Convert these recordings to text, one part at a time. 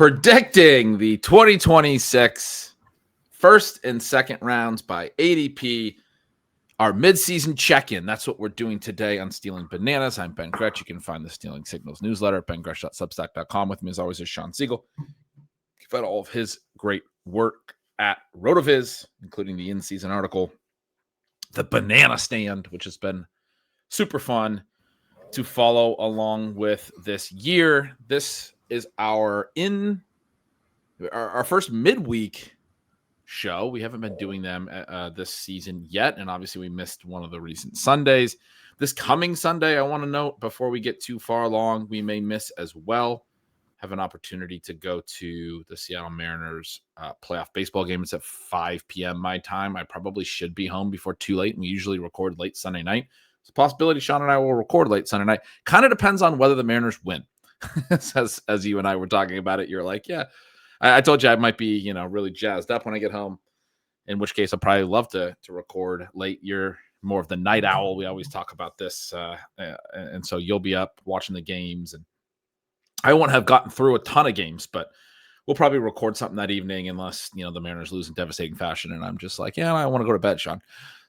predicting the 2026 first and second rounds by ADP, our midseason check-in. That's what we're doing today on Stealing Bananas. I'm Ben Gretch. You can find the Stealing Signals newsletter at bengretch.substack.com. With me, as always, is Shawn Siegele. You can find all of his great work at RotoViz, including the in-season article, The Banana Stand, which has been super fun to follow along with this year. This is our first midweek show. We haven't been doing them this season yet, and obviously we missed one of the recent Sundays. This coming Sunday, I want to note before we get too far along, we may miss as well. Have an opportunity to go to the Seattle Mariners playoff baseball game. It's at 5 p.m. my time. I probably should be home before too late. We usually record late Sunday night. It's a possibility Shawn and I will record late Sunday night. Kind of depends on whether the Mariners win. as you and I were talking about it, you're like, yeah. I told you I might be, really jazzed up when I get home, in which case I'd probably love to record late. You're more of the night owl. We always talk about this. And so you'll be up watching the games. And I won't have gotten through a ton of games, but we'll probably record something that evening unless, the Mariners lose in devastating fashion. And I'm just like, yeah, I want to go to bed, Shawn.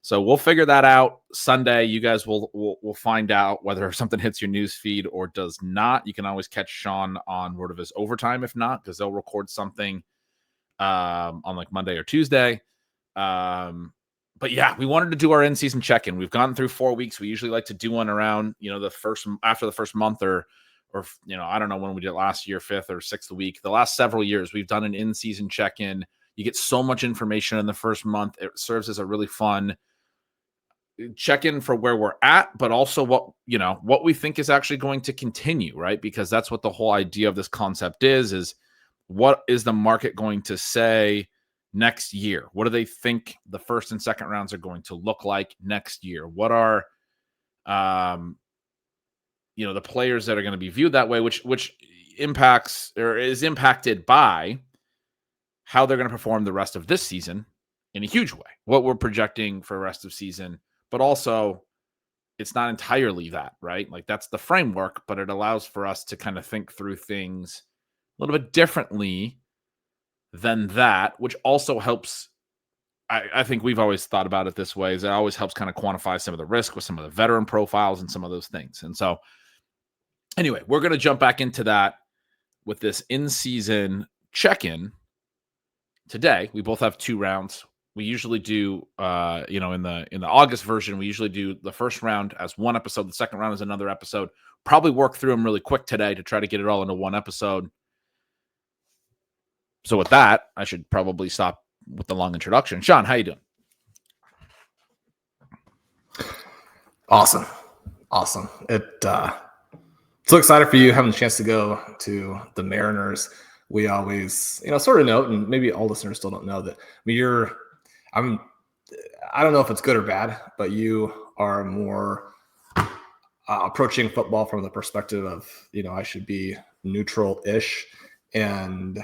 So we'll figure that out Sunday. You guys will find out whether something hits your news feed or does not. You can always catch Shawn on RotoViz Overtime if not, because they'll record something on like Monday or Tuesday. But yeah, we wanted to do our in-season check-in. We've gone through 4 weeks. We usually like to do one around, after the first month or I don't know when we did it last year, 5th or 6th week. The last several years, we've done an in-season check-in. You get so much information in the first month. It serves as a really fun check-in for where we're at, but also what we think is actually going to continue, right? Because that's what the whole idea of this concept is what is the market going to say next year? What do they think the first and second rounds are going to look like next year? What are, the players that are going to be viewed that way, which impacts or is impacted by how they're going to perform the rest of this season in a huge way, what we're projecting for the rest of season. But also, it's not entirely that, right? Like that's the framework, but it allows for us to kind of think through things a little bit differently than that, which also helps. I think we've always thought about it this way, is it always helps kind of quantify some of the risk with some of the veteran profiles and some of those things. And so anyway, we're going to jump back into that with this in-season check-in today. We both have 2 rounds. We usually do, in the August version, we usually do the first round as one episode. The second round is another episode. Probably work through them really quick today to try to get it all into one episode. So with that, I should probably stop with the long introduction. Shawn, how you doing? Awesome. So excited for you having the chance to go to the Mariners. We always, sort of note, and maybe all listeners still don't know that. I don't know if it's good or bad, but you are more approaching football from the perspective of, I should be neutral-ish, and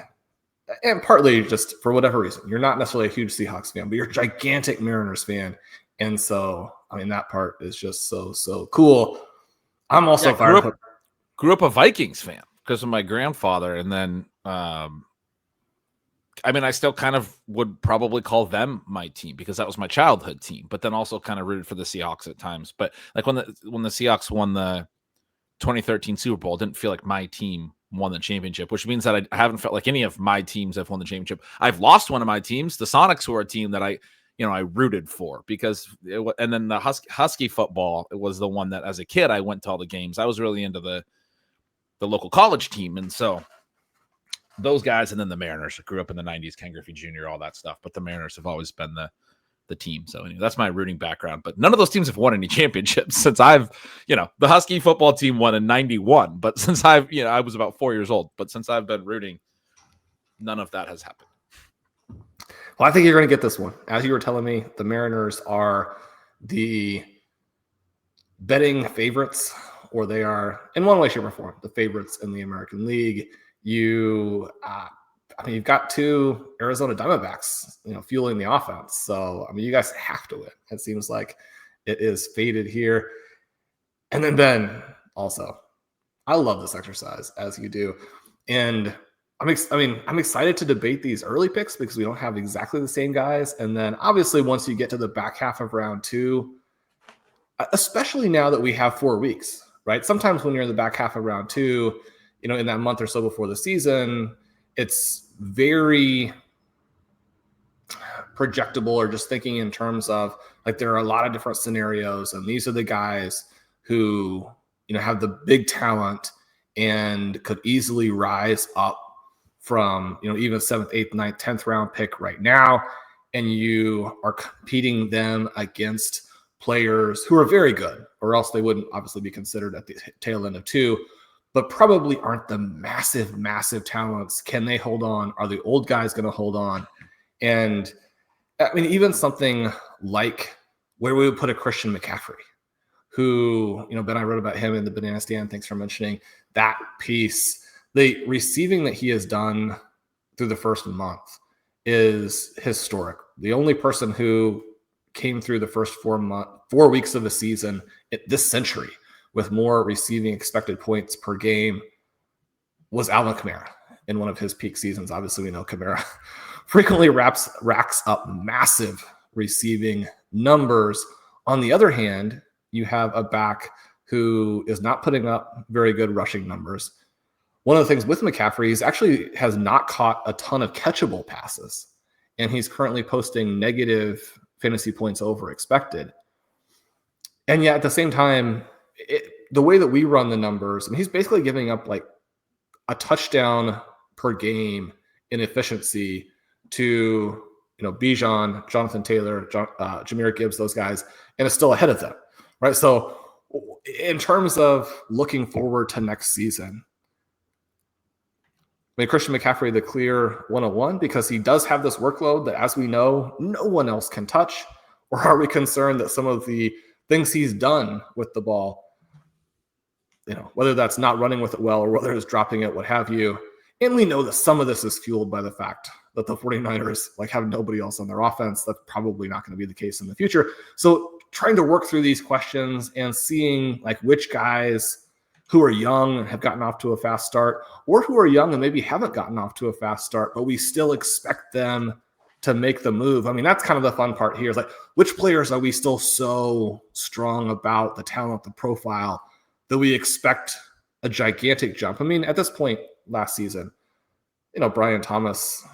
partly just for whatever reason. You're not necessarily a huge Seahawks fan, but you're a gigantic Mariners fan, and so that part is just so cool. I'm also fired up. Grew up a Vikings fan because of my grandfather, and then I still kind of would probably call them my team because that was my childhood team, but then also kind of rooted for the Seahawks at times. But like when the Seahawks won the 2013 Super Bowl, it didn't feel like my team won the championship, which means that I haven't felt like any of my teams have won the championship. I've lost one of my teams. The Sonics were a team that I rooted for because and then the Husky football, it was the one that as a kid, I went to all the games. I was really into the local college team. And so those guys, and then the Mariners. I grew up in the 90s, Ken Griffey Jr., all that stuff. But the Mariners have always been the team. So anyway, that's my rooting background. But none of those teams have won any championships since the Husky football team won in 91. But since I was about 4 years old. But since I've been rooting, none of that has happened. Well, I think you're going to get this one. As you were telling me, the Mariners are the betting favorites, or they are, in one way, shape, or form, the favorites in the American League. You've got 2 Arizona Diamondbacks, fueling the offense. So, you guys have to win. It seems like it is fated here. And then Ben, also, I love this exercise, as you do. And I'm excited to debate these early picks because we don't have exactly the same guys. And then obviously once you get to the back half of round 2, especially now that we have 4 weeks, right? Sometimes when you're in the back half of round 2, in that month or so before the season, it's very projectable, or just thinking in terms of like there are a lot of different scenarios, and these are the guys who have the big talent and could easily rise up from even 7th, 8th, 9th, 10th round pick right now, and you are competing them against players who are very good, or else they wouldn't obviously be considered at the tail end of 2, but probably aren't the massive talents. Can they hold on? Are the old guys going to hold on? And I mean, even something like where we would put a Christian McCaffrey, who, Ben, I wrote about him in the Banana Stand. Thanks for mentioning that piece. The receiving that he has done through the first month is historic. The only person who came through the first 4 weeks of the season this century with more receiving expected points per game was Alvin Kamara in one of his peak seasons. Obviously, we know Kamara frequently racks up massive receiving numbers. On the other hand, you have a back who is not putting up very good rushing numbers. One of the things with McCaffrey is actually has not caught a ton of catchable passes, and he's currently posting negative fantasy points over expected. And yet at the same time, the way that we run the numbers, he's basically giving up like a touchdown per game in efficiency to Bijan, Jonathan Taylor, Jahmyr Gibbs, those guys, and is still ahead of them, right? So in terms of looking forward to next season, I mean, Christian McCaffrey, the clear 101, because he does have this workload that, as we know, no one else can touch. Or are we concerned that some of the things he's done with the ball, whether that's not running with it well or whether it's dropping it, what have you, and we know that some of this is fueled by the fact that the 49ers have nobody else on their offense. That's probably not going to be the case in the future. So trying to work through these questions and seeing which guys who are young and have gotten off to a fast start, or who are young and maybe haven't gotten off to a fast start, but we still expect them to make the move. I mean, that's kind of the fun part here, is which players are we still so strong about the talent, the profile, that we expect a gigantic jump? I mean, at this point last season, Brian Thomas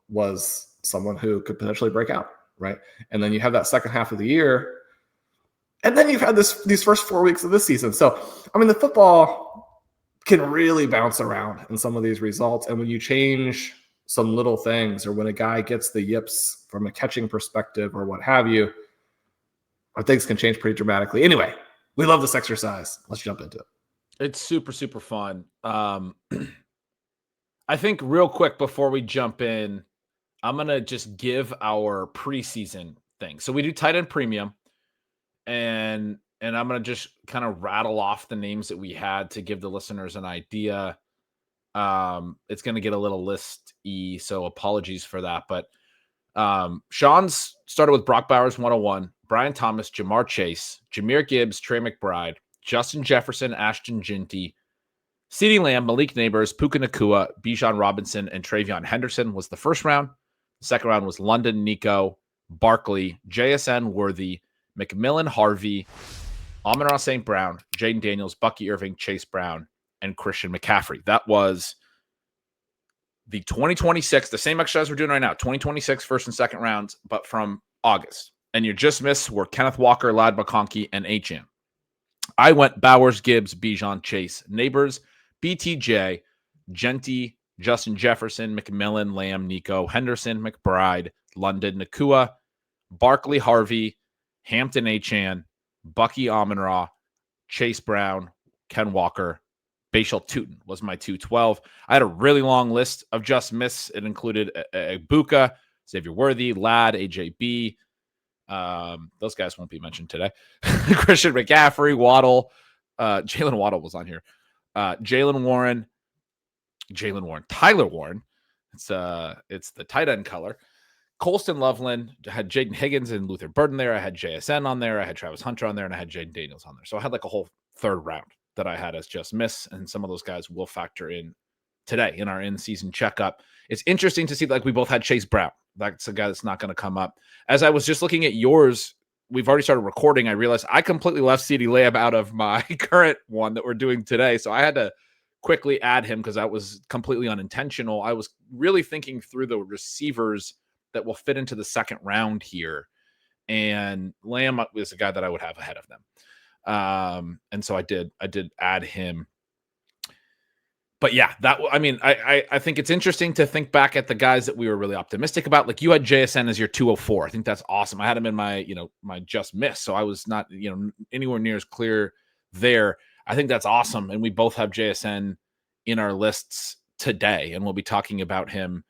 was someone who could potentially break out, right? And then you have that second half of the year, and then you've had these first 4 weeks of this season. So, I mean, the football can really bounce around in some of these results. And when you change some little things, or when a guy gets the yips from a catching perspective or what have you, things can change pretty dramatically. Anyway, we love this exercise. Let's jump into it. It's super, super fun. I think real quick before we jump in, I'm going to just give our preseason thing. So we do tight end premium, and I'm going to just kind of rattle off the names that we had to give the listeners an idea. It's going to get a little list-y, so apologies for that. But Sean's started with Brock Bowers 101, Brian Thomas, Jamar Chase, Jahmyr Gibbs, Trey McBride, Justin Jefferson, Ashton Jeanty, CeeDee Lamb, Malik Neighbors, Puka Nacua, Bijan Robinson, and Travion Henderson was the first round. The second round was London, Nico, Barkley, JSN Worthy, McMillan, Harvey, Amon-Ra St. Brown, Jaden Daniels, Bucky Irving, Chase Brown, and Christian McCaffrey. That was the 2026, the same exercise we're doing right now, 2026 first and second rounds, but from August. And your just missed were Kenneth Walker, Lad McConkey, and Achane. I went Bowers, Gibbs, Bijan, Chase, Neighbors, BTJ, Jeanty, Justin Jefferson, McMillan, Lamb, Nico, Henderson, McBride, London, Nacua, Barkley, Harvey, Hampton, Achane, Bucky, Amon-Ra, Chase Brown, Ken Walker, Bhayshul, Tuten was my 212. I had a really long list of just miss. It included Egbuka, Xavier Worthy, Lad, AJB. Those guys won't be mentioned today. Christian McCaffrey, Waddle, Jalen Waddle was on here. Tyler Warren. It's the tight end color. Colston Loveland, I had Jaden Higgins and Luther Burden there. I had JSN on there. I had Travis Hunter on there, and I had Jaden Daniels on there. So I had a whole third round that I had as just miss, and some of those guys will factor in today in our in-season checkup. It's interesting to see, like, we both had Chase Brown. That's a guy that's not going to come up. As I was just looking at yours, we've already started recording. I realized I completely left CeeDee Lamb out of my current one that we're doing today. So I had to quickly add him because that was completely unintentional. I was really thinking through the receivers that will fit into the second round here. And Lamb is a guy that I would have ahead of them. And so I did add him. But yeah, I think it's interesting to think back at the guys that we were really optimistic about. Like, you had JSN as your 204. I think that's awesome. I had him in my, my just miss. So I was not, anywhere near as clear there. I think that's awesome. And we both have JSN in our lists today, and we'll be talking about him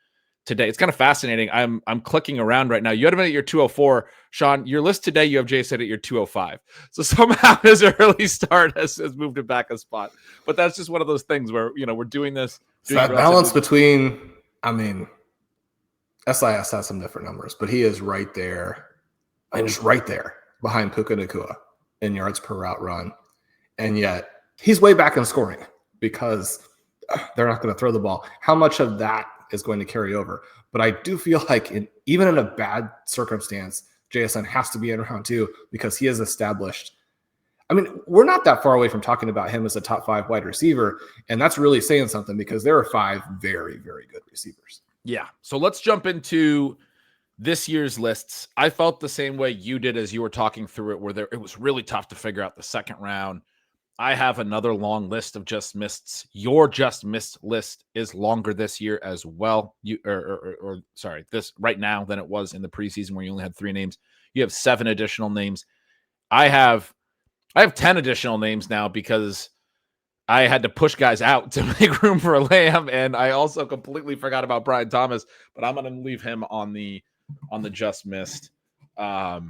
today. It's kind of fascinating. I'm clicking around right now. You had him at your 204. Shawn, your list today, you have JSN at your 205. So somehow his early start has moved him back a spot. But that's just one of those things where, we're doing this. So that balance between, SIS has some different numbers, but he is right there. Just right there behind Puka Nacua in yards per route run. And yet he's way back in scoring because they're not going to throw the ball. How much of that is going to carry over? But I do feel like even in a bad circumstance, JSN has to be in round 2 because he has established. We're not that far away from talking about him as a top 5 wide receiver, and that's really saying something because there are 5 very, very good receivers. Yeah. So let's jump into this year's lists. I felt the same way you did as you were talking through it, where it was really tough to figure out the second round. I have another long list of just missed. Your just missed list is longer this year as well. This right now than it was in the preseason where you only had 3 names. You have 7 additional names. I have 10 additional names now because I had to push guys out to make room for Lamb, and I also completely forgot about Brian Thomas, but I'm going to leave him on the just missed. I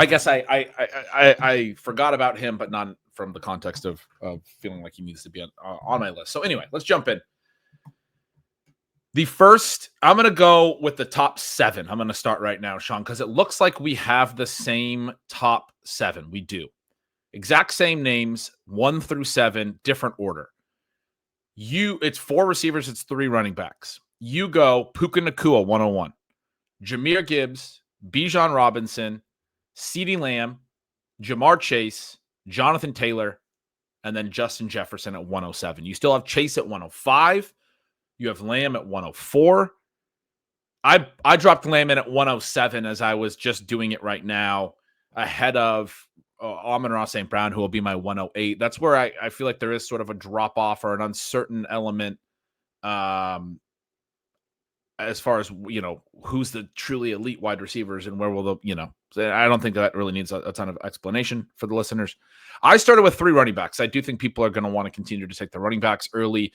guess I forgot about him, but not from the context of feeling like he needs to be on my list. So anyway, let's jump in. The first, I'm going to go with the top 7. I'm going to start right now, Shawn, because it looks like we have the same top 7. We do. Exact same names, 1 through 7, different order. It's 4 receivers, it's 3 running backs. You go Puka Nacua, 101. Jahmyr Gibbs, Bijan Robinson, CeeDee Lamb, Jamar Chase, Jonathan Taylor, and then Justin Jefferson at 107. You still have Chase at 105. You have Lamb at 104. I dropped Lamb in at 107 as I was just doing it right now, ahead of Amon-Ra St. Brown, who will be my 108. That's where I feel like there is sort of a drop-off or an uncertain element as far as, who's the truly elite wide receivers and where will I don't think that really needs a ton of explanation for the listeners. I started with 3 running backs. I do think people are going to want to continue to take the running backs early.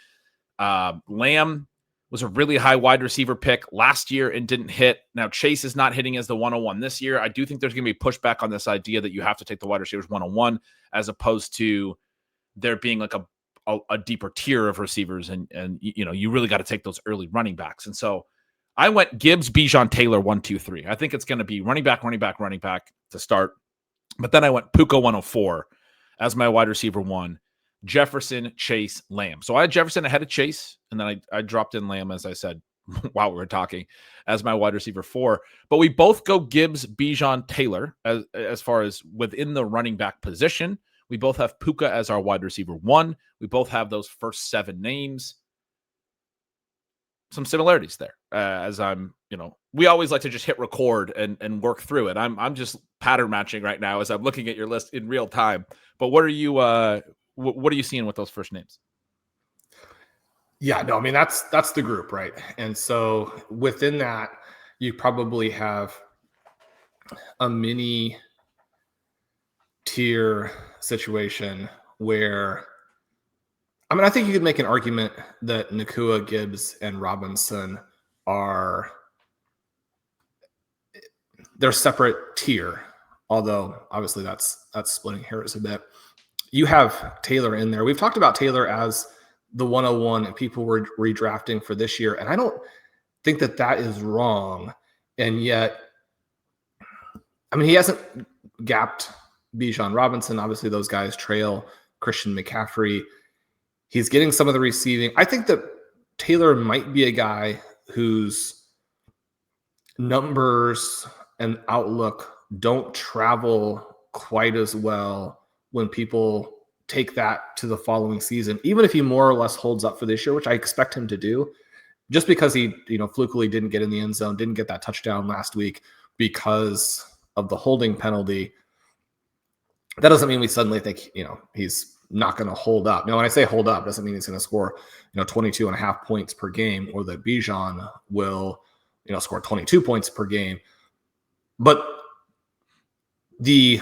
Lamb was a really high wide receiver pick last year and didn't hit. Now Chase is not hitting as the 101 this year. I do think there's going to be pushback on this idea that you have to take the wide receivers 101 as opposed to there being like a deeper tier of receivers. And you really got to take those early running backs. And so I went Gibbs, Bijan, Taylor, 1, 2, 3. I think it's going to be running back to start. But then I went Puka 104 as my wide receiver 1, Jefferson, Chase, Lamb. So I had Jefferson ahead of Chase, and then I dropped in Lamb, as I said while we were talking, as my wide receiver 4. But we both go Gibbs, Bijan, Taylor as far as within the running back position. We both have Puka as our wide receiver 1. We both have those first 7 names. Some similarities there. As I'm, we always like to just hit record and work through it. I'm just pattern matching right now as I'm looking at your list in real time. But what are you what are you seeing with those first names? Yeah, no, that's the group, right? And so within that, you probably have a mini tier situation where I think you could make an argument that Nacua, Gibbs, and Robinson they're separate tier, although obviously that's splitting hairs a bit. You have Taylor in there. We've talked about Taylor as the 101 and people were redrafting for this year, and I don't think that is wrong. And yet, he hasn't gapped Bijan Robinson. Obviously, those guys trail Christian McCaffrey. He's getting some of the receiving. I think that Taylor might be a guy whose numbers and outlook don't travel quite as well when people take that to the following season, even if he more or less holds up for this year, which I expect him to do, just because he, flukily didn't get in the end zone, didn't get that touchdown last week because of the holding penalty. That doesn't mean we suddenly think, he's not going to hold up. Now, when I say hold up, doesn't mean he's going to score, 22 and a half points per game, or that Bijan will, score 22 points per game. But the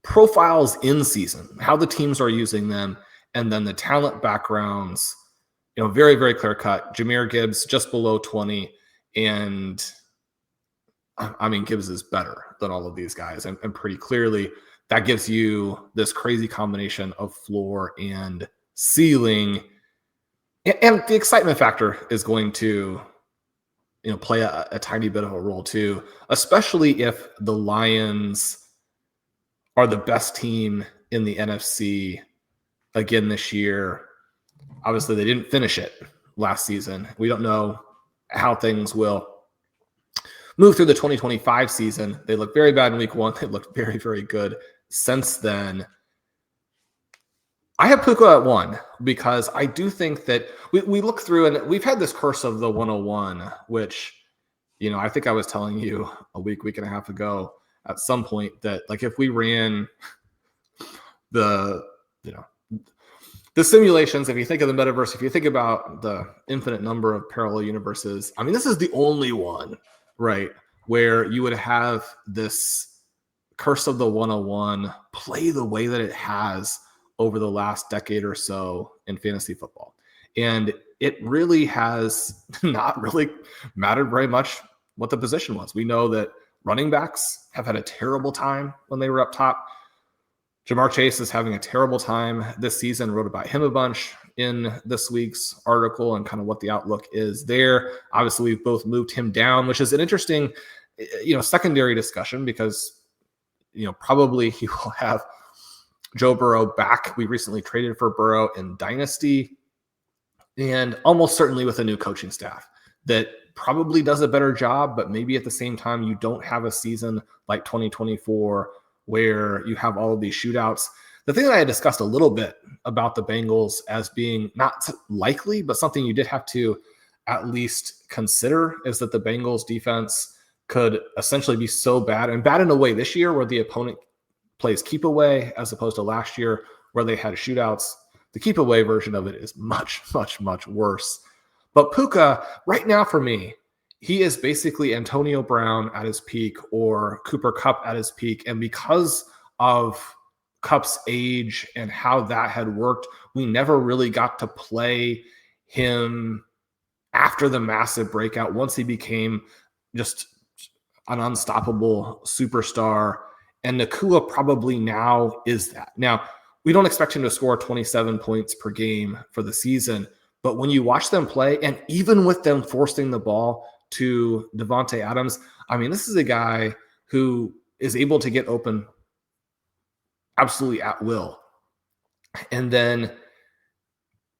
profiles in season, how the teams are using them, and then the talent backgrounds, very, very clear cut. Jahmyr Gibbs just below 20. And I mean, Gibbs is better than all of these guys. And pretty clearly that gives you this crazy combination of floor and ceiling. And the excitement factor is going to, play a tiny bit of a role too, especially if the Lions are the best team in the NFC again this year. Obviously, they didn't finish it last season. We don't know how things will move through the 2025 season. They looked very bad in week 1. They looked very, very good since then. I have Puka at 1 because I do think that we look through, and we've had this curse of the 101, which, I think I was telling you a week and a half ago at some point that, like, if we ran the simulations, if you think of the metaverse, if you think about the infinite number of parallel universes, I mean, this is the only one, right, where you would have this curse of the 101 play the way that it has over the last decade or so in fantasy football. And it really has not really mattered very much what the position was. We know that running backs have had a terrible time when they were up top. Jamar Chase is having a terrible time this season. Wrote about him a bunch in this week's article and kind of what the outlook is there. Obviously, we've both moved him down, which is an interesting, secondary discussion because, probably he will have Joe Burrow back. We recently traded for Burrow in Dynasty, and almost certainly with a new coaching staff that probably does a better job, but maybe at the same time, you don't have a season like 2024 where you have all of these shootouts. The thing that I had discussed a little bit about the Bengals as being not likely, but something you did have to at least consider is that the Bengals defense could essentially be so bad, and bad in a way this year where the opponent plays keep away as opposed to last year where they had shootouts. The keep away version of it is much, much, much worse. But Puka, right now for me, he is basically Antonio Brown at his peak or Cooper Kupp at his peak. And because of Kupp's age and how that had worked, we never really got to play him after the massive breakout once he became just an unstoppable superstar. And Nacua probably now is that. Now, we don't expect him to score 27 points per game for the season, but when you watch them play, and even with them forcing the ball to Davante Adams, I mean, this is a guy who is able to get open absolutely at will. And then,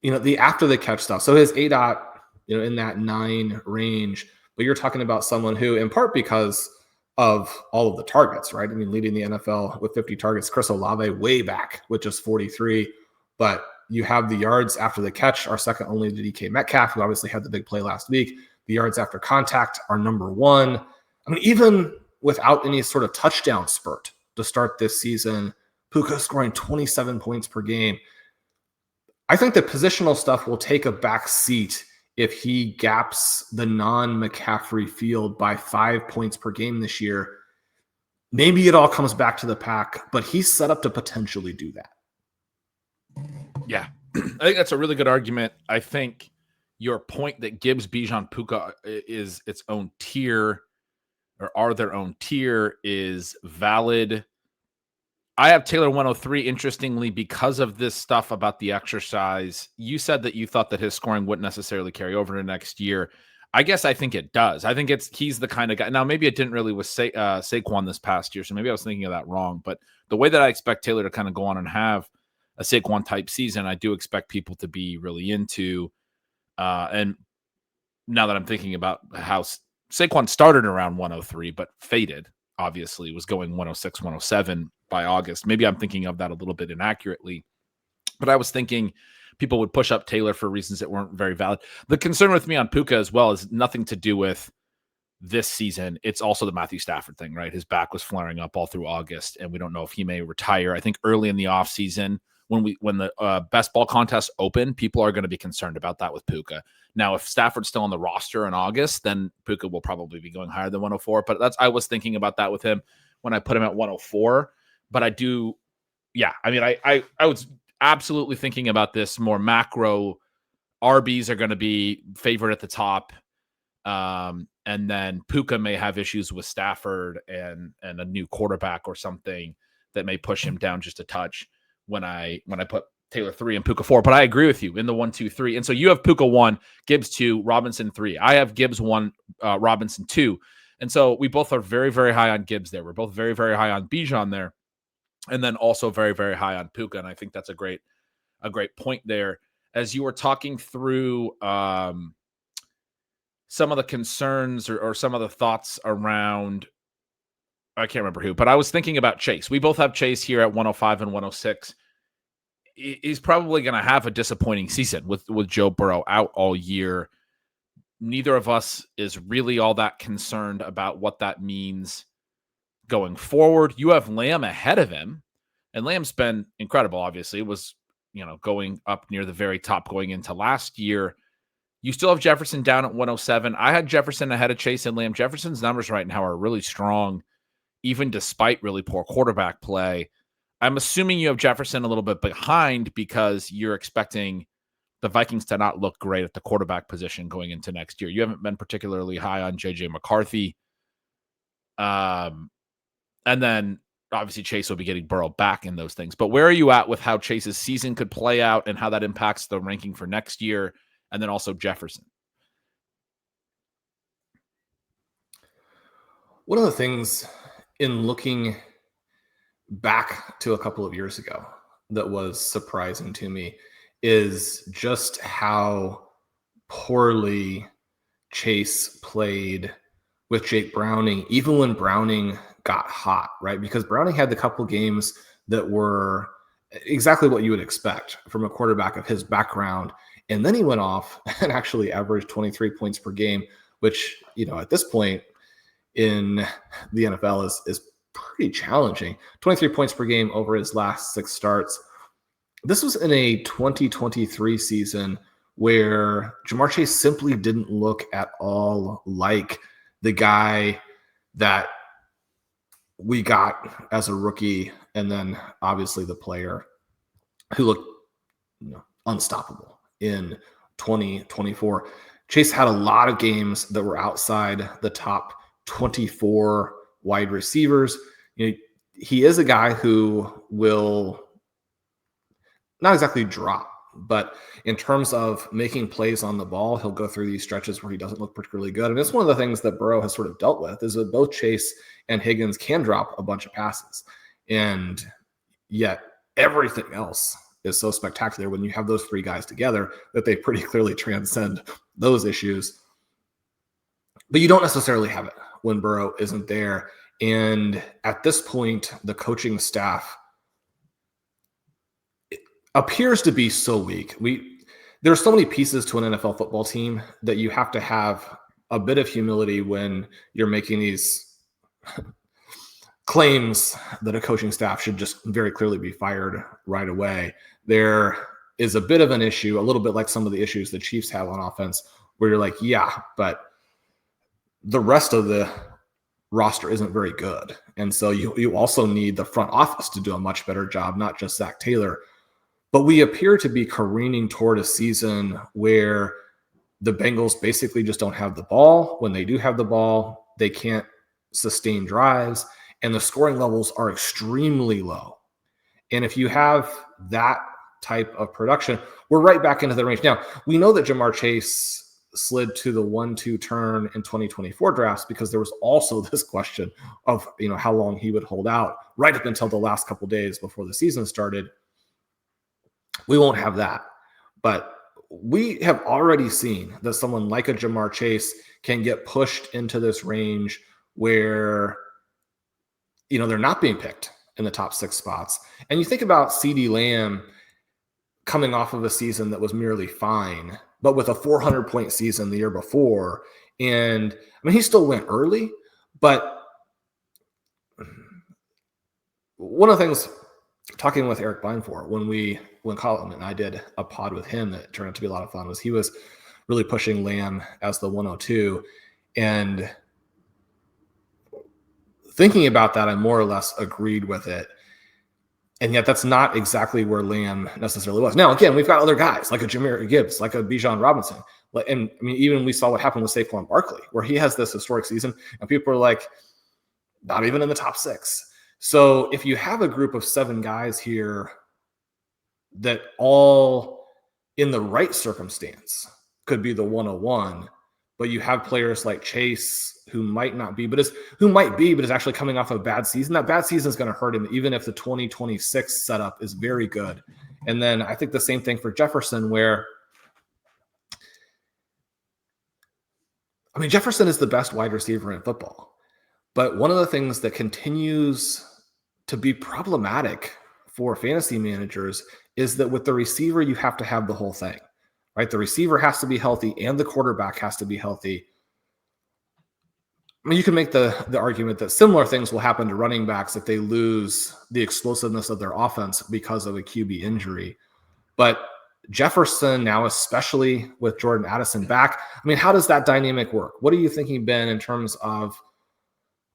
the after the catch stuff. So his ADOT, in that 9 range, but you're talking about someone who, in part because of all of the targets, right? I mean, leading the NFL with 50 targets, Chris Olave way back with just 43, but you have the yards after the catch are second only to DK Metcalf, who obviously had the big play last week. The yards after contact are number 1. I mean, even without any sort of touchdown spurt to start this season, Puka scoring 27 points per game. I think the positional stuff will take a back seat if he gaps the non-McCaffrey field by 5 points per game this year. Maybe it all comes back to the pack, but he's set up to potentially do that. Yeah, I think that's a really good argument. I think your point that Gibbs, Bijan, Puka is its own tier, or are their own tier, is valid. I have Taylor 103, interestingly, because of this stuff about the exercise. You said that you thought that his scoring wouldn't necessarily carry over to next year. I guess I think it does. I think he's the kind of guy. Now, maybe it didn't really with Saquon this past year, so maybe I was thinking of that wrong. But the way that I expect Taylor to kind of go on and have a Saquon type season, I do expect people to be really into. And now that I'm thinking about how Saquon started around 103, but faded, obviously, was going 106, 107 by August. Maybe I'm thinking of that a little bit inaccurately, but I was thinking people would push up Taylor for reasons that weren't very valid. The concern with me on Puka as well is nothing to do with this season. It's also the Matthew Stafford thing, right? His back was flaring up all through August, and we don't know if he may retire. I think early in the offseason, when the best ball contest open, people are going to be concerned about that with Puka. Now, if Stafford's still on the roster in August, then Puka will probably be going higher than 104. But I was thinking about that with him when I put him at 104. But I do, yeah. I mean, I was absolutely thinking about this more macro. RBs are going to be favored at the top. And then Puka may have issues with Stafford and a new quarterback or something that may push him down just a touch when I put Taylor 3 and Puka 4. But I agree with you in the 1, 2, 3. And so you have Puka 1, Gibbs 2, Robinson 3. I have Gibbs 1, Robinson 2. And so we both are very, very high on Gibbs there. We're both very, very high on Bijan there. And then also very, very high on Puka. And I think that's a great point there. As you were talking through some of the concerns or some of the thoughts around, I can't remember who, but I was thinking about Chase. We both have Chase here at 105 and 106. He's probably going to have a disappointing season with Joe Burrow out all year. Neither of us is really all that concerned about what that means going forward. You have Lamb ahead of him, and Lamb's been incredible, obviously. It was, going up near the very top going into last year. You still have Jefferson down at 107. I had Jefferson ahead of Chase and Lamb. Jefferson's numbers right now are really strong, even despite really poor quarterback play. I'm assuming you have Jefferson a little bit behind because you're expecting the Vikings to not look great at the quarterback position going into next year. You haven't been particularly high on J.J. McCarthy. And then obviously Chase will be getting Burrow back in those things. But where are you at with how Chase's season could play out and how that impacts the ranking for next year? And then also Jefferson. One of the things in looking back to a couple of years ago that was surprising to me is just how poorly Chase played with Jake Browning, even when Browning got hot, right? Because Browning had the couple games that were exactly what you would expect from a quarterback of his background. And then he went off and actually averaged 23 points per game, which, at this point in the NFL is pretty challenging. 23 points per game over his last 6 starts. This was in a 2023 season where Ja'Marr Chase simply didn't look at all like the guy that we got as a rookie, and then obviously the player who looked unstoppable in 2024. Chase had a lot of games that were outside the top 24 wide receivers. He is a guy who will not exactly drop, but in terms of making plays on the ball, he'll go through these stretches where he doesn't look particularly good. And it's one of the things that Burrow has sort of dealt with is that both Chase and Higgins can drop a bunch of passes. And yet everything else is so spectacular when you have those 3 guys together that they pretty clearly transcend those issues. But you don't necessarily have it when Burrow isn't there. And at this point, the coaching staff appears to be so weak. There are so many pieces to an NFL football team that you have to have a bit of humility when you're making these claims that a coaching staff should just very clearly be fired right away. There is a bit of an issue, a little bit like some of the issues the Chiefs have on offense, where you're like, yeah, but the rest of the roster isn't very good. And so you also need the front office to do a much better job, not just Zach Taylor. But we appear to be careening toward a season where the Bengals basically just don't have the ball. When they do have the ball, they can't sustain drives, and the scoring levels are extremely low. And if you have that type of production, we're right back into the range. Now, we know that Ja'Marr Chase slid to the 1-2 turn in 2024 drafts because there was also this question of, how long he would hold out right up until the last couple days before the season started. We won't have that. But we have already seen that someone like a Jamar Chase can get pushed into this range where, they're not being picked in the top 6 spots. And you think about CeeDee Lamb coming off of a season that was merely fine, but with a 400-point season the year before. And he still went early, but one of the things, talking with Eric Blindfor, when Colin and I did a pod with him that turned out to be a lot of fun, was he was really pushing Lamb as the 102. And thinking about that, I more or less agreed with it. And yet that's not exactly where Lamb necessarily was. Now, again, we've got other guys like a Jahmyr Gibbs, like a Bijan Robinson. And even we saw what happened with Saquon Barkley, where he has this historic season and people are like, not even in the top 6. So if you have a group of 7 guys here that all in the right circumstance could be the 101, but you have players like Chase who might be, but is actually coming off a bad season. That bad season is going to hurt him, even if the 2026 setup is very good. And then I think the same thing for Jefferson, where Jefferson is the best wide receiver in football. But one of the things that continues to be problematic for fantasy managers is that with the receiver, you have to have the whole thing, right? The receiver has to be healthy and the quarterback has to be healthy. You can make the argument that similar things will happen to running backs if they lose the explosiveness of their offense because of a QB injury. But Jefferson now, especially with Jordan Addison back, how does that dynamic work? What are you thinking, Ben, in terms of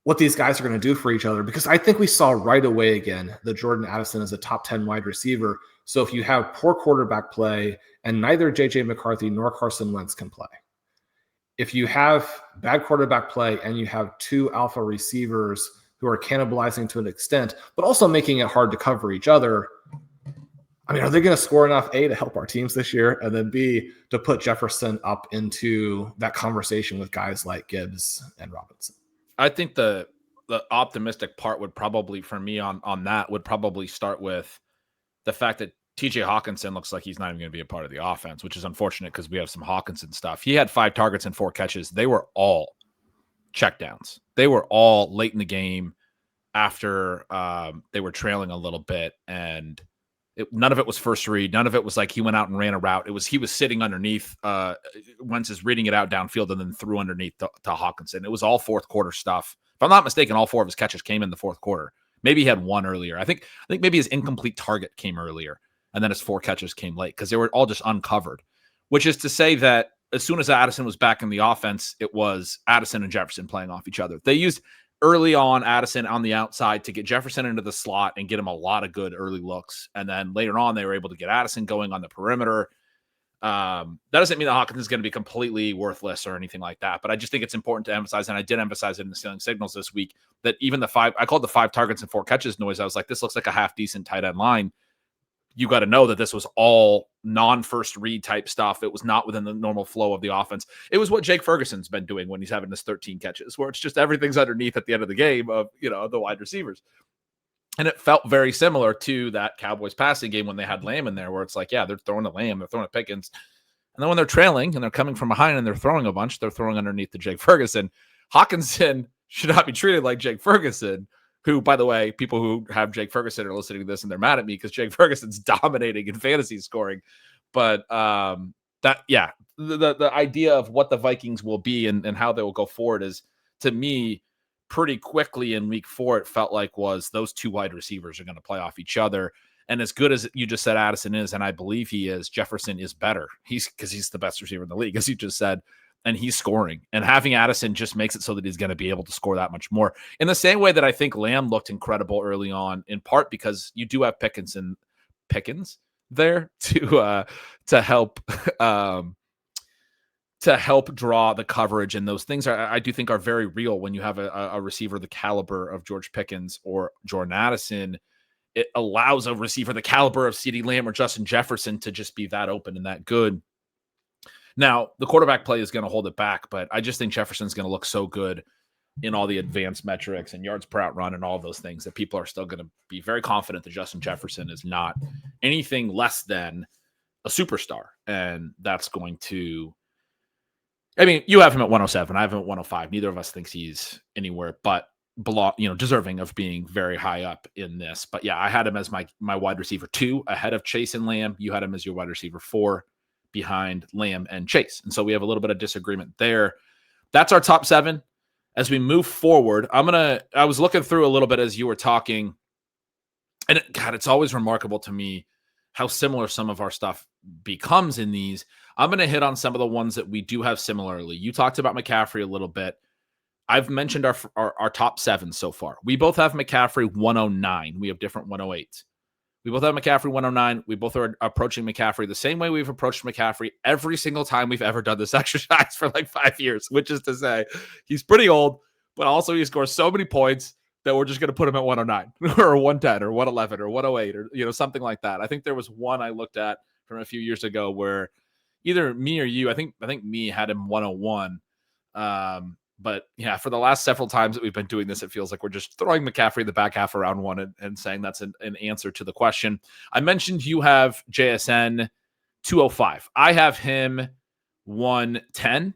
what these guys are going to do for each other? Because I think we saw right away again that Jordan Addison is a top 10 wide receiver. So if you have poor quarterback play and neither J.J. McCarthy nor Carson Wentz can play, if you have bad quarterback play and you have 2 alpha receivers who are cannibalizing to an extent, but also making it hard to cover each other, are they going to score enough, A, to help our teams this year, and then B, to put Jefferson up into that conversation with guys like Gibbs and Robinson? I think the optimistic part would probably, for me on that, would probably start with the fact that TJ Hawkinson looks like he's not even going to be a part of the offense, which is unfortunate because we have some Hawkinson stuff. He had 5 targets and 4 catches. They were all checkdowns. They were all late in the game after they were trailing a little bit, and none of it was first read. None of it was like he went out and ran a route. He was sitting underneath. Wentz is reading it out downfield and then threw underneath to Hawkinson. It was all fourth quarter stuff. If I'm not mistaken, all 4 of his catches came in the fourth quarter. Maybe he had 1 earlier. I think maybe his incomplete target came earlier, and then his 4 catches came late because they were all just uncovered, which is to say that as soon as Addison was back in the offense, it was Addison and Jefferson playing off each other. They used early on Addison on the outside to get Jefferson into the slot and get him a lot of good early looks. And then later on, they were able to get Addison going on the perimeter. That doesn't mean that Hawkins is going to be completely worthless or anything like that. But I just think it's important to emphasize, and I did emphasize it in the Stealing Signals this week, that even the 5, I called the 5 targets and 4 catches noise. I was like, this looks like a half decent tight end line. You got to know that this was all non-first read type stuff. It was not within the normal flow of the offense. It was what Jake Ferguson's been doing when he's having his 13 catches, where it's just everything's underneath at the end of the game of, the wide receivers. And it felt very similar to that Cowboys passing game when they had Lamb in there, where it's like, yeah, they're throwing to Lamb, they're throwing to Pickens. And then when they're trailing and they're coming from behind and they're throwing a bunch, they're throwing underneath to Jake Ferguson. Hawkinson should not be treated like Jake Ferguson, who, by the way, people who have Jake Ferguson are listening to this and they're mad at me because Jake Ferguson's dominating in fantasy scoring. But the idea of what the Vikings will be and how they will go forward is, to me, pretty quickly in week 4, it felt like was those 2 wide receivers are going to play off each other. And as good as you just said Addison is, and I believe he is, Jefferson is better. Because he's the best receiver in the league, as you just said. And he's scoring. And having Addison just makes it so that he's going to be able to score that much more. In the same way that I think Lamb looked incredible early on, in part because you do have Pickens there to help draw the coverage. And those things I do think are very real when you have a receiver the caliber of George Pickens or Jordan Addison. It allows a receiver the caliber of CeeDee Lamb or Justin Jefferson to just be that open and that good. Now, the quarterback play is going to hold it back, but I just think Jefferson's going to look so good in all the advanced metrics and yards per out run and all of those things, that people are still going to be very confident that Justin Jefferson is not anything less than a superstar. And that's going to, I mean, you have him at 107. I have him at 105. Neither of us thinks he's anywhere but deserving of being very high up in this. But yeah, I had him as my wide receiver 2 ahead of Chase and Lamb. You had him as your wide receiver 4 behind Lamb and Chase. And so we have a little bit of disagreement there. That's our top 7. As we move forward, I was looking through a little bit as you were talking, and it's always remarkable to me how similar some of our stuff becomes in these. I'm going to hit on some of the ones that we do have similarly. You talked about McCaffrey a little bit. I've mentioned our top 7 so far. We both have McCaffrey 109. We have different 108s. We both have McCaffrey 109. We both are approaching McCaffrey the same way we've approached McCaffrey every single time we've ever done this exercise for like 5 years, which is to say he's pretty old, but also he scores so many points that we're just going to put him at 109 or 110 or 111 or 108 or something like that. I think there was one I looked at from a few years ago where either me or you, I think me had him 101. But yeah, for the last several times that we've been doing this, it feels like we're just throwing McCaffrey in the back half of round 1 and saying that's an answer to the question. I mentioned you have JSN 205. I have him 110.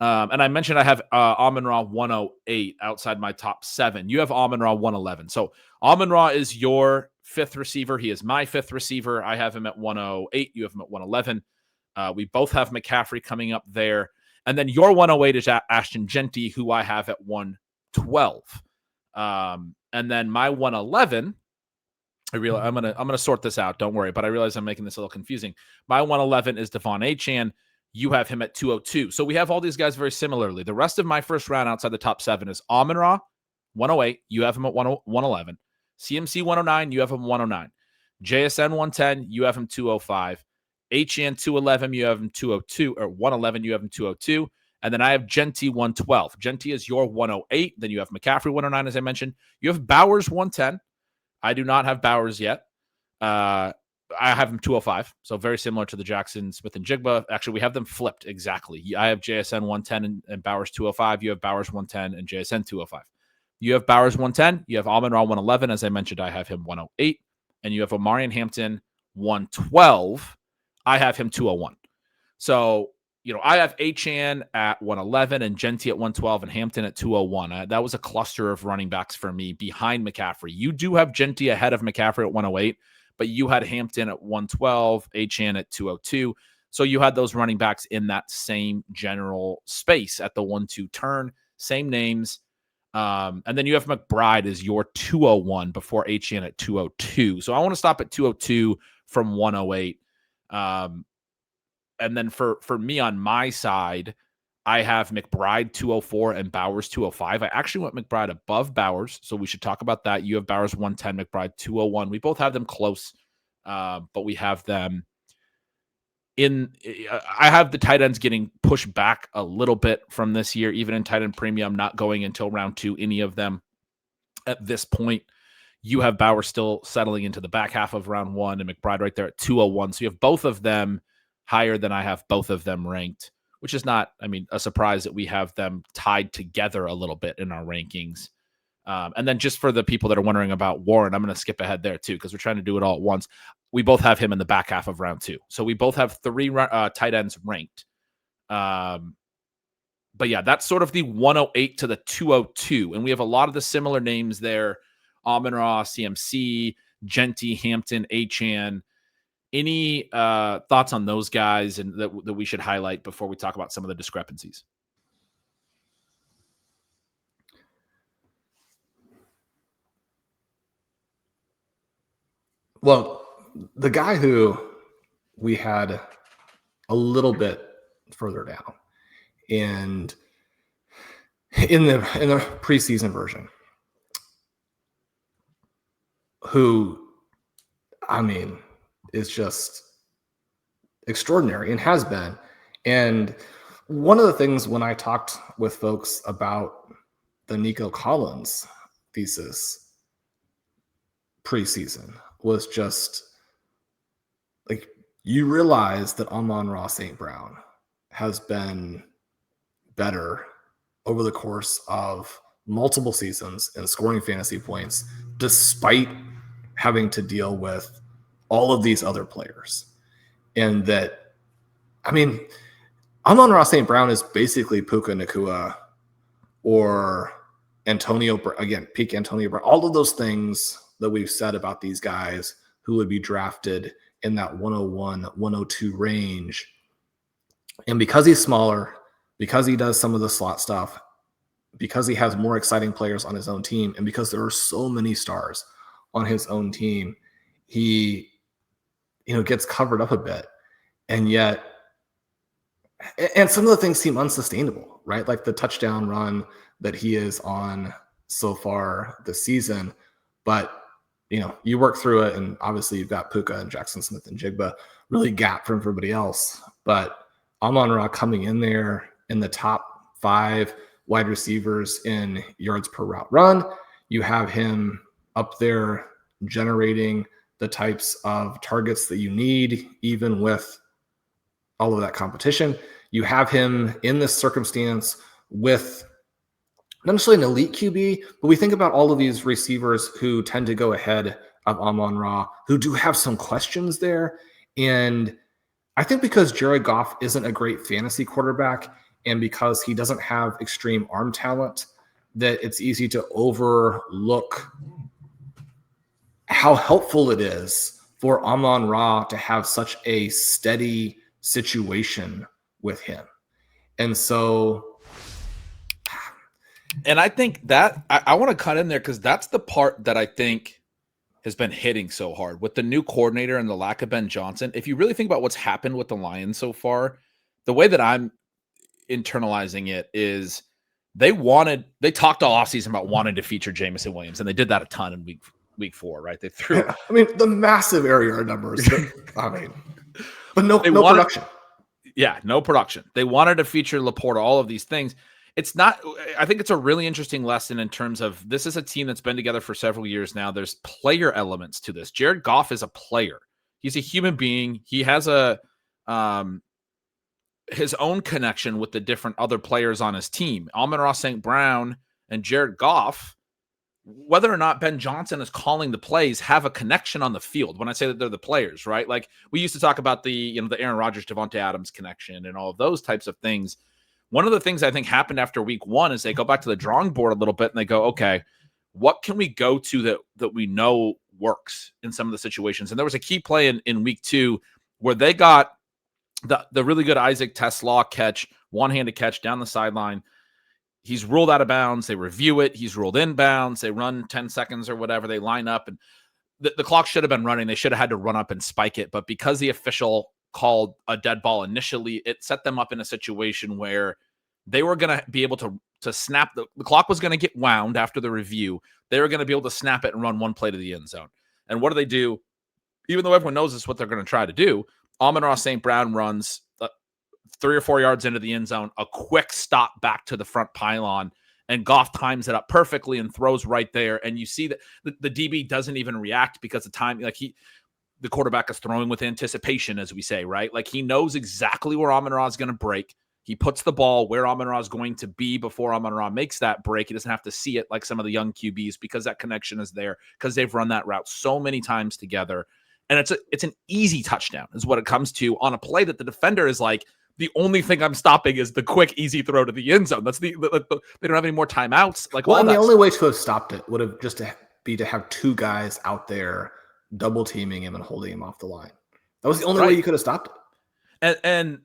And I mentioned I have Amon-Ra 108 outside my top 7. You have Amon-Ra 111. So Amon-Ra is your 5th receiver. He is my 5th receiver. I have him at 108. You have him at 111. We both have McCaffrey coming up there. And then your 108 is Ashton Jeanty, who I have at 112. And then my 111, I realize I'm gonna sort this out. Don't worry, but I realize I'm making this a little confusing. My 111 is DeVon Achane. You have him at 202. So we have all these guys very similarly. The rest of my first round outside the top 7 is Amon-Ra 108. You have him at 111. CMC 109. You have him 109. JSN 110. You have him 205. Achane 211, you have him 202, or 111, you have him 202. And then I have Jeanty 112. Jeanty is your 108. Then you have McCaffrey 109, as I mentioned. You have Bowers 110. I do not have Bowers yet. I have him 205. So very similar to the Jackson, Smith, and Jigba. Actually, we have them flipped exactly. I have JSN 110 and Bowers 205. You have Bowers 110 and JSN 205. You have Bowers 110. You have Amon-Ra 111. As I mentioned, I have him 108. And you have Omarion Hampton 112. I have him 201. So, I have Achane at 111 and Jeanty at 112 and Hampton at 201. That was a cluster of running backs for me behind McCaffrey. You do have Jeanty ahead of McCaffrey at 108, but you had Hampton at 112, Achane at 202. So you had those running backs in that same general space at the 1-2 turn, same names. And then you have McBride as your 201 before Achane at 202. So I want to stop at 202 from 108. And then for me on my side, I have McBride 204 and Bowers 205. I actually went McBride above Bowers, so we should talk about that. You have Bowers 110, McBride 201. We both have them close, but we have them in. I have the tight ends getting pushed back a little bit from this year, even in tight end premium, not going until round 2, any of them at this point. You have Bowers still settling into the back half of round 1 and McBride right there at 201. So you have both of them higher than I have both of them ranked, which is not, a surprise that we have them tied together a little bit in our rankings. And then just for the people that are wondering about Warren, I'm going to skip ahead there too, because we're trying to do it all at once. We both have him in the back half of round 2. So we both have 3 tight ends ranked. But yeah, that's sort of the 108 to the 202. And we have a lot of the similar names there. Amon-Ra, CMC, Jeanty, Hampton, Achane. Any thoughts on those guys and that we should highlight before we talk about some of the discrepancies? Well, the guy who we had a little bit further down and in the preseason version, who, is just extraordinary and has been. And one of the things when I talked with folks about the Nico Collins thesis preseason was just like, you realize that Amon-Ra St. Brown has been better over the course of multiple seasons and scoring fantasy points despite having to deal with all of these other players. And that, I mean, Amon-Ra St. Brown is basically Puka Nacua or Antonio, again, peak Antonio Brown, all of those things that we've said about these guys who would be drafted in that 101, 102 range. And because he's smaller, because he does some of the slot stuff, because he has more exciting players on his own team, and because there are so many stars on his own team, he, gets covered up a bit. And yet, and some of the things seem unsustainable, right? Like the touchdown run that he is on so far this season. But, you work through it, and obviously you've got Puka and Jackson Smith and Jigba really gap from everybody else. But Amon-Ra coming in there in the top 5 wide receivers in yards per route run. You have him up there generating the types of targets that you need, even with all of that competition. You have him in this circumstance with not necessarily an elite QB, but we think about all of these receivers who tend to go ahead of Amon-Ra, who do have some questions there. And I think because Jared Goff isn't a great fantasy quarterback, and because he doesn't have extreme arm talent, that it's easy to overlook how helpful it is for Amon-Ra to have such a steady situation with him. And so, and I think that I want to cut in there because that's the part that I think has been hitting so hard with the new coordinator and the lack of Ben Johnson. If you really think about what's happened with the Lions so far, the way that I'm internalizing it is they talked all offseason about wanting to feature Jameson Williams, and they did that a ton in week 4, right? They threw the massive area numbers. But no production. Yeah, no production. They wanted to feature Laporta, all of these things. I think it's a really interesting lesson in terms of this is a team that's been together for several years now. There's player elements to this. Jared Goff is a player. He's a human being. He has his own connection with the different other players on his team. Amon-Ra St. Brown and Jared Goff, whether or not Ben Johnson is calling the plays, have a connection on the field. When I say that they're the players, right? Like we used to talk about the Aaron Rodgers, Devontae Adams connection and all of those types of things. One of the things I think happened after week 1 is they go back to the drawing board a little bit and they go, okay, what can we go to that we know works in some of the situations? And there was a key play in week 2 where they got the really good Isaac Tesla catch, one-handed catch down the sideline. He's ruled out of bounds. They review it. He's ruled in bounds. They run 10 seconds or whatever. They line up, and the clock should have been running. They should have had to run up and spike it. But because the official called a dead ball initially, it set them up in a situation where they were going to be able to snap. The clock was going to get wound after the review. They were going to be able to snap it and run one play to the end zone. And what do? Even though everyone knows this is what they're going to try to do, Amon-Ra St. Brown runs 3 or 4 yards into the end zone, a quick stop back to the front pylon, and Goff times it up perfectly and throws right there. And you see that the DB doesn't even react because the time, the quarterback is throwing with anticipation, as we say, right? Like he knows exactly where Amon-Ra is going to break. He puts the ball where Amon-Ra is going to be before Amon-Ra makes that break. He doesn't have to see it like some of the young QBs because that connection is there because they've run that route so many times together. And it's an easy touchdown is what it comes to on a play that the defender is like, the only thing I'm stopping is the quick, easy throw to the end zone. That's they don't have any more timeouts. And the only way to have stopped it would have just to have 2 guys out there double teaming him and holding him off the line. That was the only way you could have stopped it. And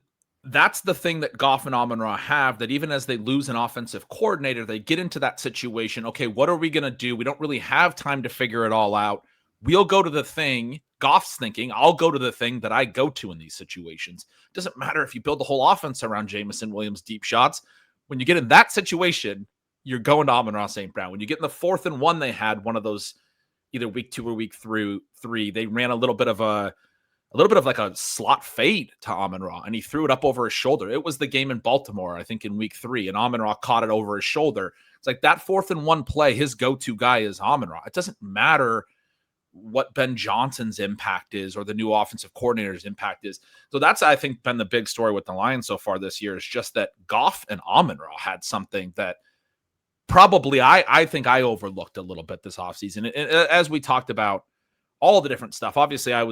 that's the thing that Goff and Amon-Ra have, that even as they lose an offensive coordinator, they get into that situation. Okay, what are we going to do? We don't really have time to figure it all out. We'll go to the thing. Goff's thinking, I'll go to the thing that I go to in these situations. It doesn't matter if you build the whole offense around Jameson Williams' deep shots. When you get in that situation, you're going to Amon-Ra St. Brown. When you get in the 4th and 1, they had one of those either week 2 or week 3. They ran a little bit of like a slot fade to Amon-Ra, and he threw it up over his shoulder. It was the game in Baltimore, I think, in week 3, and Amon-Ra caught it over his shoulder. It's like that 4th and 1 play, his go-to guy is Amon-Ra. It doesn't matter what Ben Johnson's impact is or the new offensive coordinator's impact is. So that's, I think, been the big story with the Lions so far this year, is just that Goff and Amon-Ra had something that probably I think I overlooked a little bit this offseason. And as we talked about all the different stuff, obviously like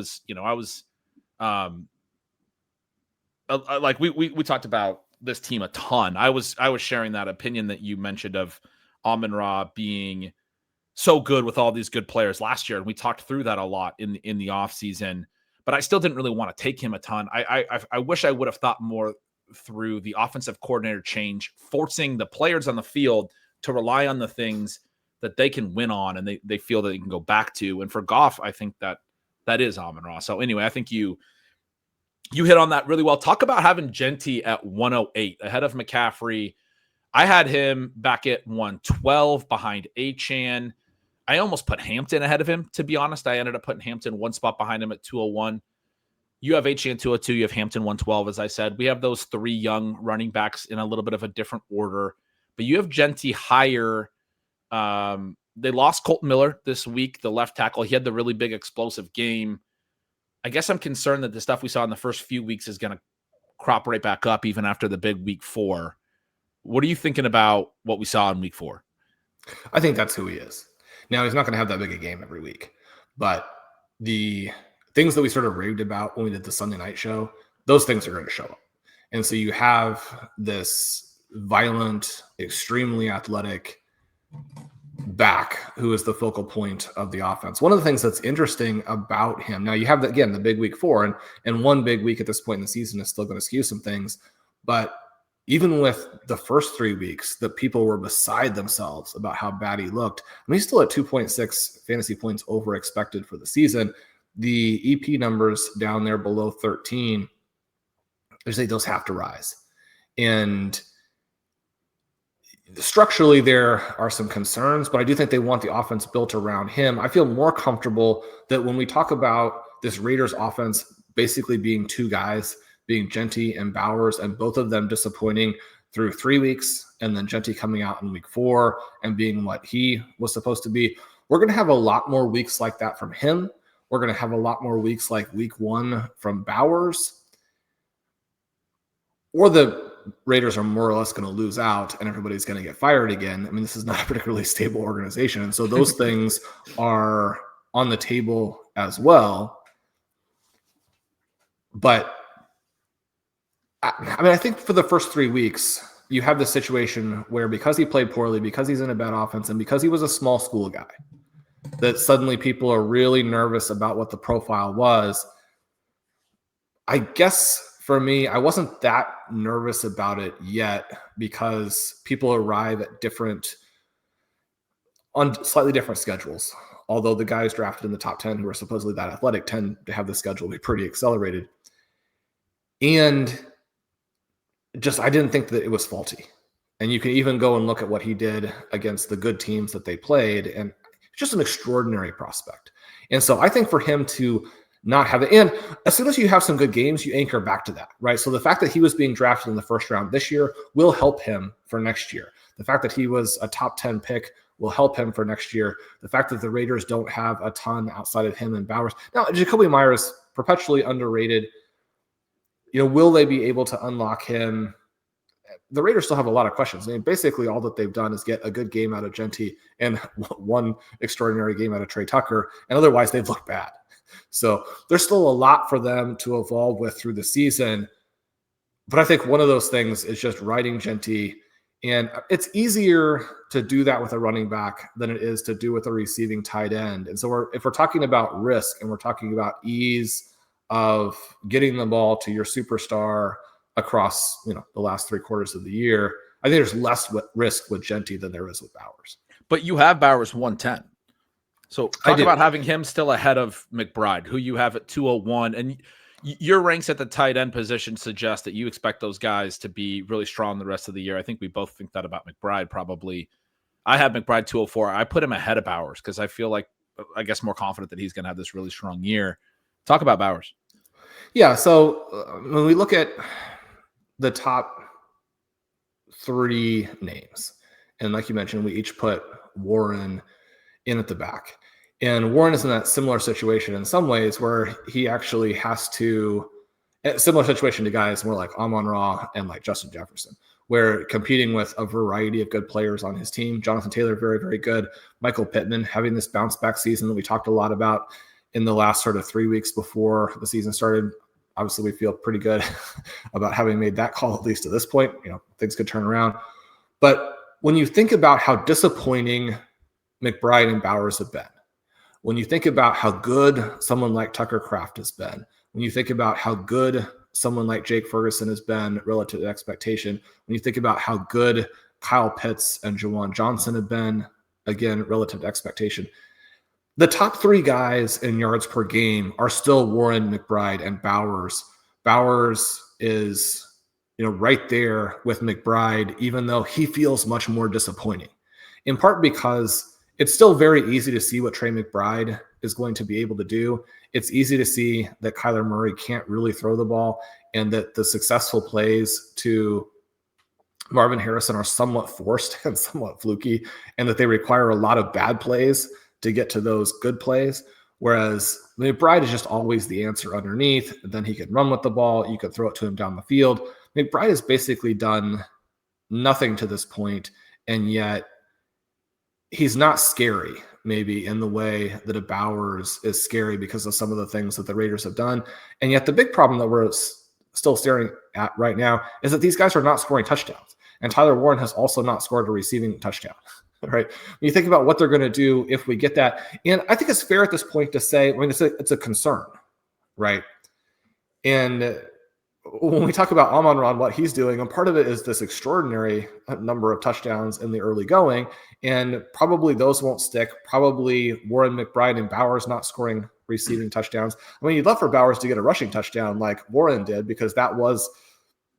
we talked about this team a ton. I was sharing that opinion that you mentioned of Amon-Ra being so good with all these good players last year, and we talked through that a lot in the offseason. But I still didn't really want to take him a ton. I wish I would have thought more through the offensive coordinator change, forcing the players on the field to rely on the things that they can win on and they feel that they can go back to. And for Goff, I think that is Amon-Ra. So anyway, I think you hit on that really well. Talk about having Jeanty at 108 ahead of McCaffrey. I had him back at 112 behind Achane. I almost put Hampton ahead of him, to be honest. I ended up putting Hampton one spot behind him at 201. You have Achane 202. You have Hampton 112, as I said. We have those three young running backs in a little bit of a different order. But you have Jeanty higher. They lost Colton Miller this week, the left tackle. He had the really big explosive game. I guess I'm concerned that the stuff we saw in the first few weeks is going to crop right back up even after the big week 4. What are you thinking about what we saw in week 4? I think that's who he is. Now, he's not going to have that big a game every week, but the things that we sort of raved about when we did the Sunday night show, those things are going to show up. And so you have this violent, extremely athletic back who is the focal point of the offense. One of the things that's interesting about him, now you have, the big week 4, and one big week at this point in the season is still going to skew some things. But even with the first 3 weeks, the people were beside themselves about how bad he looked. I mean, he's still at 2.6 fantasy points over expected for the season. The EP numbers down there below 13, I say those have to rise. And structurally, there are some concerns, but I do think they want the offense built around him. I feel more comfortable that when we talk about this Raiders offense basically being two guys, being Jeanty and Bowers, and both of them disappointing through 3 weeks, and then Jeanty coming out in week 4 and being what he was supposed to be, we're going to have a lot more weeks like that from him. We're going to have a lot more weeks like week 1 from Bowers, or the Raiders are more or less going to lose out and everybody's going to get fired again. I mean, this is not a particularly stable organization. And so those things are on the table as well. But I think for the first 3 weeks, you have this situation where because he played poorly, because he's in a bad offense, and because he was a small school guy, that suddenly people are really nervous about what the profile was. I guess for me, I wasn't that nervous about it yet because people arrive at on slightly different schedules. Although the guys drafted in the top 10 who are supposedly that athletic tend to have the schedule be pretty accelerated. And just, I didn't think that it was faulty. And you can even go and look at what he did against the good teams that they played. And just an extraordinary prospect. And so I think for him to not have it, and as soon as you have some good games, you anchor back to that, right? So the fact that he was being drafted in the first round this year will help him for next year. The fact that he was a top 10 pick will help him for next year. The fact that the Raiders don't have a ton outside of him and Bowers. Now, Jacoby Myers, perpetually underrated. Will they be able to unlock him? The Raiders still have a lot of questions. I mean, basically all that they've done is get a good game out of Jeanty and one extraordinary game out of Trey Tucker, and otherwise they've looked bad. So there's still a lot for them to evolve with through the season. But I think one of those things is just riding Jeanty, and it's easier to do that with a running back than it is to do with a receiving tight end. And so if we're talking about risk and we're talking about ease of getting the ball to your superstar across the last 3 quarters of the year, I think there's less risk with Jeanty than there is with Bowers. But you have Bowers 110. So talk about having him still ahead of McBride, who you have at 201. And your ranks at the tight end position suggest that you expect those guys to be really strong the rest of the year. I think we both think that about McBride probably. I have McBride 204. I put him ahead of Bowers because I feel like, I guess, more confident that he's going to have this really strong year. Talk about Bowers. Yeah, so when we look at the top 3 names, and like you mentioned, we each put Warren in at the back. And Warren is in that similar situation in some ways where he actually has to, a similar situation to guys more like Amon-Ra and like Justin Jefferson, where competing with a variety of good players on his team. Jonathan Taylor, very, very good. Michael Pittman having this bounce back season that we talked a lot about in the last sort of 3 weeks before the season started. Obviously, we feel pretty good about having made that call, at least to this point. Things could turn around. But when you think about how disappointing McBride and Bowers have been, when you think about how good someone like Tucker Kraft has been, when you think about how good someone like Jake Ferguson has been relative to expectation, when you think about how good Kyle Pitts and Juwan Johnson have been, again, relative to expectation, the top 3 guys in yards per game are still Warren, McBride, and Bowers. Bowers is, right there with McBride, even though he feels much more disappointing, in part because it's still very easy to see what Trey McBride is going to be able to do. It's easy to see that Kyler Murray can't really throw the ball, and that the successful plays to Marvin Harrison are somewhat forced and somewhat fluky, and that they require a lot of bad plays to get to those good plays. Whereas McBride is just always the answer underneath. Then he can run with the ball. You could throw it to him down the field. McBride has basically done nothing to this point, and yet he's not scary, maybe in the way that a Bowers is scary because of some of the things that the Raiders have done. And yet the big problem that we're still staring at right now is that these guys are not scoring touchdowns. And Tyler Warren has also not scored a receiving touchdown, right? When you think about what they're going to do if we get that, and I think it's fair at this point to say, it's a concern, right? And when we talk about Amon-Ra and what he's doing, and part of it is this extraordinary number of touchdowns in the early going, and probably those won't stick. Probably Warren, McBride, and Bowers not scoring receiving touchdowns. I mean, you'd love for Bowers to get a rushing touchdown like Warren did, because that was,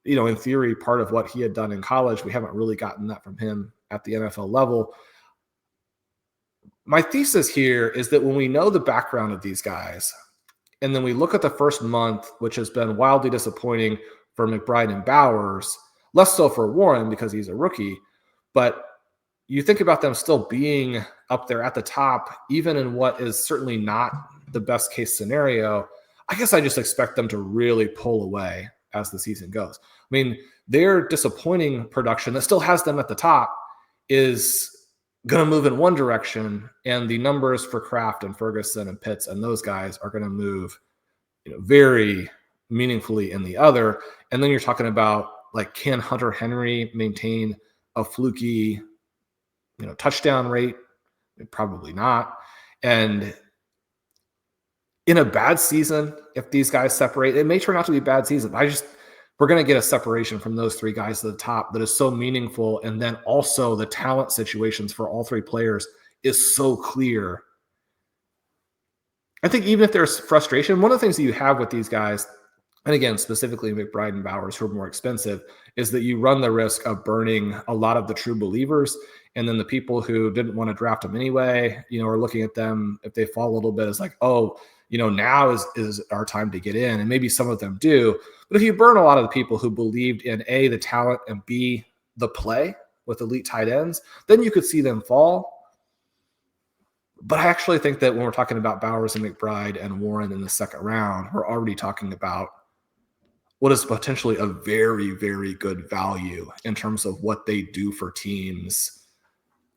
in theory, part of what he had done in college. We haven't really gotten that from him at the NFL level. My thesis here is that when we know the background of these guys, and then we look at the first month, which has been wildly disappointing for McBride and Bowers, less so for Warren because he's a rookie, but you think about them still being up there at the top, even in what is certainly not the best case scenario. I guess I just expect them to really pull away as the season goes. I mean, their disappointing production that still has them at the top is going to move in one direction, and the numbers for Kraft and Ferguson and Pitts and those guys are going to move, very meaningfully in the other. And then you're talking about, like, can Hunter Henry maintain a fluky, touchdown rate? Probably not. And in a bad season, if these guys separate, it may turn out to be a bad season. We're going to get a separation from those 3 guys to the top that is so meaningful. And then also the talent situations for all 3 players is so clear. I think even if there's frustration, one of the things that you have with these guys, and again, specifically McBride and Bowers, who are more expensive, is that you run the risk of burning a lot of the true believers. And then the people who didn't want to draft them anyway, are looking at them, if they fall a little bit, it's like, oh, now is our time to get in. And maybe some of them do. But if you burn a lot of the people who believed in A, the talent, and B, the play with elite tight ends, then you could see them fall. But I actually think that when we're talking about Bowers and McBride and Warren in the second round, we're already talking about what is potentially a very, very good value in terms of what they do for teams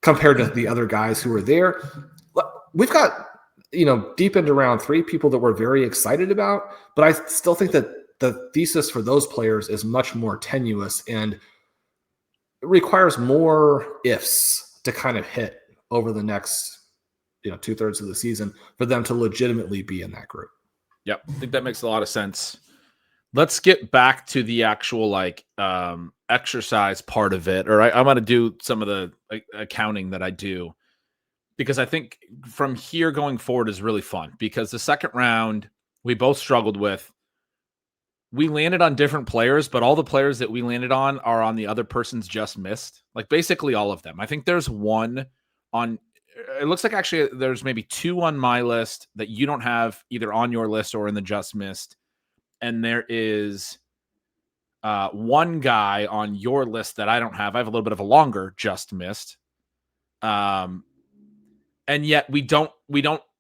compared to the other guys who are there. We've got, deep into round 3, people that we're very excited about, but I still think that the thesis for those players is much more tenuous and it requires more ifs to kind of hit over the next, 2/3 of the season for them to legitimately be in that group. Yep. I think that makes a lot of sense. Let's get back to the actual exercise part of it. Or I'm going to do some of the accounting that I do, because I think from here going forward is really fun, because the second round we both struggled with. We landed on different players, but all the players that we landed on are on the other person's just missed. Like basically all of them. I think there's one on, it looks like actually there's maybe 2 on my list that you don't have either on your list or in the just missed. And there is one guy on your list that I don't have. I have a little bit of a longer just missed. And yet we don't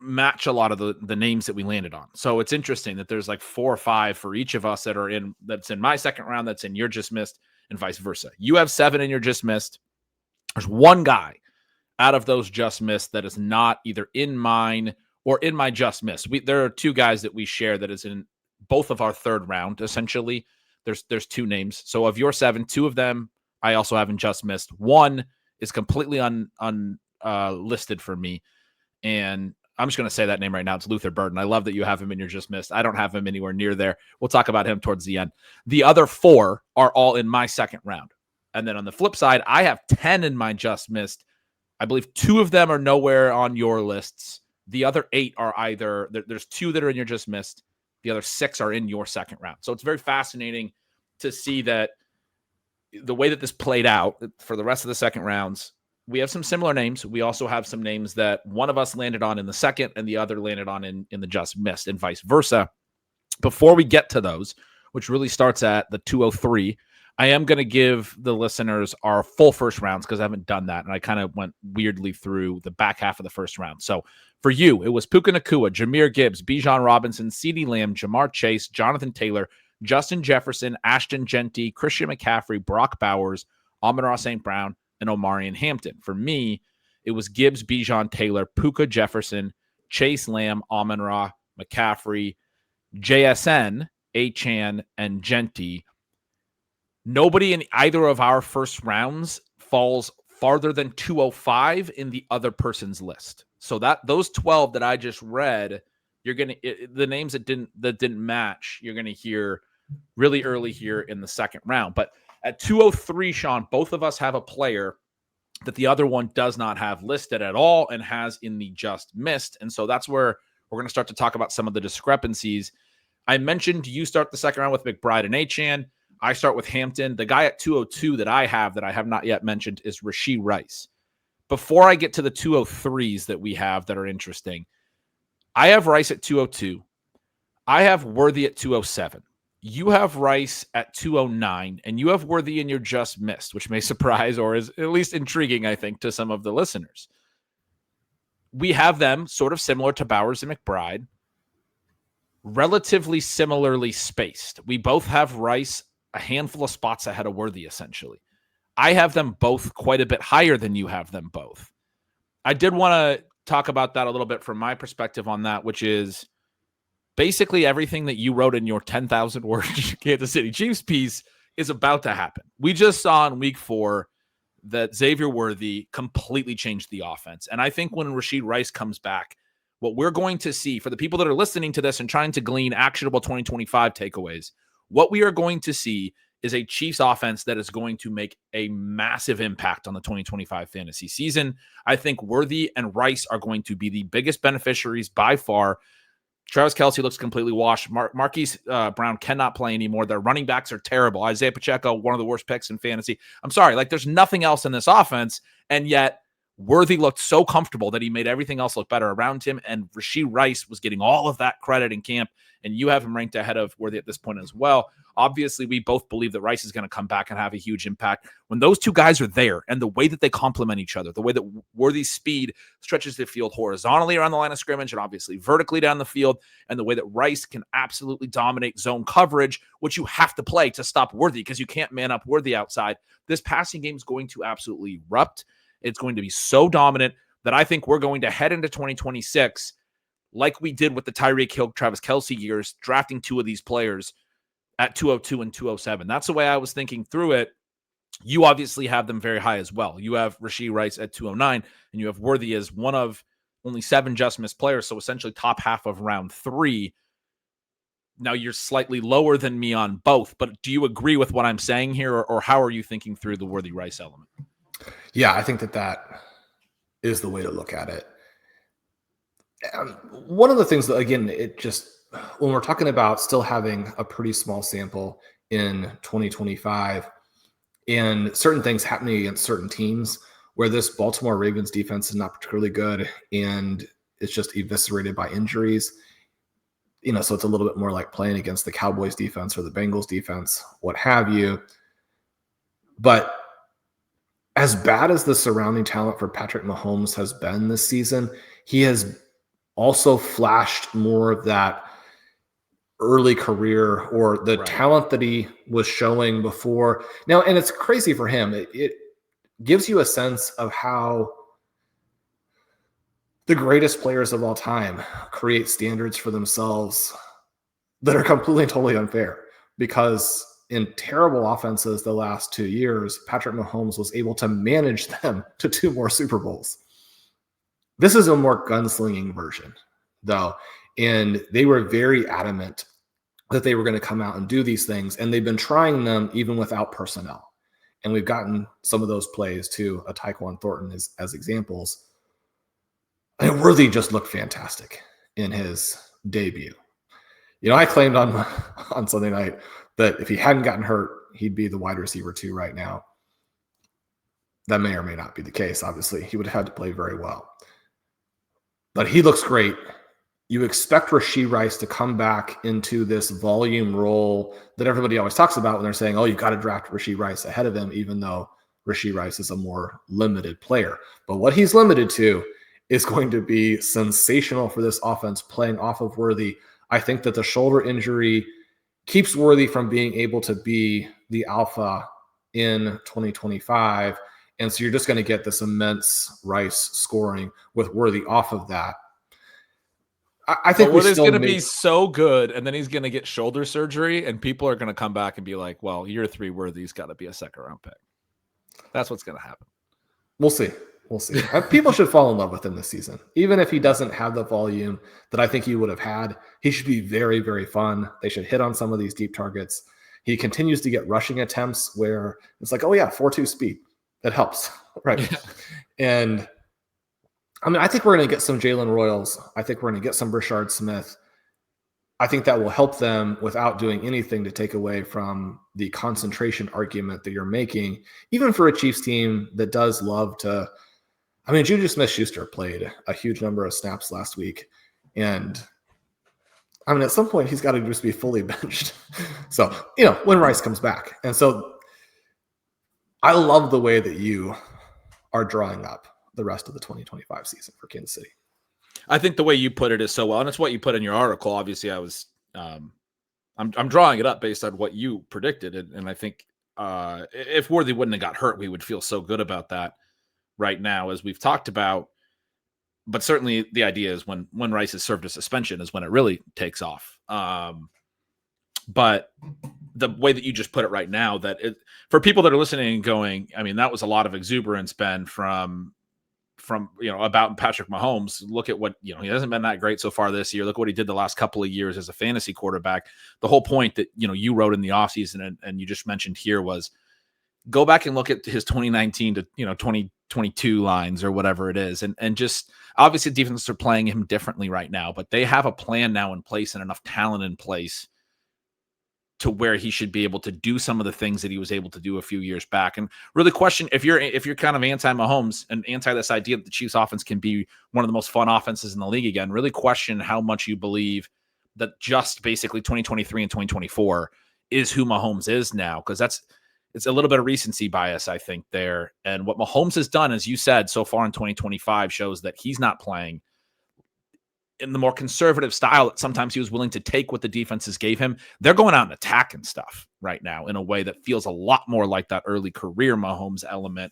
match a lot of the names that we landed on. So it's interesting that there's like 4 or 5 for each of us that's in my second round, that's in your just missed, and vice versa. You have 7 and you're just missed. There's one guy out of those just missed that is not either in mine or in my just missed. There are 2 guys that we share that is in both of our third round, essentially. There's 2 names. So of your 7, 2 of them I also haven't just missed. One is completely listed for me. And I'm just going to say that name right now. It's Luther Burden. I love that you have him in your just missed. I don't have him anywhere near there. We'll talk about him towards the end. The other 4 are all in my second round. And then on the flip side, I have 10 in my just missed. I believe 2 of them are nowhere on your lists. The other 8 are either, there's 2 that are in your just missed. The other 6 are in your second round. So it's very fascinating to see that the way that this played out for the rest of the second rounds. We have some similar names. We also have some names that one of us landed on in the second and the other landed on in the just missed, and vice versa. Before we get to those, which really starts at the 203, I am going to give the listeners our full first rounds because I haven't done that. And I kind of went weirdly through the back half of the first round. So for you, it was Puka Nacua, Jahmyr Gibbs, Bijan Robinson, CeeDee Lamb, Jamar Chase, Jonathan Taylor, Justin Jefferson, Ashton Jeanty, Christian McCaffrey, Brock Bowers, Amon-Ra St. Brown, and Omarion Hampton. For me, it was Gibbs, Bijan, Taylor, Puka, Jefferson, Chase, Lamb, Amon-Ra, McCaffrey, JSN, Achane, and Jeanty. Nobody in either of our first rounds falls farther than 205 in the other person's list. So those 12 that I just read, you're going to the names that didn't match, you're going to hear really early here in the second round. But at 203, Shawn, both of us have a player that the other one does not have listed at all and has in the just missed. And so that's where we're going to start to talk about some of the discrepancies. I mentioned you start the second round with McBride and Achane. I start with Hampton. The guy at 202 that I have not yet mentioned is Rashee Rice. Before I get to the 203s that we have that are interesting, I have Rice at 202. I have Worthy at 207. You have Rice at 209, and you have Worthy in your just missed, which may surprise or is at least intriguing, I think, to some of the listeners. We have them sort of similar to Bowers and McBride, relatively similarly spaced. We both have Rice a handful of spots ahead of Worthy, essentially. I have them both quite a bit higher than you have them both. I did want to talk about that a little bit from my perspective on that, which is basically everything that you wrote in your 10,000 word Kansas City Chiefs piece is about to happen. We just saw in week 4 that Xavier Worthy completely changed the offense. And I think when Rashee Rice comes back, what we're going to see for the people that are listening to this and trying to glean actionable 2025 takeaways, what we are going to see is a Chiefs offense that is going to make a massive impact on the 2025 fantasy season. I think Worthy and Rice are going to be the biggest beneficiaries by far. Travis Kelce looks completely washed. Marquise Brown cannot play anymore. Their running backs are terrible. Isaiah Pacheco, one of the worst picks in fantasy. I'm sorry, there's nothing else in this offense, and yet Worthy looked so comfortable that he made everything else look better around him, and Rashee Rice was getting all of that credit in camp, and you have him ranked ahead of Worthy at this point as well. Obviously, we both believe that Rice is going to come back and have a huge impact. When those two guys are there and the way that they complement each other, the way that Worthy's speed stretches the field horizontally around the line of scrimmage and obviously vertically down the field, and the way that Rice can absolutely dominate zone coverage, which you have to play to stop Worthy because you can't man up Worthy outside, this passing game is going to absolutely erupt. It's going to be so dominant that I think we're going to head into 2026 like we did with the Tyreek Hill, Travis Kelce years, drafting 2 of these players at 202 and 207. That's the way I was thinking through it. You obviously have them very high as well. You have Rashee Rice at 209, and you have Worthy as one of only 7 just missed players, so essentially top half of round 3. Now, you're slightly lower than me on both, but do you agree with what I'm saying here, or how are you thinking through the Worthy Rice element? Yeah, I think that is the way to look at it. One of the things that, again, when we're talking about still having a pretty small sample in 2025 and certain things happening against certain teams where this Baltimore Ravens defense is not particularly good and it's just eviscerated by injuries, so it's a little bit more like playing against the Cowboys defense or the Bengals defense, what have you. But as bad as the surrounding talent for Patrick Mahomes has been this season, he has also flashed more of that early career or the talent that he was showing before. Now, and it's crazy for him. It gives you a sense of how the greatest players of all time create standards for themselves that are completely and totally unfair, because in terrible offenses the last 2 years, Patrick Mahomes was able to manage them to 2 more Super Bowls. This is a more gunslinging version, though, and they were very adamant that they were going to come out and do these things, and they've been trying them even without personnel. And we've gotten some of those plays to a Tyquan Thornton as examples. And Worthy just looked fantastic in his debut. You know, I claimed on Sunday night that if he hadn't gotten hurt, he'd be the wide receiver 2 right now. That may or may not be the case, obviously. He would have had to play very well. But he looks great. You expect Rashee Rice to come back into this volume role that everybody always talks about when they're saying, oh, you've got to draft Rashee Rice ahead of him, even though Rashee Rice is a more limited player. But what he's limited to is going to be sensational for this offense playing off of Worthy. I think that the shoulder injury keeps Worthy from being able to be the alpha in 2025. And so you're just going to get this immense Rice scoring with Worthy off of that. I think Worthy's going to be so good, and then he's going to get shoulder surgery, and people are going to come back and be like, well, year 3 Worthy's got to be a 2nd-round pick. That's what's going to happen. We'll see. We'll see. People should fall in love with him this season. Even if he doesn't have the volume that I think he would have had, he should be very, very fun. They should hit on some of these deep targets. He continues to get rushing attempts where it's like, oh, yeah, 4.2 speed. That helps, right? Yeah. And I mean, I think we're going to get some Jalen Royals. I think we're going to get some Brashard Smith. I think that will help them without doing anything to take away from the concentration argument that you're making, even for a Chiefs team that does love to. I mean, Juju Smith-Schuster played a huge number of snaps last week. And I mean, at some point, he's got to just be fully benched. So, you know, when Rice comes back. And so I love the way that you are drawing up the rest of the 2025 season for Kansas City. I think the way you put it is so well, and it's what you put in your article. Obviously, I was, I'm drawing it up based on what you predicted, and I think if Worthy wouldn't have got hurt, we would feel so good about that right now, as we've talked about. But certainly, the idea is when Rice has served a suspension is when it really takes off. But the way that you just put it right now, that for people that are listening and going, I mean, that was a lot of exuberance, Ben, from about Patrick Mahomes. Look at what, he hasn't been that great so far this year. Look what he did the last couple of years as a fantasy quarterback. The whole point that, you wrote in the offseason and you just mentioned here was go back and look at his 2019 to, 2022 lines or whatever it is. And just obviously defenses are playing him differently right now, but they have a plan now in place and enough talent in place to where he should be able to do some of the things that he was able to do a few years back. And really question, if you're kind of anti-Mahomes and anti this idea that the Chiefs offense can be one of the most fun offenses in the league again, really question how much you believe that just basically 2023 and 2024 is who Mahomes is now. Because it's a little bit of recency bias, I think, there. And what Mahomes has done, as you said, so far in 2025 shows that he's not playing in the more conservative style that sometimes he was willing to take what the defenses gave him. They're going out and attacking stuff right now in a way that feels a lot more like that early career Mahomes element,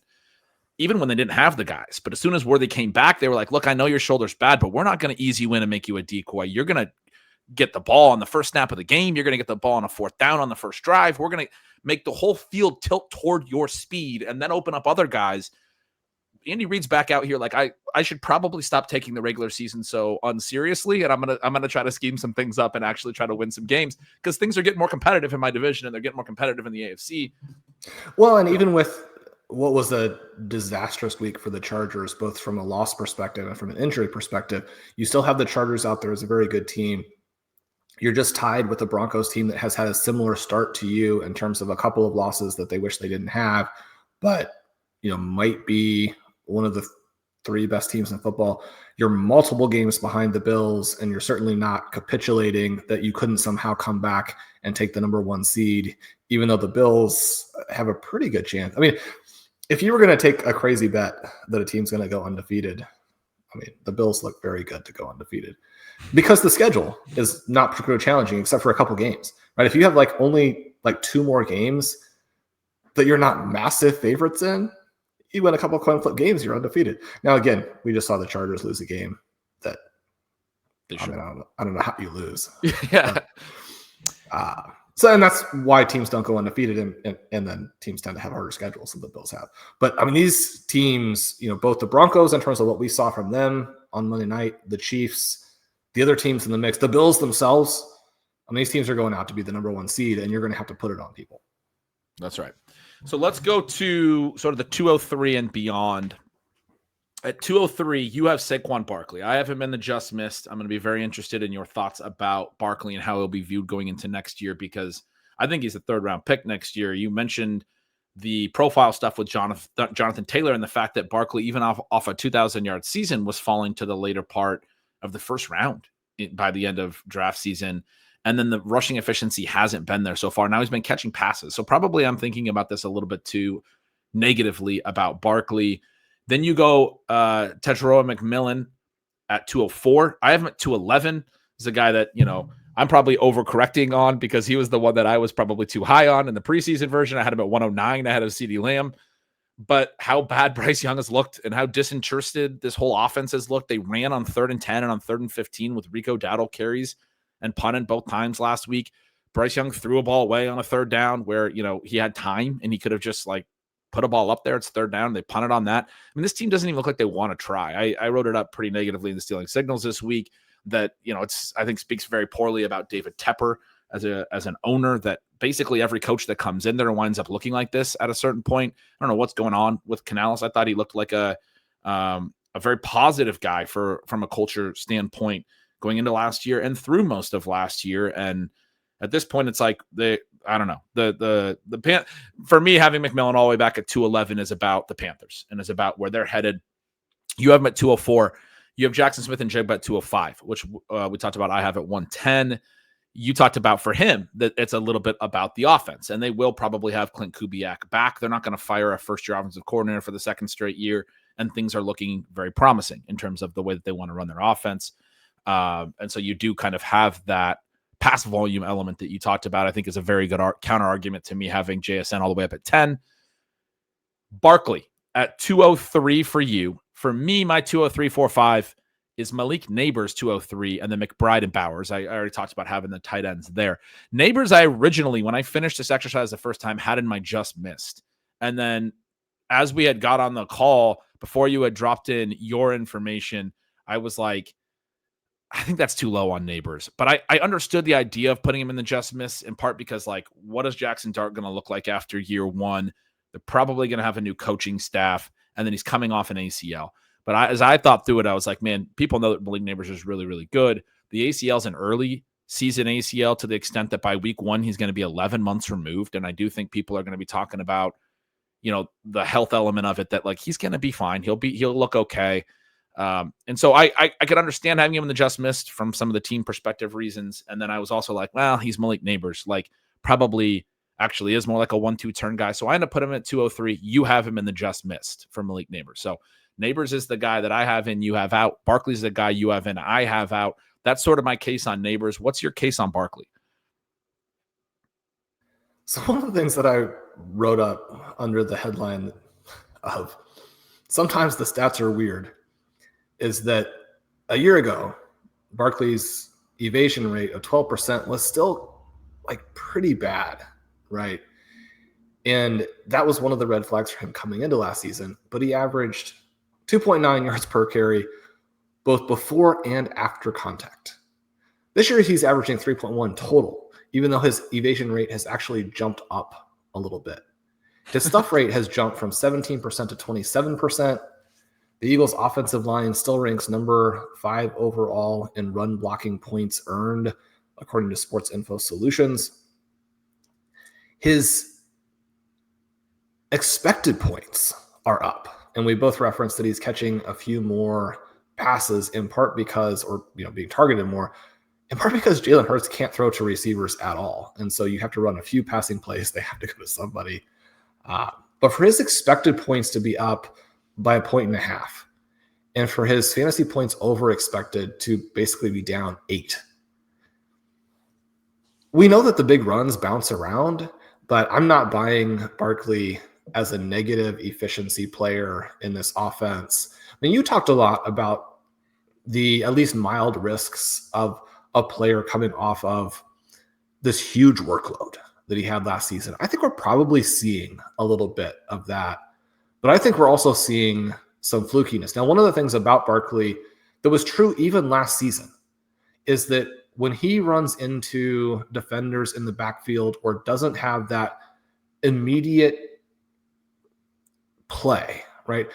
even when they didn't have the guys. But as soon as Worthy came back, they were like, look, I know your shoulder's bad, but we're not going to ease you in and make you a decoy. You're going to get the ball on the first snap of the game. You're going to get the ball on a 4th down on the first drive. We're going to make the whole field tilt toward your speed and then open up other guys. Andy Reid's back out here like I should probably stop taking the regular season so unseriously, and I'm gonna try to scheme some things up and actually try to win some games because things are getting more competitive in my division and they're getting more competitive in the AFC. Well, and even with what was a disastrous week for the Chargers, both from a loss perspective and from an injury perspective, you still have the Chargers out there as a very good team. You're just tied with the Broncos team that has had a similar start to you in terms of a couple of losses that they wish they didn't have, but might be one of the 3 best teams in football. You're multiple games behind the Bills, and you're certainly not capitulating that you couldn't somehow come back and take the number 1 seed, even though the Bills have a pretty good chance. I mean, if you were going to take a crazy bet that a team's going to go undefeated, I mean, the Bills look very good to go undefeated. because the schedule is not particularly challenging except for a couple games, right? If you have like only like 2 more games that you're not massive favorites in, you win a couple of coin flip games, you're undefeated. Now, again, we just saw the Chargers lose a game that I don't know how you lose. Yeah. So, and that's why teams don't go undefeated, and then teams tend to have harder schedules than the Bills have. But I mean, these teams, both the Broncos in terms of what we saw from them on Monday night, the Chiefs, the other teams in the mix, the Bills themselves, I mean, these teams are going out to be the number 1 seed, and you're going to have to put it on people. That's right. So let's go to sort of the 203 and beyond. At 203, you have Saquon Barkley. I have him in the just missed. I'm going to be very interested in your thoughts about Barkley and how he'll be viewed going into next year, because I think he's a 3rd-round pick next year. You mentioned the profile stuff with Jonathan Taylor and the fact that Barkley, even off a 2,000-yard season, was falling to the later part of the 1st round by the end of draft season. And then the rushing efficiency hasn't been there so far. Now he's been catching passes. So probably I'm thinking about this a little bit too negatively about Barkley. Then you go Tetairoa McMillan at 204. I have him at 211. He's a guy that, I'm probably overcorrecting on because he was the one that I was probably too high on in the preseason version. I had him at 109 ahead of CeeDee Lamb. But how bad Bryce Young has looked and how disinterested this whole offense has looked. They ran on 3rd and 10 and on 3rd and 15 with Rico Dowdle carries and punted both times last week. Bryce Young threw a ball away on a 3rd down where, he had time and he could have just put a ball up there. It's 3rd down. They punted on that. I mean, this team doesn't even look like they want to try. I wrote it up pretty negatively in the Stealing Signals this week that, I think speaks very poorly about David Tepper as an owner, that basically every coach that comes in there winds up looking like this at a certain point. I don't know what's going on with Canales. I thought he looked like a very positive guy from a culture standpoint going into last year and through most of last year. And at this point, it's like I don't know. For me, having McMillan all the way back at 211 is about the Panthers and is about where they're headed. You have them at 204. You have Jackson Smith and Jigba at 205, which we talked about. I have at 110. You talked about for him that it's a little bit about the offense, and they will probably have Clint Kubiak back. They're not going to fire a first-year offensive coordinator for the 2nd straight year, and things are looking very promising in terms of the way that they want to run their offense. And so you do kind of have that pass volume element that you talked about. I think is a very good counter argument to me having JSN all the way up at 10. Barkley at 203 for you. For me, my 203, 4-5 is Malik Neighbors 203 and then McBride and Bowers. I already talked about having the tight ends there. Neighbors, I originally, when I finished this exercise the first time, had in my just missed. And then as we had got on the call, before you had dropped in your information, I was like, I think that's too low on Neighbors. But I understood the idea of putting him in the just miss, in part because, what is Jackson Dart going to look like after year 1? They're probably going to have a new coaching staff, and then he's coming off an ACL. But as I thought through it, I was like, man, people know that Malik Neighbors is really, really good. The ACL is an early season ACL to the extent that by week 1, he's going to be 11 months removed. And I do think people are going to be talking about, the health element of it, that he's going to be fine. He'll look okay. And so I could understand having him in the just missed from some of the team perspective reasons. And then I was also like, well, he's Malik Neighbors, probably actually is more like a 1-2 turn guy. So I end up putting him at 203. You have him in the just missed for Malik Neighbors. So Neighbors is the guy that I have in, you have out. Barkley's the guy you have in, I have out. That's sort of my case on Neighbors. What's your case on Barkley? So one of the things that I wrote up under the headline of sometimes the stats are weird is that a year ago, Barkley's evasion rate of 12% was still pretty bad, right? And that was one of the red flags for him coming into last season, but he averaged 2.9 yards per carry, both before and after contact. This year, he's averaging 3.1 total, even though his evasion rate has actually jumped up a little bit. His stuff rate has jumped from 17% to 27%. The Eagles' offensive line still ranks number 5 overall in run blocking points earned, according to Sports Info Solutions. His expected points are up, and we both referenced that he's catching a few more passes in part because, or being targeted more, in part because Jalen Hurts can't throw to receivers at all. And so you have to run a few passing plays. They have to go to somebody. But for his expected points to be up by 1.5 points, and for his fantasy points over expected to basically be down 8. We know that the big runs bounce around, but I'm not buying Barkley as a negative efficiency player in this offense. I mean, you talked a lot about the at least mild risks of a player coming off of this huge workload that he had last season. I think we're probably seeing a little bit of that, but I think we're also seeing some flukiness. Now, one of the things about Barkley that was true even last season is that when he runs into defenders in the backfield or doesn't have that immediate play, right?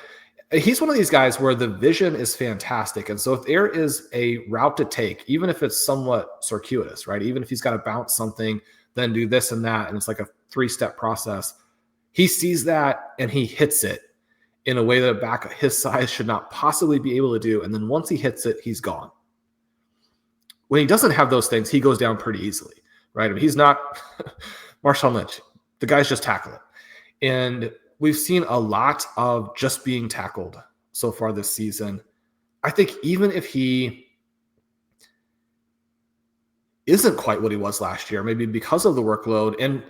He's one of these guys where the vision is fantastic. And so if there is a route to take, even if it's somewhat circuitous, right? Even if he's got to bounce something, then do this and that, and it's like a 3-step process, he sees that and he hits it in a way that a back his size should not possibly be able to do. And then once he hits it, he's gone. When he doesn't have those things, he goes down pretty easily, right? I mean, he's not Marshawn Lynch. The guy's just tackling. And we've seen a lot of just being tackled so far this season. I think even if he isn't quite what he was last year, maybe because of the workload, and,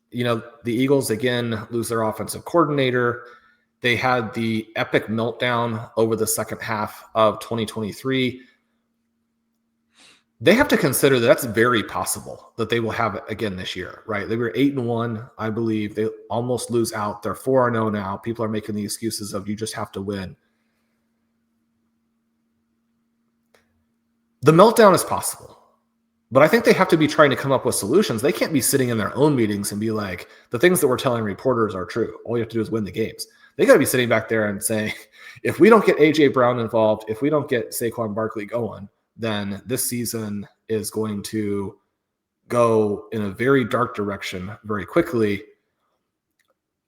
you know, the Eagles, again, lose their offensive coordinator. They had the epic meltdown over the second half of 2023. They have to consider that that's very possible that they will have it again this year, right? They were 8-1, I believe. They almost lose out. They're 4-0 now. People are making the excuses of you just have to win. The meltdown is possible, but I think they have to be trying to come up with solutions. They can't be sitting in their own meetings and be like, the things that we're telling reporters are true. All you have to do is win the games. They got to be sitting back there and saying, if we don't get A.J. Brown involved, if we don't get Saquon Barkley going, then this season is going to go in a very dark direction very quickly.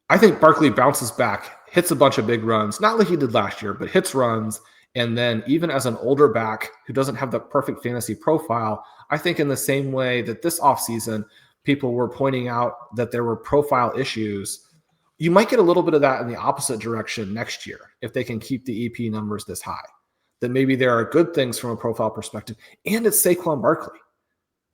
I think Barkley bounces back, hits a bunch of big runs, not like he did last year, but hits runs. And then even as an older back who doesn't have the perfect fantasy profile, I think in the same way that this offseason, people were pointing out that there were profile issues, you might get a little bit of that in the opposite direction next year if they can keep the EP numbers this high. That maybe there are good things from a profile perspective, and it's Saquon Barkley.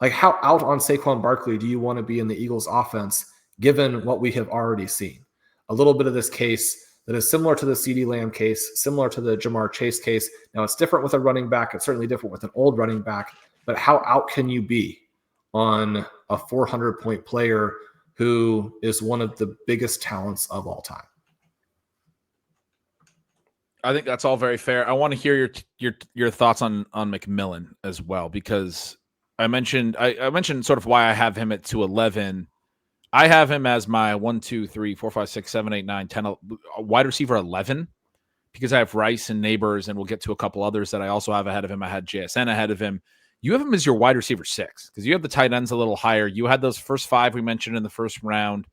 Like, how out on Saquon Barkley do you want to be in the Eagles offense, given what we have already seen? A little bit of this case that is similar to the CeeDee Lamb case, similar to the Jamar Chase case. Now, it's different with a running back. It's certainly different with an old running back, but how out can you be on a 400-point player who is one of the biggest talents of all time? I think that's all very fair. I want to hear your thoughts on McMillan as well, because I mentioned sort of why I have him at 211. I have him as my 1, 2, 3, 4, 5, 6, 7, 8, 9, 10 wide receiver 11, because I have Rice and Neighbors, and we'll get to a couple others that I also have ahead of him. I had JSN ahead of him. You have him as your wide receiver 6 because you have the tight ends a little higher. You had those first 5 we mentioned in the first round.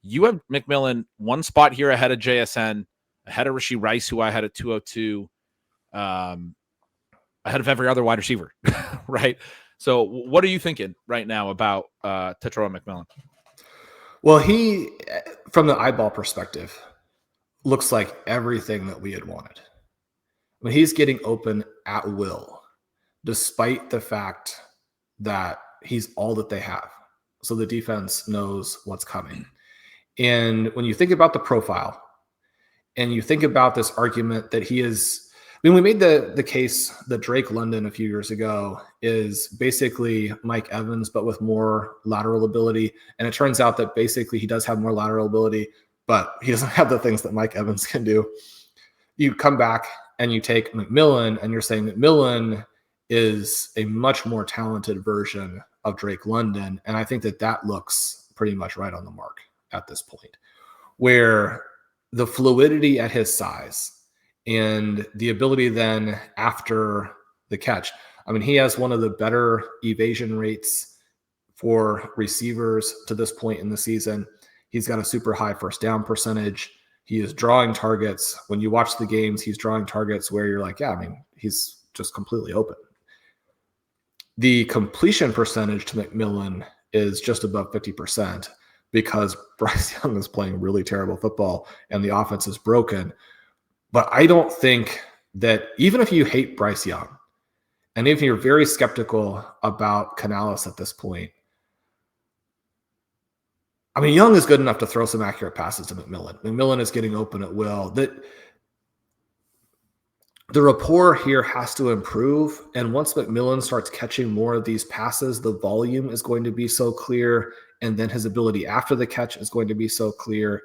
You have McMillan one spot here ahead of JSN, ahead of Rashee Rice, who I had at 202, ahead of every other wide receiver, right? So what are you thinking right now about Tetairoa McMillan? Well, he, from the eyeball perspective, looks like everything that we had wanted. I mean, he's getting open at will, despite the fact that he's all that they have. So the defense knows what's coming. And when you think about the profile, and you think about this argument that he is, I mean, we made the case that Drake London a few years ago is basically Mike Evans, but with more lateral ability. And it turns out that basically he does have more lateral ability, but he doesn't have the things that Mike Evans can do. You come back and you take McMillan and you're saying McMillan is a much more talented version of Drake London. And I think that looks pretty much right on the mark at this point, where the fluidity at his size and the ability then after the catch. I mean, he has one of the better evasion rates for receivers to this point in the season. He's got a super high first down percentage. He is drawing targets. When you watch the games, he's drawing targets where you're like, yeah, I mean, he's just completely open. The completion percentage to McMillan is just above 50%. Because Bryce Young is playing really terrible football and the offense is broken. But I don't think that even if you hate Bryce Young, and even if you're very skeptical about Canales at this point, I mean, Young is good enough to throw some accurate passes to McMillan. McMillan is getting open at will. That the rapport here has to improve. And once McMillan starts catching more of these passes, the volume is going to be so clear. And then his ability after the catch is going to be so clear.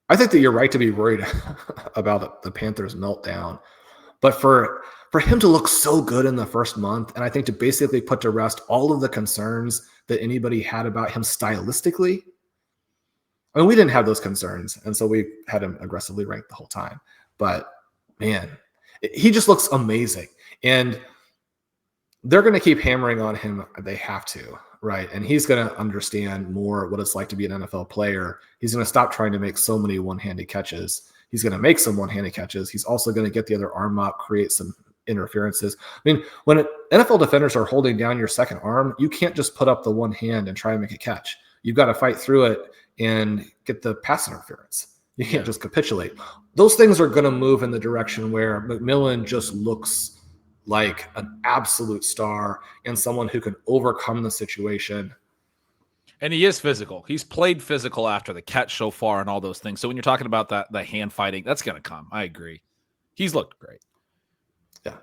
I think that you're right to be worried about the Panthers' meltdown. But for him to look so good in the first month, and I think to basically put to rest all of the concerns that anybody had about him stylistically, I mean, we didn't have those concerns, and so we had him aggressively ranked the whole time. But, man, he just looks amazing. And they're going to keep hammering on him. They have to, right? And he's going to understand more what it's like to be an NFL player. He's going to stop trying to make so many one-handed catches. He's going to make some one-handed catches. He's also going to get the other arm up, create some interferences. I mean, when NFL defenders are holding down your second arm, you can't just put up the one hand and try and make a catch. You've got to fight through it and get the pass interference. You can't just capitulate. Those things are going to move in the direction where McMillan just looks like an absolute star and someone who can overcome the situation. And he is physical. He's played physical after the catch so far and all those things. So when you're talking about the hand fighting, that's going to come. I agree. He's looked great. Yeah.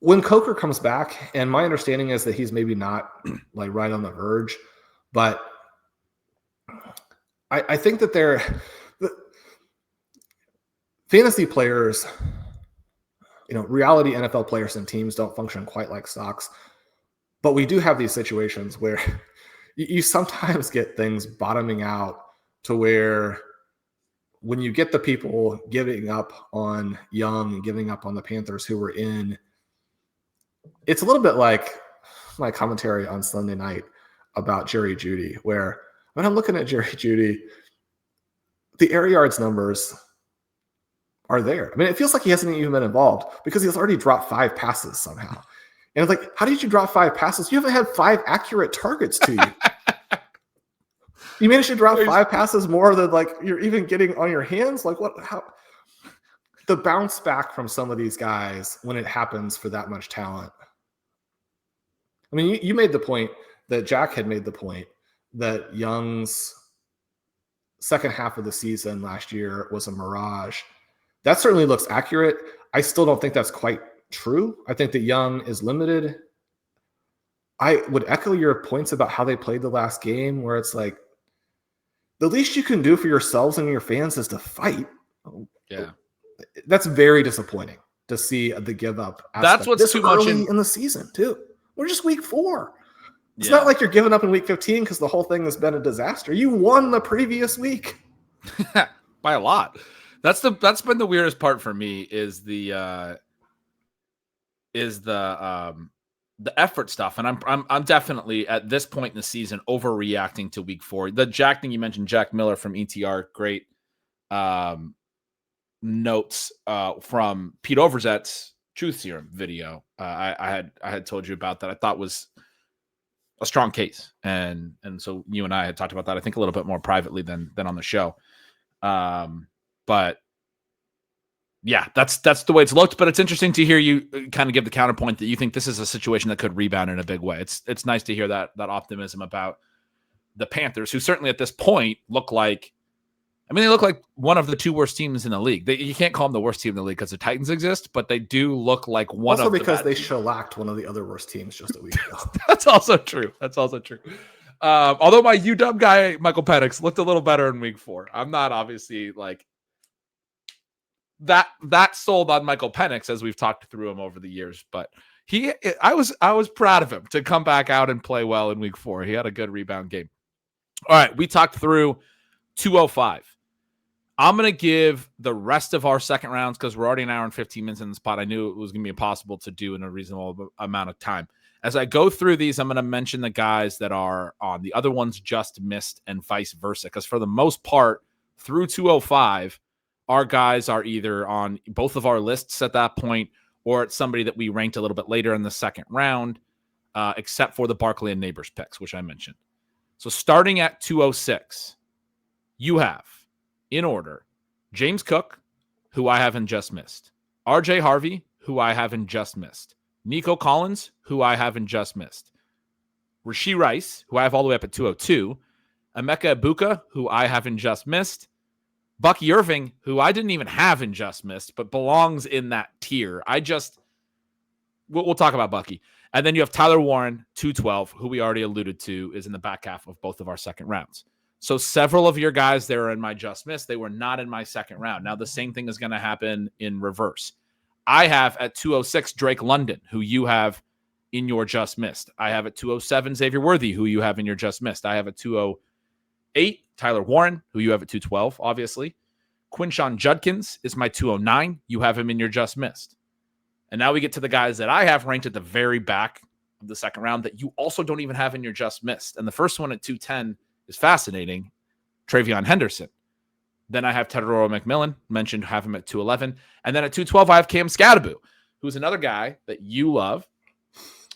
When Coker comes back, and my understanding is that he's maybe not like right on the verge, but I think that fantasy players, reality NFL players and teams don't function quite like stocks. But we do have these situations where you sometimes get things bottoming out to where when you get the people giving up on Young and giving up on the Panthers who were in, it's a little bit like my commentary on Sunday night about Jerry Jeudy, where when I'm looking at Jerry Jeudy, the air yards numbers are there. I mean, it feels like he hasn't even been involved because he's already dropped 5 passes somehow. And it's like, how did you drop 5 passes? You haven't had 5 accurate targets to you. You managed to drop 5 passes more than like you're even getting on your hands. Like what? How? The bounce back from some of these guys when it happens for that much talent. I mean, you made the point that Jack had made the point that Young's second half of the season last year was a mirage. That certainly looks accurate. I still don't think that's quite true. I think that Young is limited. I would echo your points about how they played the last game, where it's like the least you can do for yourselves and your fans is to fight. Yeah, that's very disappointing to see the give up. That's what's this too much in the season too. We're just week 4. It's Yeah. not like you're giving up in week 15 because the whole thing has been a disaster. You won the previous week by a lot. That's been the weirdest part for me is the effort stuff. And I'm definitely at this point in the season overreacting to week 4. The Jack thing you mentioned, Jack Miller from ETR, great notes from Pete Overzet's Truth Serum video. I had told you about that. I thought was a strong case, and so you and I had talked about that, I think, a little bit more privately than on the show. But yeah, that's the way it's looked. But it's interesting to hear you kind of give the counterpoint that you think this is a situation that could rebound in a big way. It's nice to hear that optimism about the Panthers, who certainly at this point look like, I mean, they look like one of the 2 worst teams in the league. You can't call them the worst team in the league because the Titans exist, but they do look like one also of because they shellacked one of the other worst teams just a week ago. That's also true. Although my UW guy, Michael Penix, looked a little better in week 4. I'm not obviously like that sold on Michael Penix as we've talked through him over the years, but I was proud of him to come back out and play well in week 4. He had a good rebound game. All right, we talked through 205. I'm going to give the rest of our second rounds because we're already an hour and 15 minutes in the spot. I knew it was going to be impossible to do in a reasonable amount of time. As I go through these, I'm going to mention the guys that are on. The other ones just missed and vice versa, because for the most part, through 205, our guys are either on both of our lists at that point, or it's somebody that we ranked a little bit later in the second round, except for the Barkley and Neighbors picks, which I mentioned. So starting at 206, you have in order: James Cook, who I haven't just missed; RJ Harvey, who I haven't just missed; Nico Collins, who I haven't just missed; Rashee Rice, who I have all the way up at 202; Emeka Egbuka, who I haven't just missed; Bucky Irving, who I didn't even have in just missed, but belongs in that tier. We'll talk about Bucky. And then you have Tyler Warren, 212, who we already alluded to is in the back half of both of our second rounds. So several of your guys there are in my just missed. They were not in my second round. Now the same thing is going to happen in reverse. I have at 206 Drake London, who you have in your just missed. I have at 207 Xavier Worthy, who you have in your just missed. I have at 208 Tyler Warren, who you have at 212, obviously. Quinshon Judkins is my 209. You have him in your just missed. And now we get to the guys that I have ranked at the very back of the second round that you also don't even have in your just missed. And the first one at 210 is fascinating, Travion Henderson. Then I have Tedoro McMillan, mentioned, have him at 211. And then at 212, I have Cam Scadaboo, who's another guy that you love,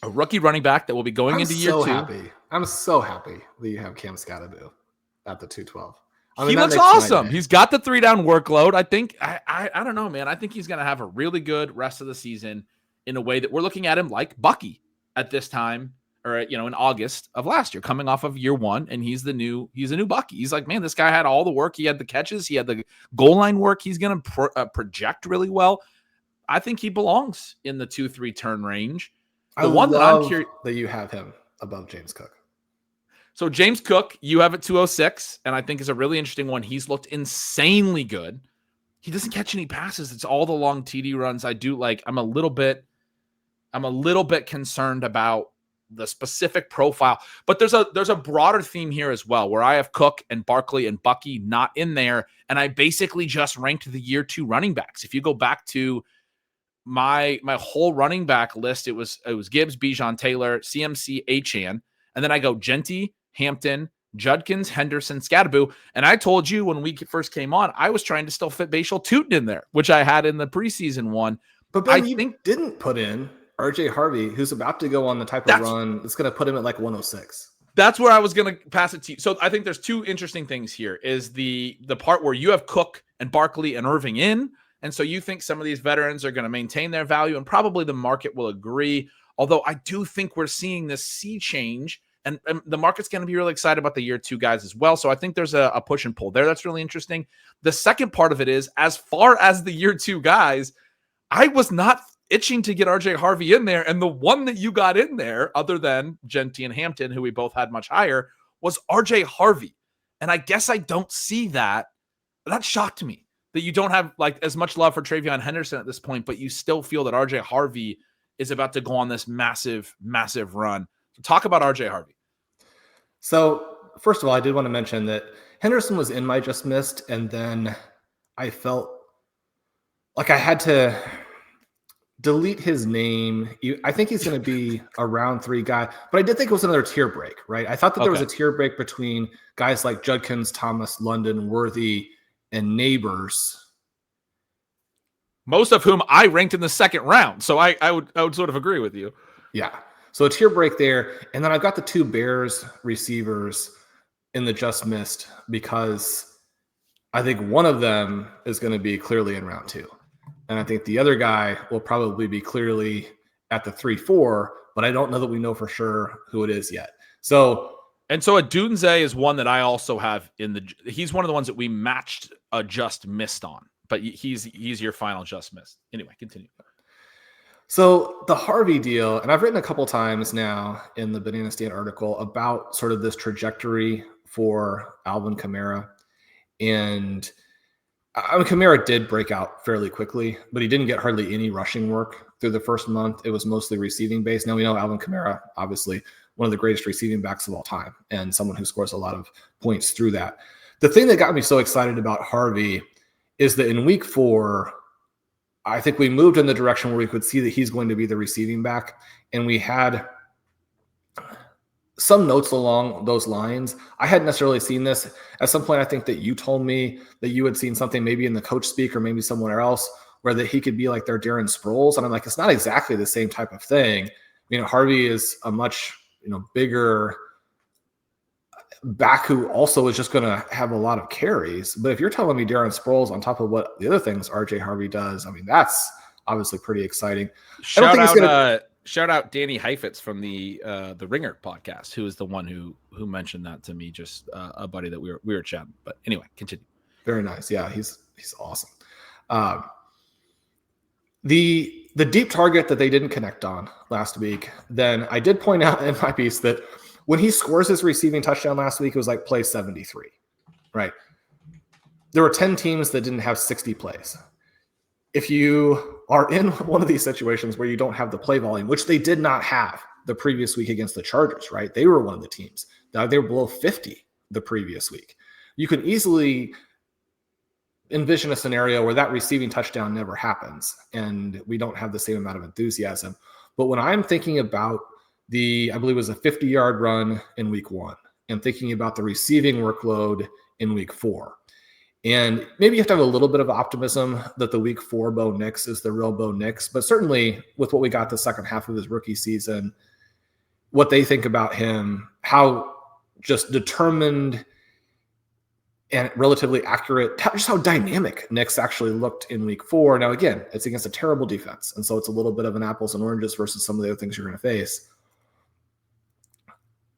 a rookie running back that will be going into year 2. I'm so happy that you have Cam Scadaboo at the 212. He looks awesome. He's got the 3-down workload. I think, I don't know, man. I think he's going to have a really good rest of the season in a way that we're looking at him like Bucky at this time, or, in August of last year, coming off of year 1. And he's a new Bucky. He's like, man, this guy had all the work. He had the catches. He had the goal line work. He's going to project really well. I think he belongs in the 2-3 turn range. The one that I'm curious that you have him above James Cook. So James Cook, you have at 206, and I think is a really interesting one. He's looked insanely good. He doesn't catch any passes. It's all the long TD runs. I do like. I'm a little bit concerned about the specific profile, but there's a broader theme here as well, where I have Cook and Barkley and Bucky not in there, and I basically just ranked the year 2 running backs. If you go back to my whole running back list, it was Gibbs, Bijan, Taylor, CMC, Achane, and then I go Jeanty, Hampton, Judkins, Henderson, Scadaboo. And I told you when we first came on, I was trying to still fit Bhayshul Tuten in there, which I had in the preseason one. But Ben, you didn't put in RJ Harvey, who's about to go on the type of run that's going to put him at like 106. That's where I was going to pass it to you. So I think there's 2 interesting things here. Is the part where you have Cook and Barkley and Irving in, and so you think some of these veterans are going to maintain their value, and probably the market will agree. Although I do think we're seeing this sea change, and the market's going to be really excited about the year 2 guys as well. So I think there's a push and pull there. That's really interesting. The second part of it is, as far as the year 2 guys, I was not itching to get RJ Harvey in there. And the one that you got in there, other than Jeanty and Hampton, who we both had much higher, was RJ Harvey. And I guess I don't see that. That shocked me that you don't have like as much love for Travion Henderson at this point, but you still feel that RJ Harvey is about to go on this massive, massive run. So talk about RJ Harvey. So first of all, I did want to mention that Henderson was in my just missed, and then I felt like I had to delete his name. I think he's going to be a round 3 guy, but I did think it was another tier break, right? I thought that there was a tier break between guys like Judkins, Thomas, London, Worthy, and Neighbors, most of whom I ranked in the second round. So I would sort of agree with you. Yeah. So a tier break there. And then I've got the 2 Bears receivers in the just missed, because I think one of them is going to be clearly in round 2. And I think the other guy will probably be clearly at the 3-4, but I don't know that we know for sure who it is yet. So Adunze is one that I also have he's one of the ones that we matched a just missed on, but he's your final just missed. Anyway, continue. So the Harvey deal, and I've written a couple times now in the Banana Stand article about sort of this trajectory for Alvin Kamara. And Kamara did break out fairly quickly, but he didn't get hardly any rushing work through the first month. It was mostly receiving based. Now we know Alvin Kamara, obviously one of the greatest receiving backs of all time, and someone who scores a lot of points through that. The thing that got me so excited about Harvey is that in week 4, I think we moved in the direction where we could see that he's going to be the receiving back. And we had some notes along those lines. I hadn't necessarily seen this. At some point, I think that you told me that you had seen something maybe in the coach speak or maybe somewhere else where that he could be like their Darren Sproles. And I'm like, it's not exactly the same type of thing. Harvey is a much, bigger back who also is just going to have a lot of carries. But if you're telling me Darren Sproles on top of what the other things RJ Harvey does, I mean, that's obviously pretty exciting. Shout out Danny Heifetz from the Ringer podcast, who is the one who mentioned that to me, just a buddy that we were chatting. But anyway, continue. Very nice. Yeah, he's awesome. The deep target that they didn't connect on last week, then I did point out in my piece that when he scores his receiving touchdown last week, it was like play 73, right? There were 10 teams that didn't have 60 plays. If you are in one of these situations where you don't have the play volume, which they did not have the previous week against the Chargers, right? They were one of the teams. They were below 50 the previous week. You can easily envision a scenario where that receiving touchdown never happens and we don't have the same amount of enthusiasm. But when I'm thinking about I believe it was a 50-yard run in week 1 and thinking about the receiving workload in week 4, and maybe you have to have a little bit of optimism that the week 4 Bo Nix is the real Bo Nix, but certainly with what we got the second half of his rookie season, what they think about him, how just determined and relatively accurate, just how dynamic Nix actually looked in week 4. Now, again, it's against a terrible defense, and so it's a little bit of an apples and oranges versus some of the other things you're going to face.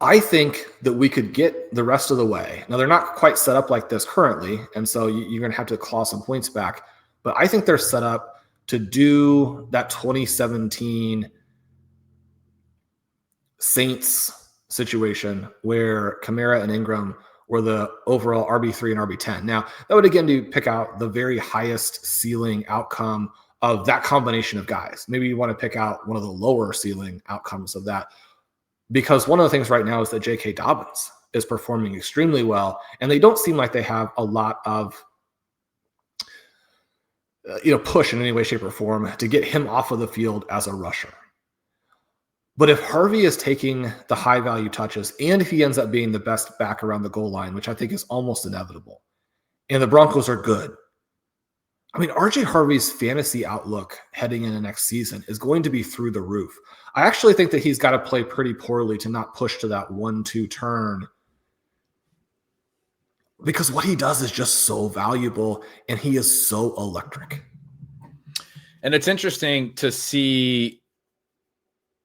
I think that we could get the rest of the way. Now, they're not quite set up like this currently, and so you're going to have to claw some points back. But I think they're set up to do that 2017 Saints situation where Kamara and Ingram were the overall RB3 and RB10. Now, that would, again, pick out the very highest ceiling outcome of that combination of guys. Maybe you want to pick out one of the lower ceiling outcomes of that. Because one of the things right now is that J.K. Dobbins is performing extremely well, and they don't seem like they have a lot of push in any way, shape, or form to get him off of the field as a rusher. But if Harvey is taking the high-value touches, and if he ends up being the best back around the goal line, which I think is almost inevitable, and the Broncos are good, I mean, RJ Harvey's fantasy outlook heading into next season is going to be through the roof. I actually think that he's got to play pretty poorly to not push to that 1-2 turn, because what he does is just so valuable and he is so electric. And it's interesting to see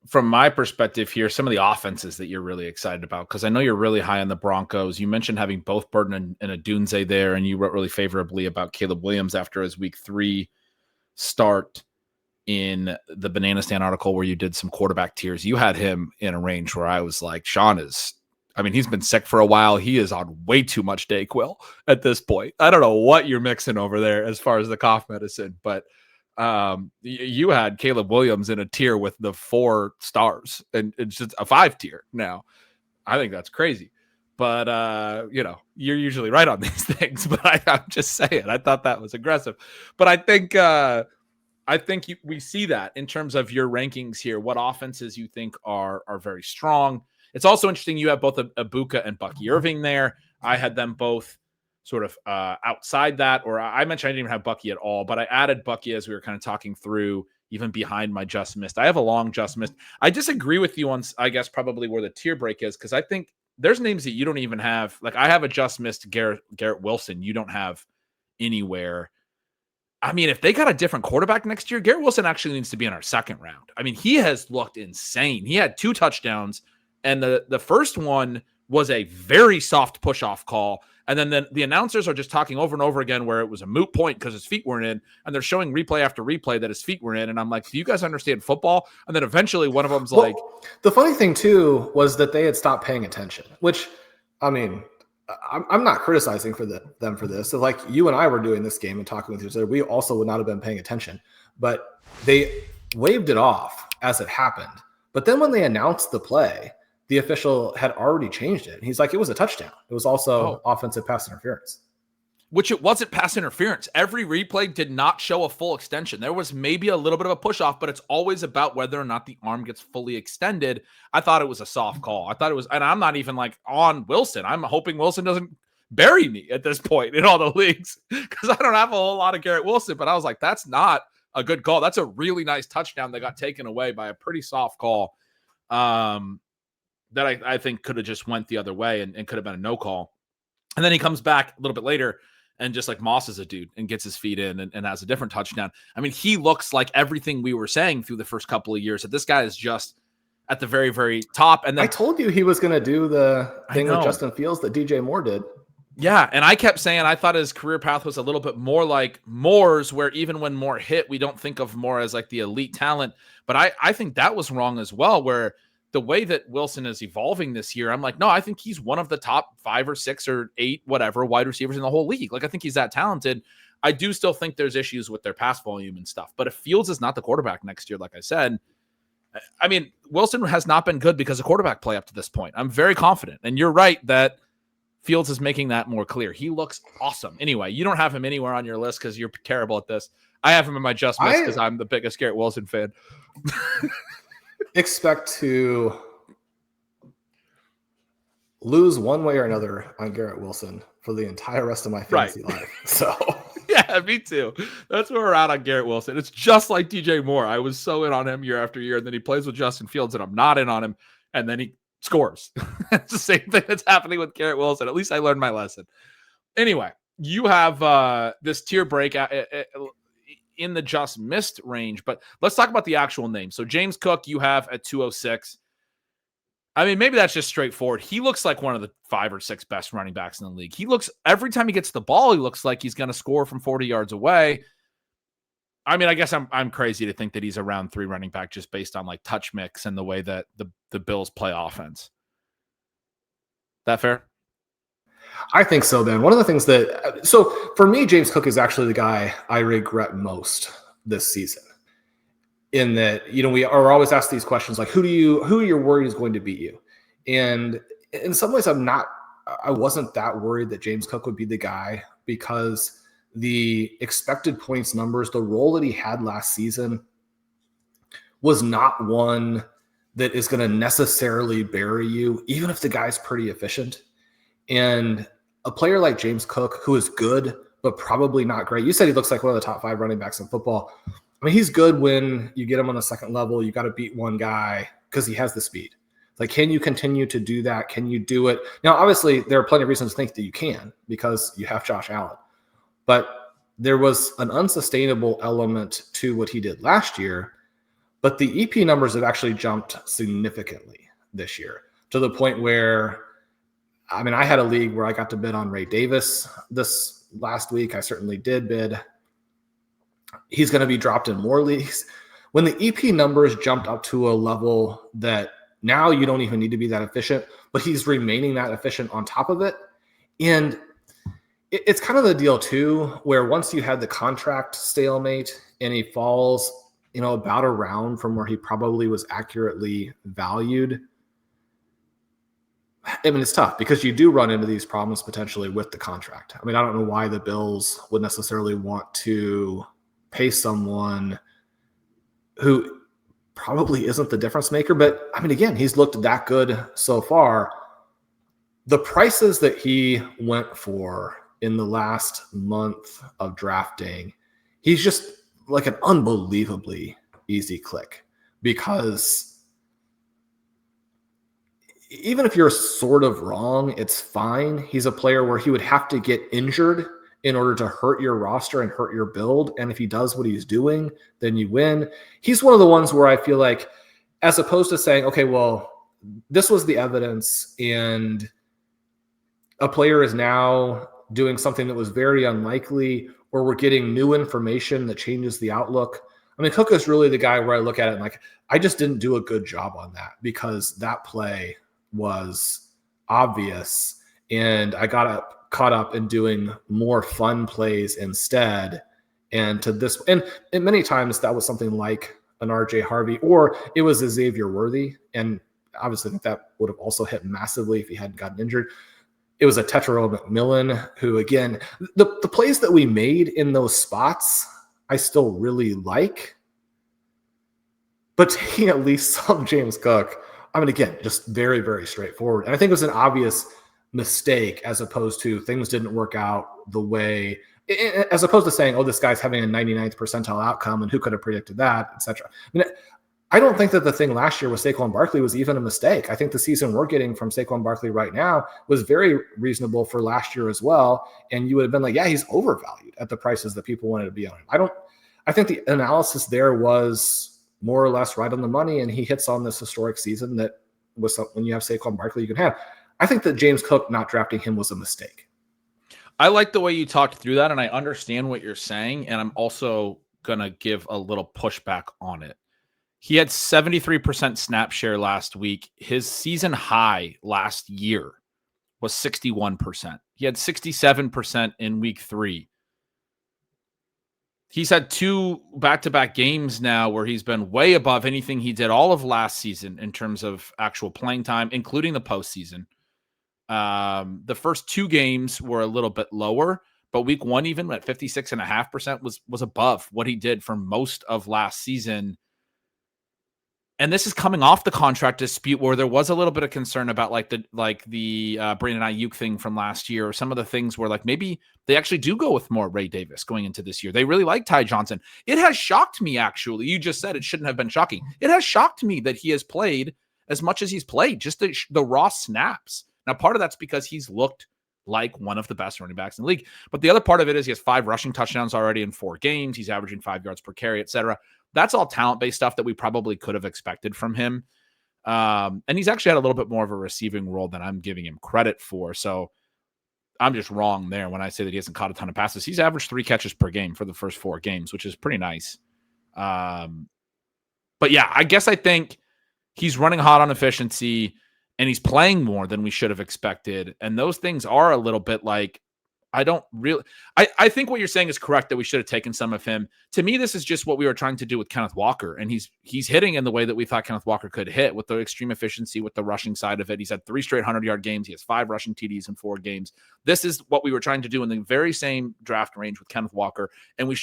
from my perspective here, some of the offenses that you're really excited about, because I know you're really high on the Broncos. You mentioned having both Burton and Adunze there, and you wrote really favorably about Caleb Williams after his week 3 start in the Banana Stand article where you did some quarterback tiers. You had him in a range where I was like, Sean he's been sick for a while. He is on way too much Dayquil at this point. I don't know what you're mixing over there as far as the cough medicine, but you had Caleb Williams in a tier with the 4 stars, and it's just a 5 tier now. I think that's crazy, but you're usually right on these things, but I'm just saying, I thought that was aggressive, but I think we see that in terms of your rankings here, what offenses you think are very strong. It's also interesting. You have both Egbuka and Bucky Irving there. I had them both sort of outside that, or I mentioned I didn't even have Bucky at all, but I added Bucky as we were kind of talking through, even behind my just missed. I have a long just missed. I disagree with you on, I guess, probably where the tier break is, because I think there's names that you don't even have. Like, I have a just missed Garrett Wilson. You don't have anywhere. I mean, if they got a different quarterback next year, Garrett Wilson actually needs to be in our second round. I mean, he has looked insane. He had 2 touchdowns, and the first one was a very soft push-off call. And then the announcers are just talking over and over again where it was a moot point because his feet weren't in, and they're showing replay after replay that his feet were in. And I'm like, do you guys understand football? And then eventually one of them's like... The funny thing, too, was that they had stopped paying attention, which, I mean, I'm not criticizing them for this. So, like, you and I were doing this game and talking with each other, we also would not have been paying attention. But they waved it off as it happened. But then when they announced the play, the official had already changed it. He's like, it was a touchdown. It was also offensive pass interference. Which it wasn't pass interference. Every replay did not show a full extension. There was maybe a little bit of a push off, but it's always about whether or not the arm gets fully extended. I thought it was a soft call. I thought it was, and I'm not even like on Wilson. I'm hoping Wilson doesn't bury me at this point in all the leagues, because I don't have a whole lot of Garrett Wilson, but I was like, that's not a good call. That's a really nice touchdown that got taken away by a pretty soft call. that I think could have just went the other way and could have been a no call. And then he comes back a little bit later and just like mosses a dude and gets his feet in and has a different touchdown. I mean, he looks like everything we were saying through the first couple of years, that this guy is just at the very, very top. And then I told you he was going to do the thing with Justin Fields that DJ Moore did. Yeah, and I kept saying I thought his career path was a little bit more like Moore's, where even when Moore hit, we don't think of Moore as like the elite talent. But I think that was wrong as well, where the way that Wilson is evolving this year, I'm like, no, I think he's one of the top 5 or 6 or 8, whatever, wide receivers in the whole league. Like, I think he's that talented. I do still think there's issues with their pass volume and stuff. But if Fields is not the quarterback next year, like I said, I mean, Wilson has not been good because of quarterback play up to this point. I'm very confident. And you're right that Fields is making that more clear. He looks awesome. Anyway, you don't have him anywhere on your list because you're terrible at this. I have him in my just miss because I'm the biggest Garrett Wilson fan. Expect to lose one way or another on Garrett Wilson for the entire rest of my fantasy life. So yeah, me too. That's where we're at on Garrett Wilson. It's just like DJ Moore. I was so in on him year after year, and then he plays with Justin Fields, and I'm not in on him, and then he scores. It's the same thing that's happening with Garrett Wilson. At least I learned my lesson. Anyway, you have this tier break in the just missed range, but let's talk about the actual name. So James Cook, you have at 206. I mean, maybe that's just straightforward. He looks like one of the 5 or 6 best running backs in the league. He looks, every time he gets the ball, he looks like he's going to score from 40 yards away. I mean, I guess I'm crazy to think that he's a round 3 running back just based on like touch mix and the way that the Bills play offense. That fair? I think so, Ben. One of the things so for me, James Cook is actually the guy I regret most this season. In that, we are always asked these questions like, who are you worried is going to beat you? And in some ways, I wasn't that worried that James Cook would be the guy, because the expected points numbers, the role that he had last season was not one that is going to necessarily bury you, even if the guy's pretty efficient. And a player like James Cook, who is good, but probably not great. You said he looks like one of the top 5 running backs in football. I mean, he's good when you get him on the second level. You got to beat one guy because he has the speed. Like, can you continue to do that? Can you do it? Now, obviously, there are plenty of reasons to think that you can, because you have Josh Allen. But there was an unsustainable element to what he did last year. But the EP numbers have actually jumped significantly this year, to the point where, I mean, I had a league where I got to bid on Ray Davis this last week. I certainly did bid. He's going to be dropped in more leagues. When the EP numbers jumped up to a level that now you don't even need to be that efficient, but he's remaining that efficient on top of it. And it's kind of the deal too, where once you had the contract stalemate and he falls, about a round from where he probably was accurately valued. I mean, it's tough because you do run into these problems potentially with the contract. I mean, I don't know why the Bills would necessarily want to pay someone who probably isn't the difference maker. But I mean, again, he's looked that good so far. The prices that he went for in the last month of drafting, he's just like an unbelievably easy click, because even if you're sort of wrong, it's fine. He's a player where he would have to get injured in order to hurt your roster and hurt your build. And if he does what he's doing, then you win. He's one of the ones where I feel like, as opposed to saying, okay, well, this was the evidence and a player is now doing something that was very unlikely, or we're getting new information that changes the outlook. I mean, Cook is really the guy where I look at it and like, I just didn't do a good job on that, because that play was obvious and I got caught up in doing more fun plays instead. And to this, and many times that was something like an RJ Harvey, or it was a Xavier Worthy. And obviously I think that would have also hit massively if he hadn't gotten injured. It was a Tetero McMillan, who, again, the plays that we made in those spots, I still really like. But taking at least some James Cook, I mean, again, just very, very straightforward. And I think it was an obvious mistake, as opposed to things didn't work out the way, as opposed to saying, oh, this guy's having a 99th percentile outcome and who could have predicted that, etc. I mean, I don't think that the thing last year with Saquon Barkley was even a mistake. I think the season we're getting from Saquon Barkley right now was very reasonable for last year as well. And you would have been like, yeah, he's overvalued at the prices that people wanted to be on him. I think the analysis there was more or less right on the money, and he hits on this historic season that was when you have Saquon Barkley, you can have. I think that James Cook not drafting him was a mistake. I like the way you talked through that, and I understand what you're saying, and I'm also going to give a little pushback on it. He had 73% snap share last week. His season high last year was 61%. He had 67% in week 3. He's had 2 back-to-back games now where he's been way above anything he did all of last season in terms of actual playing time, including the postseason. The first 2 games were a little bit lower, but week 1, even at 56.5%, was above what he did for most of last season. And this is coming off the contract dispute where there was a little bit of concern about the Brandon Ayuk thing from last year, or some of the things where maybe they actually do go with more Ray Davis going into this year. They really like Ty Johnson. It has shocked me, actually. You just said it shouldn't have been shocking. It has shocked me that he has played as much as he's played, just the raw snaps. Now, part of that's because he's looked like one of the best running backs in the league. But the other part of it is he has 5 rushing touchdowns already in 4 games. He's averaging 5 yards per carry, etc. That's all talent-based stuff that we probably could have expected from him. And he's actually had a little bit more of a receiving role than I'm giving him credit for. So I'm just wrong there when I say that he hasn't caught a ton of passes. He's averaged 3 catches per game for the first 4 games, which is pretty nice. But yeah, I guess I think he's running hot on efficiency and he's playing more than we should have expected. And those things are a little bit I think what you're saying is correct, that we should have taken some of him. To me, this is just what we were trying to do with Kenneth Walker. And he's hitting in the way that we thought Kenneth Walker could hit, with the extreme efficiency, with the rushing side of it. He's had 3 straight 100-yard games. He has 5 rushing TDs in 4 games. This is what we were trying to do in the very same draft range with Kenneth Walker. And we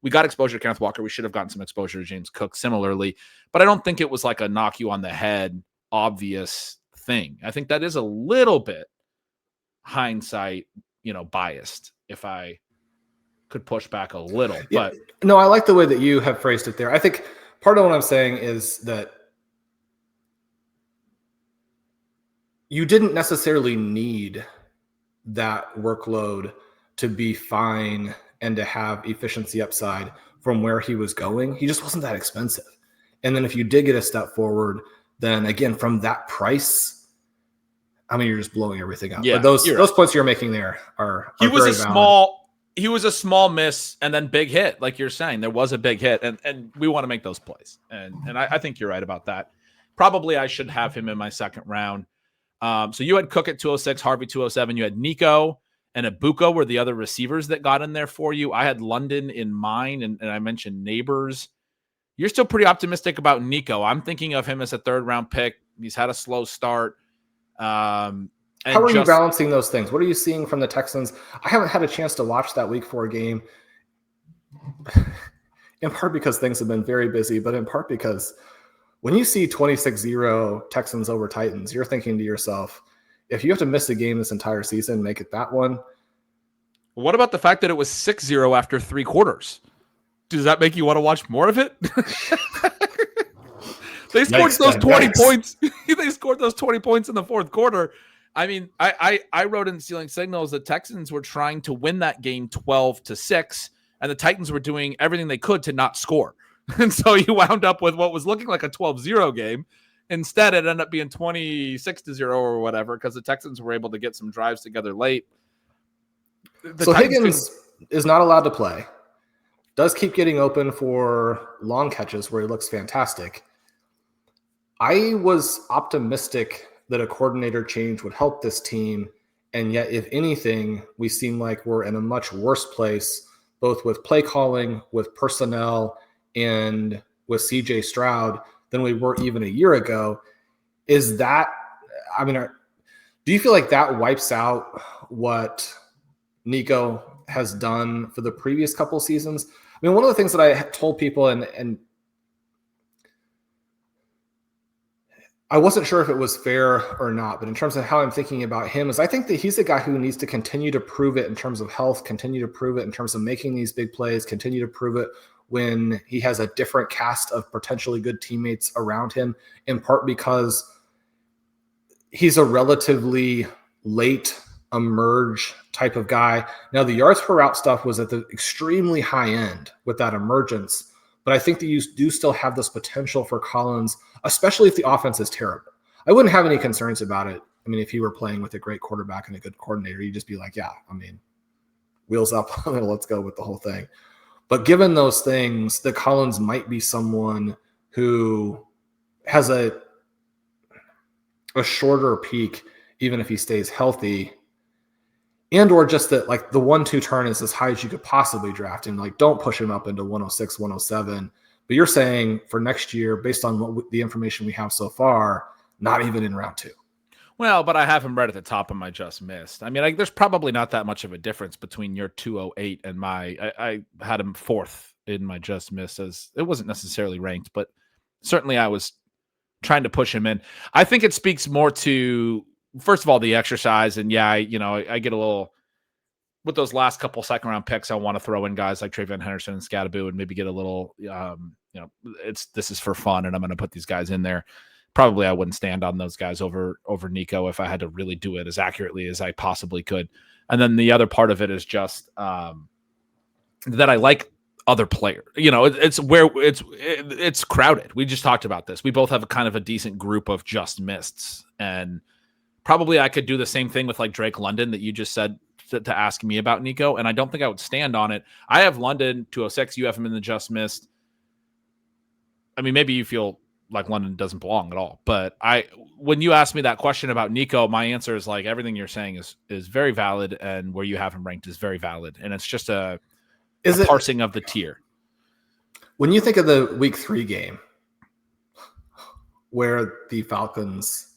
got exposure to Kenneth Walker. We should have gotten some exposure to James Cook similarly. But I don't think it was like a knock you on the head obvious thing. I think that is a little bit hindsight, biased, if I could push back a little. But no, I like the way that you have phrased it there. I think part of what I'm saying is that you didn't necessarily need that workload to be fine and to have efficiency upside from where he was going. He just wasn't that expensive. And then if you did get a step forward, then again, from that price, you're just blowing everything up. Yeah, but those points you're making there are he was very valid. He was a small miss and then big hit, like you're saying. There was a big hit, and we want to make those plays. And I think you're right about that. Probably I should have him in my second round. So you had Cook at 206, Harvey 207. You had Nico and Egbuka were the other receivers that got in there for you. I had London in mine, and I mentioned Neighbors. You're still pretty optimistic about Nico. I'm thinking of him as a 3rd-round pick. He's had a slow start. How are you balancing those things? What are you seeing from the Texans? I haven't had a chance to watch that week 4 game, in part because things have been very busy, but in part because when you see 26-0 Texans over Titans, you're thinking to yourself, if you have to miss a game this entire season, make it that one. What about the fact that it was 6-0 after 3 quarters? Does that make you want to watch more of it? They scored those 20 points. They scored those 20 points in the 4th quarter. I wrote in Stealing Signals that Texans were trying to win that game 12-6, and the Titans were doing everything they could to not score. And so you wound up with what was looking like a 12-0 game. Instead, it ended up being 26-0 or whatever, because the Texans were able to get some drives together late. So Higgins is not allowed to play. Does keep getting open for long catches where he looks fantastic. I was optimistic that a coordinator change would help this team, and yet, if anything, we seem like we're in a much worse place, both with play calling, with personnel, and with CJ Stroud than we were even a year ago. Is that, do you feel like that wipes out what Nico has done for the previous couple seasons? One of the things that I told people, and I wasn't sure if it was fair or not, but in terms of how I'm thinking about him, is I think that he's a guy who needs to continue to prove it in terms of health, continue to prove it in terms of making these big plays, continue to prove it when he has a different cast of potentially good teammates around him, in part because he's a relatively late emerge type of guy. Now, the yards per route stuff was at the extremely high end with that emergence, but I think that you do still have this potential for Collins, especially if the offense is terrible. I wouldn't have any concerns about it. I mean, if he were playing with a great quarterback and a good coordinator, you'd just be like, yeah, I mean, wheels up, let's go with the whole thing. But given those things, that Collins might be someone who has a shorter peak, even if he stays healthy, and or just that like the 1-2 turn is as high as you could possibly draft him. Like, don't push him up into 106, 107. But you're saying for next year, based on the information we have so far, not even in round 2. Well, but I have him right at the top of my just missed. I mean, there's probably not that much of a difference between your 208 and my. I had him 4th in my just missed, as it wasn't necessarily ranked, but certainly I was trying to push him in. I think it speaks more to, first of all, the exercise. And yeah, I get a little with those last couple second round picks. I want to throw in guys like Trey Henderson and Scadaboo and maybe get a little, this is for fun, and I'm going to put these guys in there. Probably I wouldn't stand on those guys over Nico if I had to really do it as accurately as I possibly could. And then the other part of it is just that I like other players. It's crowded. We just talked about this. We both have kind of a decent group of just mists, and probably I could do the same thing with like Drake London that you just said to ask me about Nico, and I don't think I would stand on it. I have London 206. You have him in the just missed. I mean, maybe you feel like London doesn't belong at all. But when you ask me that question about Nico, my answer is like everything you're saying is very valid, and where you have him ranked is very valid. And it's just a parsing of the tier. When you think of the week 3 game where the Falcons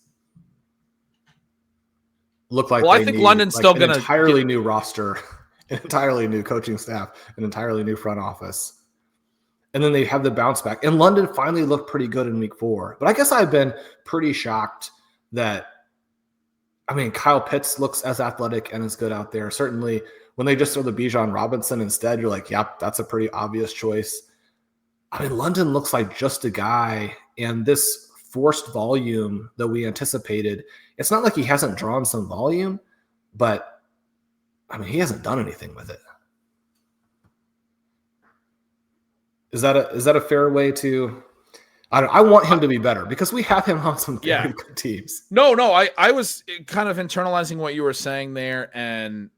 look like I think London's still going to entirely new roster, an entirely new coaching staff, an entirely new front office. And then they have the bounce back. And London finally looked pretty good in week 4. But I guess I've been pretty shocked that, I mean, Kyle Pitts looks as athletic and as good out there. Certainly, when they just throw the Bijan Robinson instead, you're like, yep, that's a pretty obvious choice. I mean, London looks like just a guy. And this forced volume that we anticipated, it's not like he hasn't drawn some volume, but, I mean, he hasn't done anything with it. Is that a fair way to? I want him to be better because we have him on some very good teams. No, I was kind of internalizing what you were saying there, and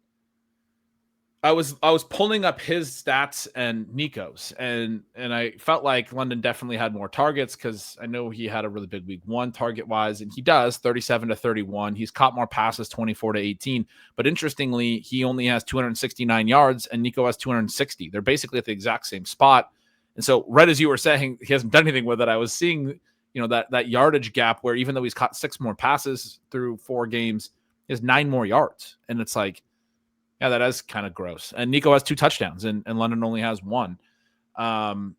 I was pulling up his stats and Nico's, and I felt like London definitely had more targets because I know he had a really big week 1 target wise, and he does 37 to 31. He's caught more passes 24 to 18, but interestingly, he only has 269 yards, and Nico has 260. They're basically at the exact same spot. And so right as you were saying, he hasn't done anything with it. I was seeing, that yardage gap where even though he's caught 6 more passes through 4 games, he has 9 more yards. And it's like, yeah, that is kind of gross. And Nico has 2 touchdowns and London only has 1. The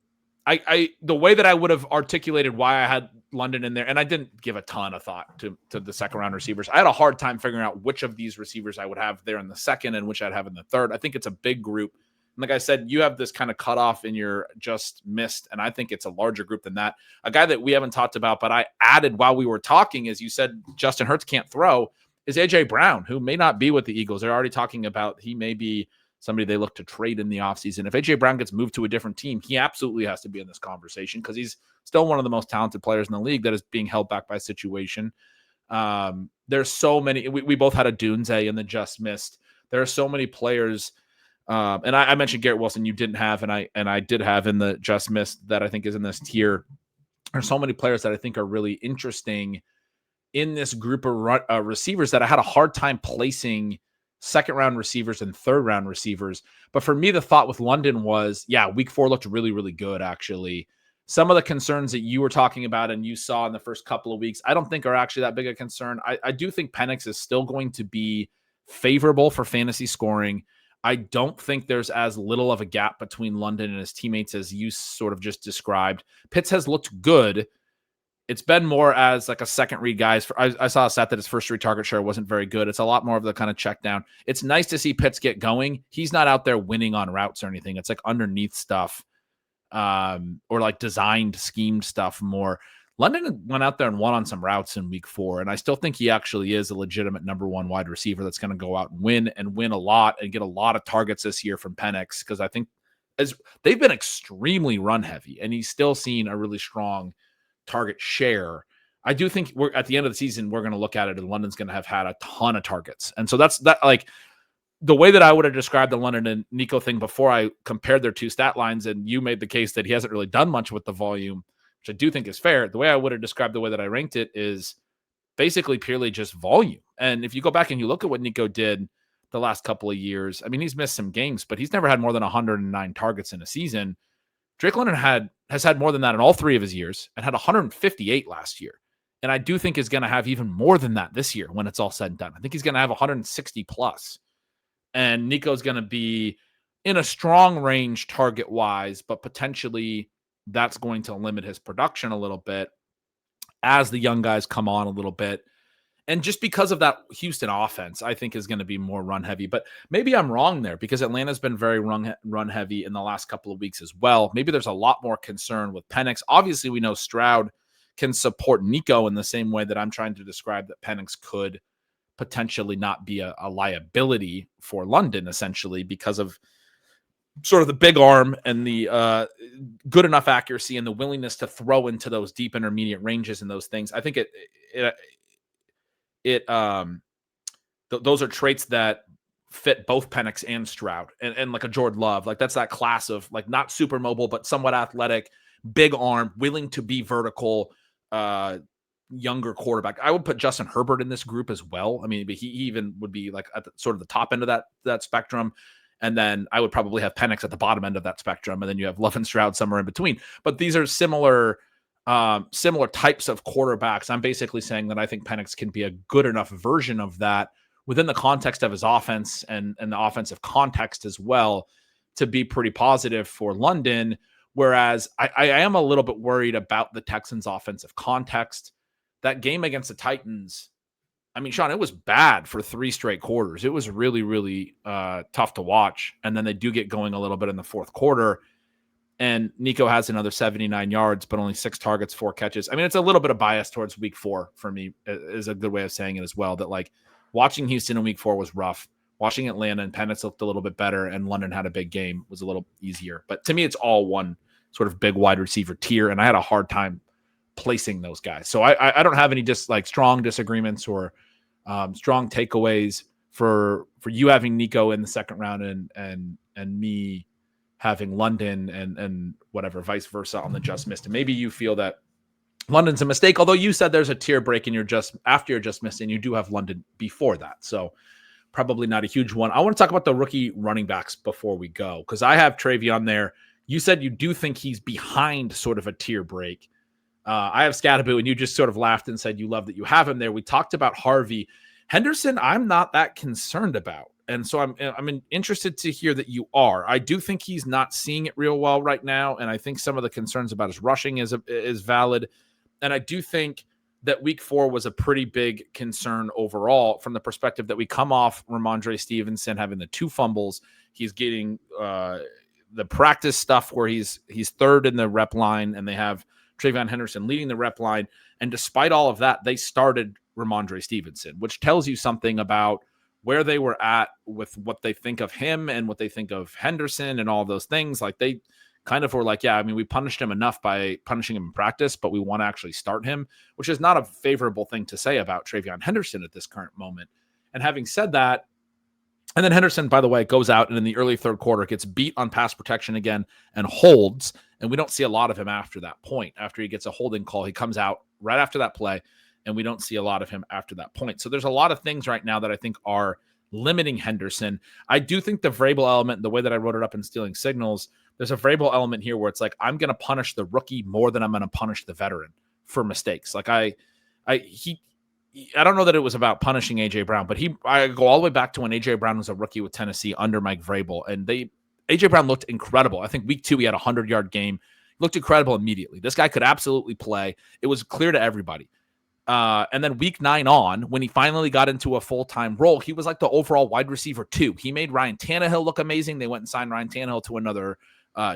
way that I would have articulated why I had London in there, and I didn't give a ton of thought to the second round receivers. I had a hard time figuring out which of these receivers I would have there in the second and which I'd have in the third. I think it's a big group. Like I said, you have this kind of cutoff in your just missed, and I think it's a larger group than that. A guy that we haven't talked about, but I added while we were talking, as you said, Justin Hurts can't throw, is A.J. Brown, who may not be with the Eagles. They're already talking about he may be somebody they look to trade in the offseason. If A.J. Brown gets moved to a different team, he absolutely has to be in this conversation because he's still one of the most talented players in the league that is being held back by situation. There's so many. We both had a Dunze in the just missed. There are so many players. And I mentioned Garrett Wilson you didn't have, and I did have in the just missed that I think is in this tier. There's so many players that I think are really interesting in this group of receivers that I had a hard time placing second round receivers and third round receivers. But for me, the thought with London was, week 4 looked really, really good. Actually, some of the concerns that you were talking about and you saw in the first couple of weeks, I don't think are actually that big a concern. I do think Penix is still going to be favorable for fantasy scoring. I don't think there's as little of a gap between London and his teammates as you sort of just described. Pitts has looked good. It's been more as like a second read guys. I saw a stat that his first read target share wasn't very good. It's a lot more of the kind of check down. It's nice to see Pitts get going. He's not out there winning on routes or anything. It's like underneath stuff. or like designed, schemed stuff more. London went out there and won on some routes in week 4, and I still think he actually is a legitimate number 1 wide receiver that's going to go out and win a lot and get a lot of targets this year from Penix, because I think as they've been extremely run heavy, and he's still seen a really strong target share. I do think we're at the end of the season, we're going to look at it and London's going to have had a ton of targets. And so that's like the way that I would have described the London and Nico thing before I compared their 2 stat lines, and you made the case that he hasn't really done much with the volume, which I do think is fair. The way I would have described the way that I ranked it is basically purely just volume. And if you go back and you look at what Nico did the last couple of years, I mean, he's missed some games, but he's never had more than 109 targets in a season. Drake London has had more than that in all 3 of his years and had 158 last year. And I do think is going to have even more than that this year when it's all said and done. I think he's going to have 160 plus. And Nico's going to be in a strong range target-wise, but potentially that's going to limit his production a little bit as the young guys come on a little bit. And just because of that Houston offense, I think is going to be more run heavy. But maybe I'm wrong there, because Atlanta's been very run heavy in the last couple of weeks as well. Maybe there's a lot more concern with Penix. Obviously, we know Stroud can support Nico in the same way that I'm trying to describe that Penix could potentially not be a liability for London, essentially, because of sort of the big arm and the good enough accuracy and the willingness to throw into those deep intermediate ranges and those things. I think those are traits that fit both Penix and Stroud, and like a Jordan Love. Like that's that class of like not super mobile, but somewhat athletic, big arm, willing to be vertical, younger quarterback. I would put Justin Herbert in this group as well. I mean, he even would be like at sort of the top end of that spectrum. And then I would probably have Penix at the bottom end of that spectrum. And then you have Love and Stroud somewhere in between. But these are similar types of quarterbacks. I'm basically saying that I think Penix can be a good enough version of that within the context of his offense and the offensive context as well to be pretty positive for London. Whereas I am a little bit worried about the Texans' offensive context. That game against the Titans, I mean, Shawn, it was bad for 3 straight quarters. It was really, really tough to watch. And then they do get going a little bit in the fourth quarter. And Nico has another 79 yards, but only 6 targets, 4 catches. I mean, it's a little bit of bias towards week 4 for me, is a good way of saying it as well. That like watching Houston in week 4 was rough. Watching Atlanta and Penix looked a little bit better, and London had a big game was a little easier. But to me, it's all one sort of big wide receiver tier, and I had a hard time placing those guys. So I don't have any just like strong disagreements or strong takeaways for you having Nico in the second round and me having London and whatever, vice versa on the just missed. And maybe you feel that London's a mistake, although you said there's a tier break in your after you're just missed, and you do have London before that. So probably not a huge one. I want to talk about the rookie running backs before we go, because I have Travion there. You said you do think he's behind sort of a tier break. I have Scatterboo, and you just sort of laughed and said you love that you have him there. We talked about Harvey. Henderson, I'm not that concerned about. And so I'm interested to hear that you are. I do think he's not seeing it real well right now, and I think some of the concerns about his rushing is valid. And I do think that week 4 was a pretty big concern overall from the perspective that we come off Ramondre Stevenson having the 2 fumbles. He's getting the practice stuff where he's third in the rep line, and they have Travion Henderson leading the rep line. And despite all of that, they started Ramondre Stevenson, which tells you something about where they were at with what they think of him and what they think of Henderson and all those things. Like they kind of were like, yeah, I mean, we punished him enough by punishing him in practice, but we want to actually start him, which is not a favorable thing to say about Travion Henderson at this current moment. And having said that, and then Henderson, by the way, goes out and in the early third quarter gets beat on pass protection again and holds. And we don't see a lot of him after that point. After he gets a holding call, he comes out right after that play, and we don't see a lot of him after that point. So there's a lot of things right now that I think are limiting Henderson. I do think the Vrabel element, the way that I wrote it up in Stealing Signals, there's a Vrabel element here where it's like, I'm going to punish the rookie more than I'm going to punish the veteran for mistakes. Like I don't know that it was about punishing AJ Brown, but I go all the way back to when AJ Brown was a rookie with Tennessee under Mike Vrabel, and AJ Brown looked incredible. I think week 2 he had a 100-yard game. He looked incredible immediately. This guy could absolutely play. It was clear to everybody. And then week 9 on, when he finally got into a full-time role, he was like the overall wide receiver 2. He made Ryan Tannehill look amazing. They went and signed Ryan Tannehill to another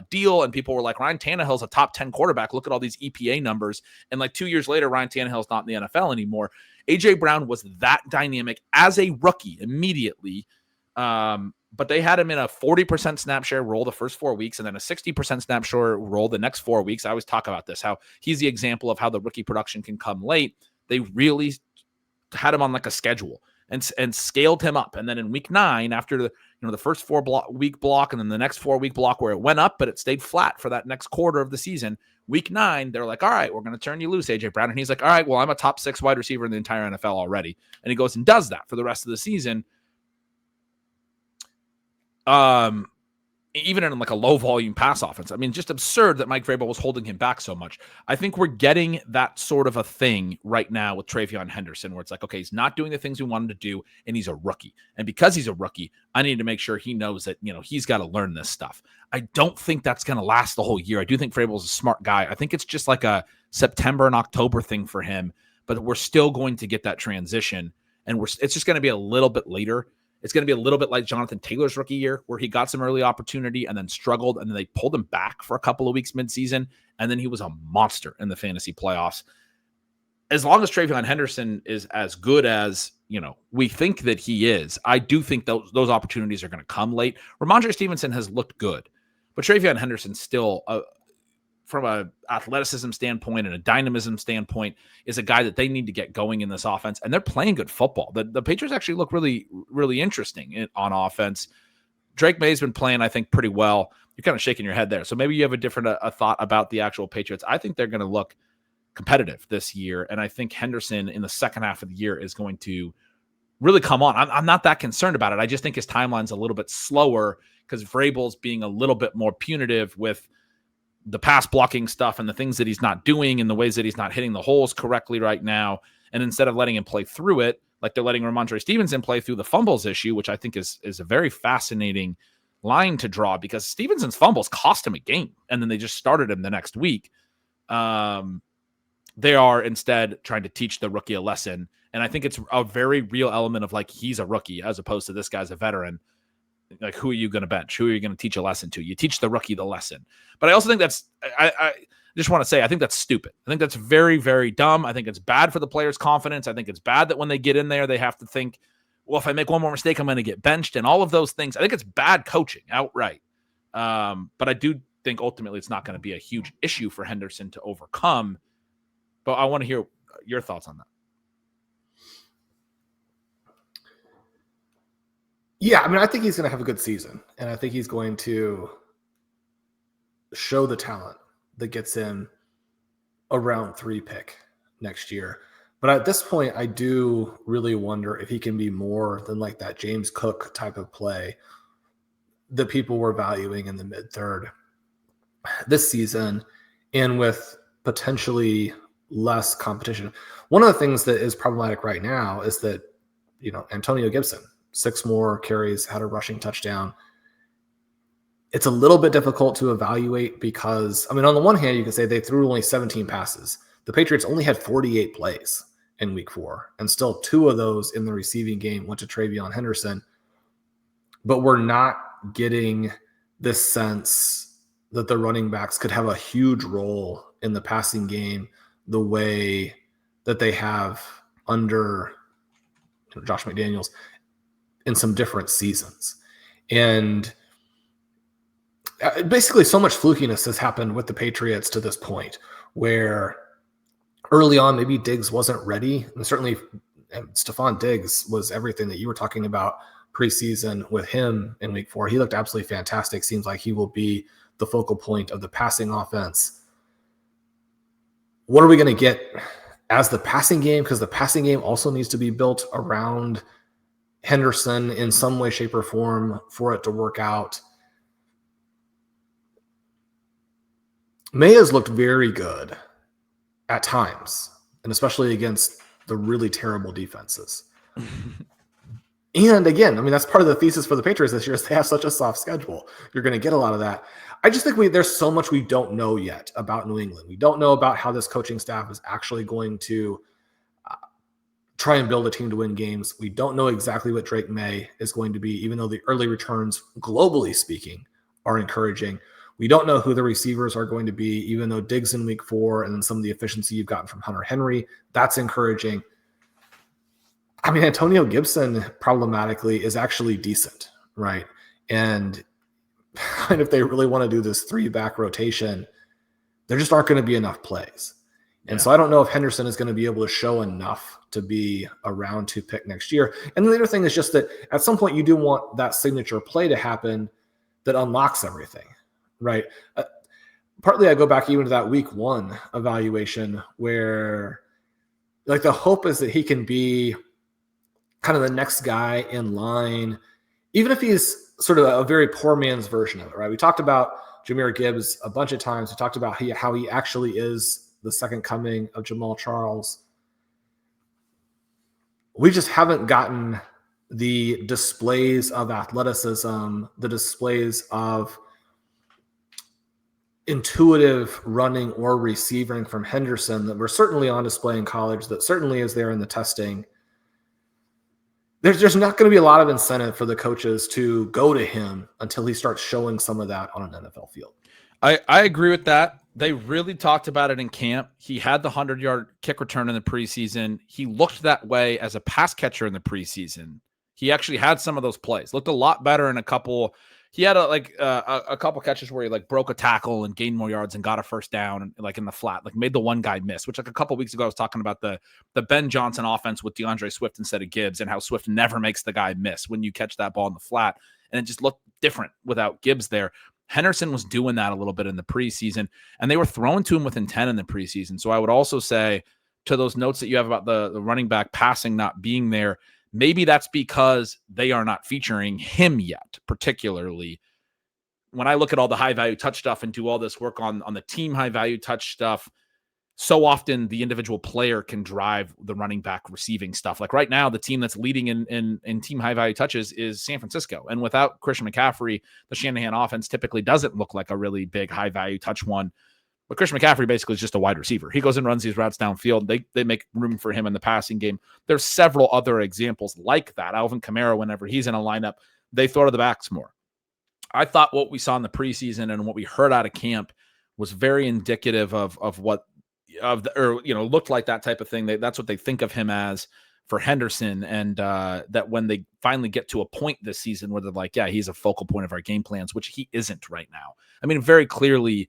deal, and people were like, Ryan Tannehill's a top 10 quarterback. Look at all these EPA numbers. And like 2 years later, Ryan Tannehill's not in the NFL anymore. A.J. Brown was that dynamic as a rookie immediately. But they had him in a 40% snap share role the first 4 weeks and then a 60% snap share role the next 4 weeks. I always talk about this, how he's the example of how the rookie production can come late. They really had him on like a schedule and scaled him up. And then in week 9, after the first 4-week block and then the next 4-week block where it went up, but it stayed flat for that next quarter of the season, week 9, they're like, all right, we're going to turn you loose, A.J. Brown. And he's like, all right, well, I'm a top 6 wide receiver in the entire NFL already. And he goes and does that for the rest of the season. Even in like a low volume pass offense. I mean, just absurd that Mike Vrabel was holding him back so much. I think we're getting that sort of a thing right now with Travion Henderson, where it's like, okay, he's not doing the things we wanted to do, and he's a rookie. And because he's a rookie, I need to make sure he knows that, he's got to learn this stuff. I don't think that's going to last the whole year. I do think Vrabel's a smart guy. I think it's just like a September and October thing for him, but we're still going to get that transition, and it's just going to be a little bit later. It's going to be a little bit like Jonathan Taylor's rookie year, where he got some early opportunity and then struggled, and then they pulled him back for a couple of weeks midseason, and then he was a monster in the fantasy playoffs. As long as Travion Henderson is as good as, we think that he is, I do think those opportunities are going to come late. Ramondre Stevenson has looked good, but Travion Henderson still, from an athleticism standpoint and a dynamism standpoint, is a guy that they need to get going in this offense. And they're playing good football. The Patriots actually look really, really interesting on offense. Drake May's been playing, I think, pretty well. You're kind of shaking your head there. So maybe you have a different a thought about the actual Patriots. I think they're going to look competitive this year. And I think Henderson in the second half of the year is going to really come on. I'm not that concerned about it. I just think his timeline's a little bit slower because Vrabel's being a little bit more punitive with the pass blocking stuff and the things that he's not doing and the ways that he's not hitting the holes correctly right now. And instead of letting him play through it, like they're letting Ramondre Stevenson play through the fumbles issue, which I think is a very fascinating line to draw, because Stevenson's fumbles cost him a game. And then they just started him the next week. They are instead trying to teach the rookie a lesson. And I think it's a very real element of like, he's a rookie as opposed to this guy's a veteran. Like, who are you going to bench? Who are you going to teach a lesson to? You teach the rookie the lesson. But I also think I just want to say, I think that's stupid. I think that's very, very dumb. I think it's bad for the player's confidence. I think it's bad that when they get in there, they have to think, well, if I make one more mistake, I'm going to get benched and all of those things. I think it's bad coaching outright. But I do think ultimately it's not going to be a huge issue for Henderson to overcome. But I want to hear your thoughts on that. Yeah, I mean, I think he's going to have a good season, and I think he's going to show the talent that gets him a round 3 pick next year. But at this point, I do really wonder if he can be more than like that James Cook type of play that people were valuing in the mid-third this season, and with potentially less competition. One of the things that is problematic right now is that, Antonio Gibson, 6 more carries, had a rushing touchdown. It's a little bit difficult to evaluate because, on the one hand, you can say they threw only 17 passes. The Patriots only had 48 plays in week 4, and still 2 of those in the receiving game went to Travion Henderson. But we're not getting this sense that the running backs could have a huge role in the passing game the way that they have under Josh McDaniels in some different seasons. And basically so much flukiness has happened with the Patriots to this point, where early on, maybe Diggs wasn't ready. And certainly Stephon Diggs was everything that you were talking about preseason with him in week 4. He looked absolutely fantastic. Seems like he will be the focal point of the passing offense. What are we going to get as the passing game? Because the passing game also needs to be built around Henderson in some way, shape, or form for it to work out. May has looked very good at times, and especially against the really terrible defenses. And again, that's part of the thesis for the Patriots this year is they have such a soft schedule. You're going to get a lot of that. I just think there's so much we don't know yet about New England. We don't know about how this coaching staff is actually going to try and build a team to win games. We don't know exactly what Drake May is going to be, even though the early returns, globally speaking, are encouraging. We don't know who the receivers are going to be, even though Diggs in week 4 and then some of the efficiency you've gotten from Hunter Henry, that's encouraging. I mean, Antonio Gibson problematically is actually decent, right? And if they really want to do this 3-back rotation, there just aren't going to be enough plays. And so I don't know if Henderson is going to be able to show enough to be a round 2 pick next year. And the other thing is just that at some point you do want that signature play to happen that unlocks everything, right? Partly I go back even to that week 1 evaluation where like the hope is that he can be kind of the next guy in line, even if he's sort of a very poor man's version of it, right? We talked about Jahmyr Gibbs a bunch of times. We talked about how he actually is the second coming of Jamal Charles. We just haven't gotten the displays of athleticism, the displays of intuitive running or receiving from Henderson that were certainly on display in college, that certainly is there in the testing. There's not going to be a lot of incentive for the coaches to go to him until he starts showing some of that on an NFL field. I agree with that. They really talked about it in camp. He had the 100-yard kick return in the preseason. He looked that way as a pass catcher in the preseason. He actually had some of those plays. Looked a lot better in a couple. He had a couple catches where he like broke a tackle and gained more yards and got a first down and like in the flat, like made the one guy miss, which like a couple weeks ago I was talking about the Ben Johnson offense with DeAndre Swift instead of Gibbs and how Swift never makes the guy miss when you catch that ball in the flat. And it just looked different without Gibbs there. Henderson was doing that a little bit in the preseason, and they were throwing to him with intent in the preseason. So I would also say to those notes that you have about the running back passing not being there, maybe that's because they are not featuring him yet, particularly. When I look at all the high-value touch stuff and do all this work on the team high-value touch stuff, so often the individual player can drive the running back receiving stuff. Like right now, the team that's leading in team high-value touches is San Francisco. And without Christian McCaffrey, the Shanahan offense typically doesn't look like a really big high-value touch one. But Christian McCaffrey basically is just a wide receiver. He goes and runs these routes downfield. They make room for him in the passing game. There's several other examples like that. Alvin Kamara, whenever he's in a lineup, they throw to the backs more. I thought what we saw in the preseason and what we heard out of camp was very indicative of looked like that type of thing. That's what they think of him as for Henderson. And that when they finally get to a point this season where they're like, yeah, he's a focal point of our game plans, which he isn't right now. I mean, very clearly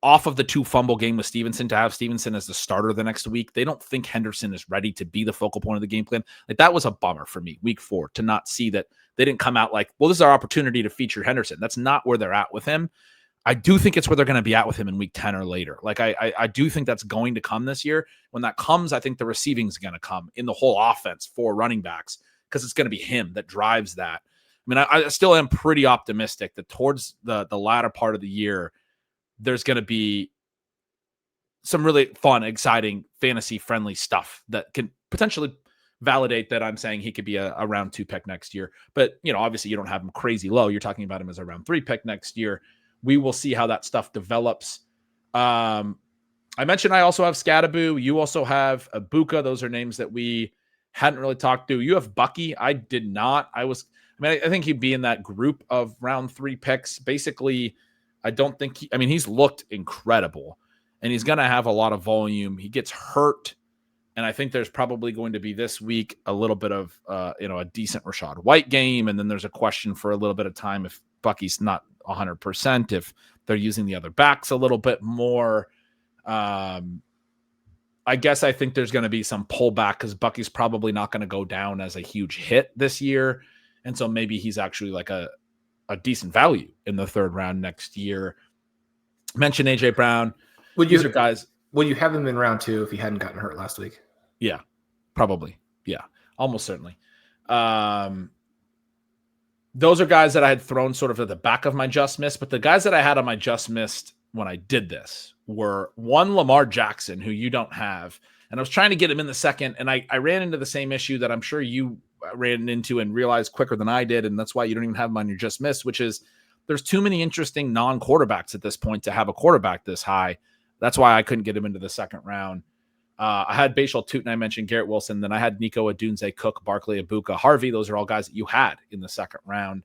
off of the 2 fumble game with Stevenson, to have Stevenson as the starter the next week, they don't think Henderson is ready to be the focal point of the game plan. Like that was a bummer for me week 4 to not see that they didn't come out like, well, this is our opportunity to feature Henderson. That's not where they're at with him. I do think it's where they're going to be at with him in week 10 or later. Like I do think that's going to come this year. When that comes, I think the receiving is going to come in the whole offense for running backs because it's going to be him that drives that. I mean, I still am pretty optimistic that towards the latter part of the year, there's going to be some really fun, exciting, fantasy-friendly stuff that can potentially validate that I'm saying he could be a round 2 pick next year. But, obviously you don't have him crazy low. You're talking about him as a round 3 pick next year. We will see how that stuff develops. I mentioned I also have Scadaboo. You also have Egbuka. Those are names that we hadn't really talked to. You have Bucky. I did not. I think he'd be in that group of round 3 picks. Basically, I don't think he's looked incredible and he's going to have a lot of volume. He gets hurt. And I think there's probably going to be this week a little bit of, a decent Rachaad White game. And then there's a question for a little bit of time if Bucky's not 100%, if they're using the other backs a little bit more. I guess I think there's going to be some pullback because Bucky's probably not going to go down as a huge hit this year. And so maybe he's actually like a decent value in the 3rd round next year. Mention AJ Brown. Would you have him in round 2 if he hadn't gotten hurt last week? Yeah, probably. Yeah, almost certainly. Those are guys that I had thrown sort of at the back of my just missed, but the guys that I had on my just missed when I did this were one, Lamar Jackson, who you don't have. And I was trying to get him in the second, and I ran into the same issue that I'm sure you ran into and realized quicker than I did, and that's why you don't even have him on your just missed, which is there's too many interesting non-quarterbacks at this point to have a quarterback this high. That's why I couldn't get him into the 2nd round. I had Bhayshul, Tuten, I mentioned Garrett Wilson. Then I had Nico, Adunze, Cook, Barkley, Egbuka, Harvey. Those are all guys that you had in the second round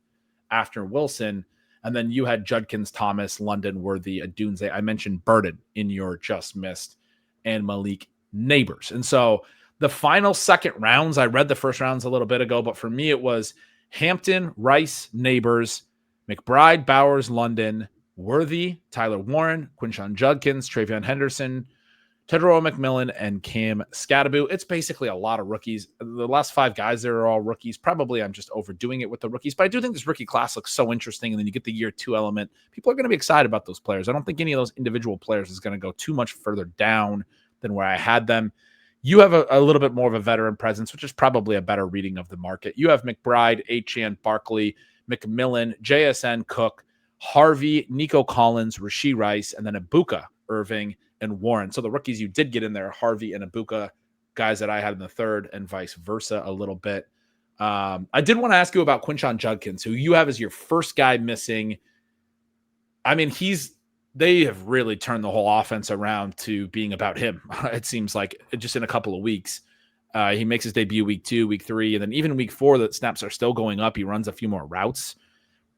after Wilson. And then you had Judkins, Thomas, London, Worthy, Adunze. I mentioned Burden in your just missed, and Malik Neighbors. And so the final second rounds, I read the first rounds a little bit ago, but for me it was Hampton, Rice, Neighbors, McBride, Bowers, London, Worthy, Tyler Warren, Quinshon Judkins, Travion Henderson, Tedro McMillan, and Cam Scattaboo. It's basically a lot of rookies. The last 5 guys there are all rookies. Probably I'm just overdoing it with the rookies, but I do think this rookie class looks so interesting. And then you get the year 2 element. People are going to be excited about those players. I don't think any of those individual players is going to go too much further down than where I had them. You have a little bit more of a veteran presence, which is probably a better reading of the market. You have McBride, Achane, Barkley, McMillan, JSN, Cook, Harvey, Nico Collins, Rashee Rice, and then Egbuka, Irving, and Warren. So the rookies you did get in there, Harvey and Egbuka, guys that I had in the third, and vice versa a little bit. I did want to ask you about Quinshon Judkins, who you have as your first guy missing. I mean, they have really turned the whole offense around to being about him. It seems like just in a couple of weeks. He makes his debut week 2, week 3, and then even week 4, the snaps are still going up. He runs a few more routes.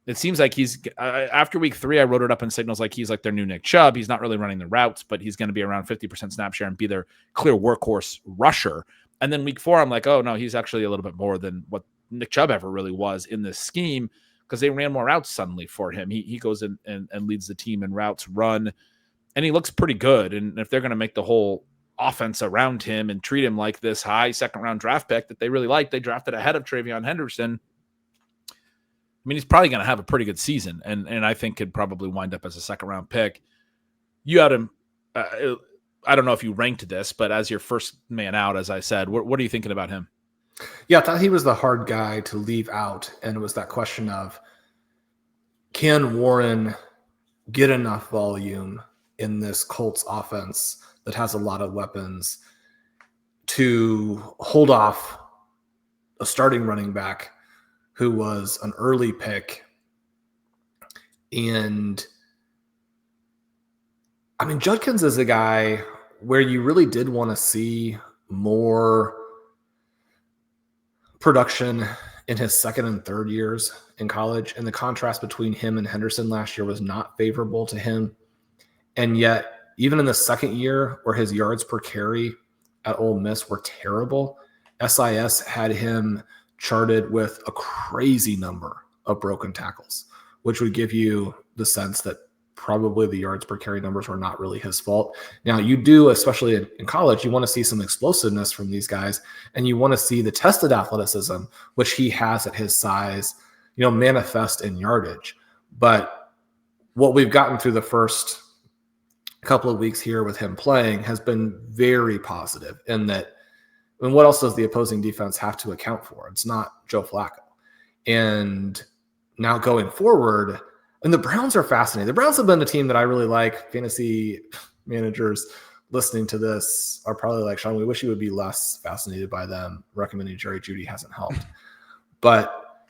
It seems like he's after week 3, I wrote it up in signals like he's like their new Nick Chubb. He's not really running the routes, but he's going to be around 50% snap share and be their clear workhorse rusher. And then week 4, I'm like, oh no, he's actually a little bit more than what Nick Chubb ever really was in this scheme, because they ran more routes suddenly for him. He goes in and leads the team in routes run, and he looks pretty good. And if they're going to make the whole offense around him and treat him like this high second round draft pick that they really like, they drafted ahead of Travion Henderson. I mean, he's probably going to have a pretty good season, and I think could probably wind up as a second round pick. You had him. I don't know if you ranked this, but as your first man out, as I said, what are you thinking about him? Yeah, I thought he was the hard guy to leave out, and it was that question of, can Warren get enough volume in this Colts offense that has a lot of weapons to hold off a starting running back who was an early pick? And I mean, Judkins is a guy where you really did want to see more production in his second and third years in college. And the contrast between him and Henderson last year was not favorable to him. And yet, even in the second year where his yards per carry at Ole Miss were terrible, SIS had him charted with a crazy number of broken tackles, which would give you the sense that probably the yards per carry numbers were not really his fault. Now, you do, especially in college, you want to see some explosiveness from these guys, and you want to see the tested athleticism, which he has at his size, manifest in yardage. But what we've gotten through the first couple of weeks here with him playing has been very positive in that. And what else does the opposing defense have to account for? It's not Joe Flacco. And now going forward, and the Browns are fascinating. The Browns have been a team that I really like. Fantasy managers listening to this are probably like, Sean, we wish you would be less fascinated by them. Recommending Jerry Jeudy hasn't helped. But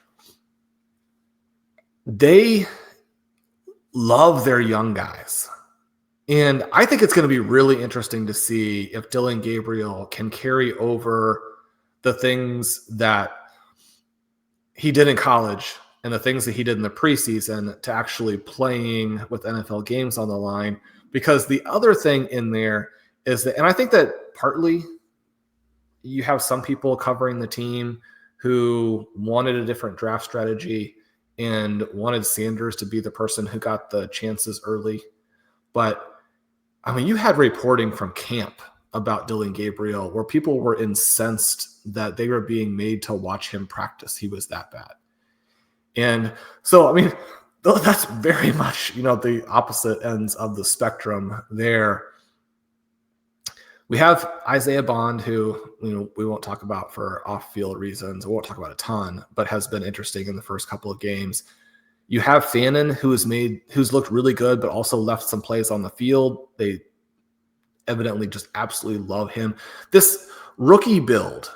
they love their young guys. And I think it's going to be really interesting to see if Dillon Gabriel can carry over the things that he did in college and the things that he did in the preseason to actually playing with NFL games on the line. Because the other thing in there is that, and I think that partly you have some people covering the team who wanted a different draft strategy and wanted Sanders to be the person who got the chances early. But I mean, you had reporting from camp about Dillon Gabriel where people were incensed that they were being made to watch him practice. He was that bad. And so, I mean, that's very much, the opposite ends of the spectrum there. We have Isaiah Bond, who, we won't talk about for off-field reasons. We won't talk about a ton, but has been interesting in the first couple of games. You have Fannin, who's looked really good, but also left some plays on the field. They evidently just absolutely love him. This rookie build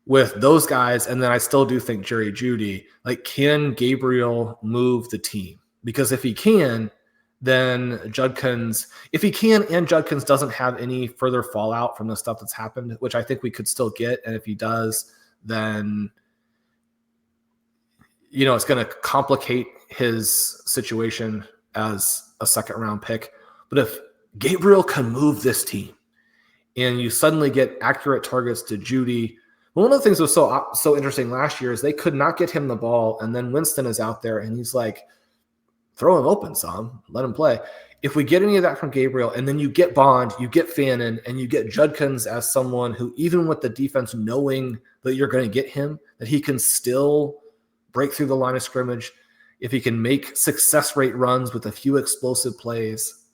with those guys, and then I still do think Jerry Jeudy, like, can Gabriel move the team? Because if he can, then Judkins, if he can, and Judkins doesn't have any further fallout from the stuff that's happened, which I think we could still get. And if he does, then, it's going to complicate his situation as a second round pick. But if Gabriel can move this team and you suddenly get accurate targets to Jeudy, one of the things that was so interesting last year is they could not get him the ball. And then Winston is out there and he's like, throw him open some, let him play. If we get any of that from Gabriel, and then you get Bond, you get Fannin, and you get Judkins as someone who, even with the defense knowing that you're going to get him, that he can still break through the line of scrimmage, if he can make success rate runs with a few explosive plays,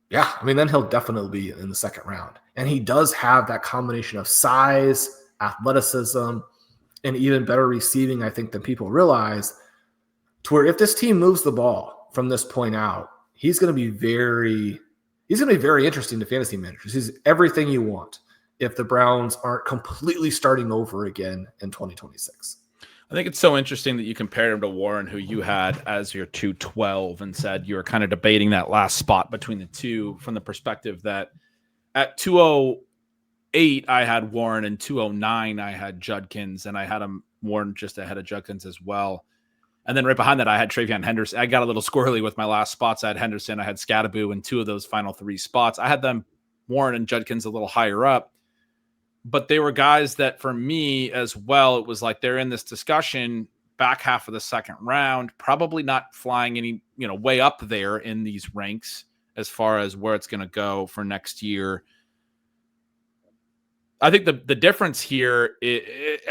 then he'll definitely be in the second round. And he does have that combination of size, athleticism, and even better receiving, I think, than people realize, to where if this team moves the ball from this point out, he's going to be very interesting to fantasy managers. He's everything you want if the Browns aren't completely starting over again in 2026. I think it's so interesting that you compared him to Warren, who you had as your 212, and said you were kind of debating that last spot between the two from the perspective that at 208, I had Warren, and 209, I had Judkins, and I had him Warren just ahead of Judkins as well. And then right behind that, I had Travion Henderson. I got a little squirrely with my last spots. I had Henderson, I had Scadaboo in two of those final three spots. I had them, Warren and Judkins, a little higher up. But they were guys that, for me as well, it was like they're in this discussion back half of the second round, probably not flying any, way up there in these ranks as far as where it's going to go for next year. I think the difference here,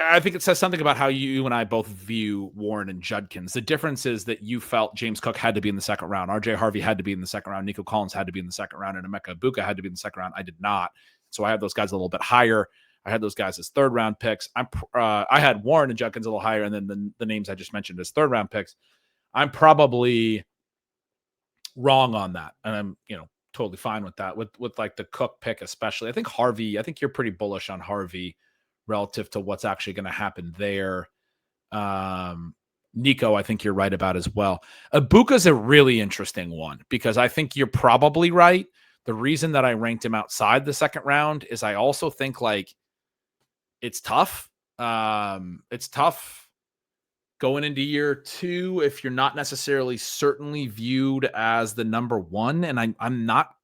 I think it says something about how you and I both view Warren and Judkins. The difference is that you felt James Cook had to be in the second round. RJ Harvey had to be in the second round. Nico Collins had to be in the second round. And Emeka Egbuka had to be in the second round. I did not. So I have those guys a little bit higher. I had those guys as third round picks. I had Warren and Judkins a little higher. And then the names I just mentioned as third round picks. I'm probably wrong on that. And I'm, totally fine with that, with like the Cook pick especially. I think you're pretty bullish on Harvey relative to what's actually going to happen there. Nico, I think you're right about as well. Egbuka's a really interesting one because I think you're probably right. The reason that I ranked him outside the second round is I also think it's tough. It's tough going into year two if you're not necessarily certainly viewed as the number one. And I'm not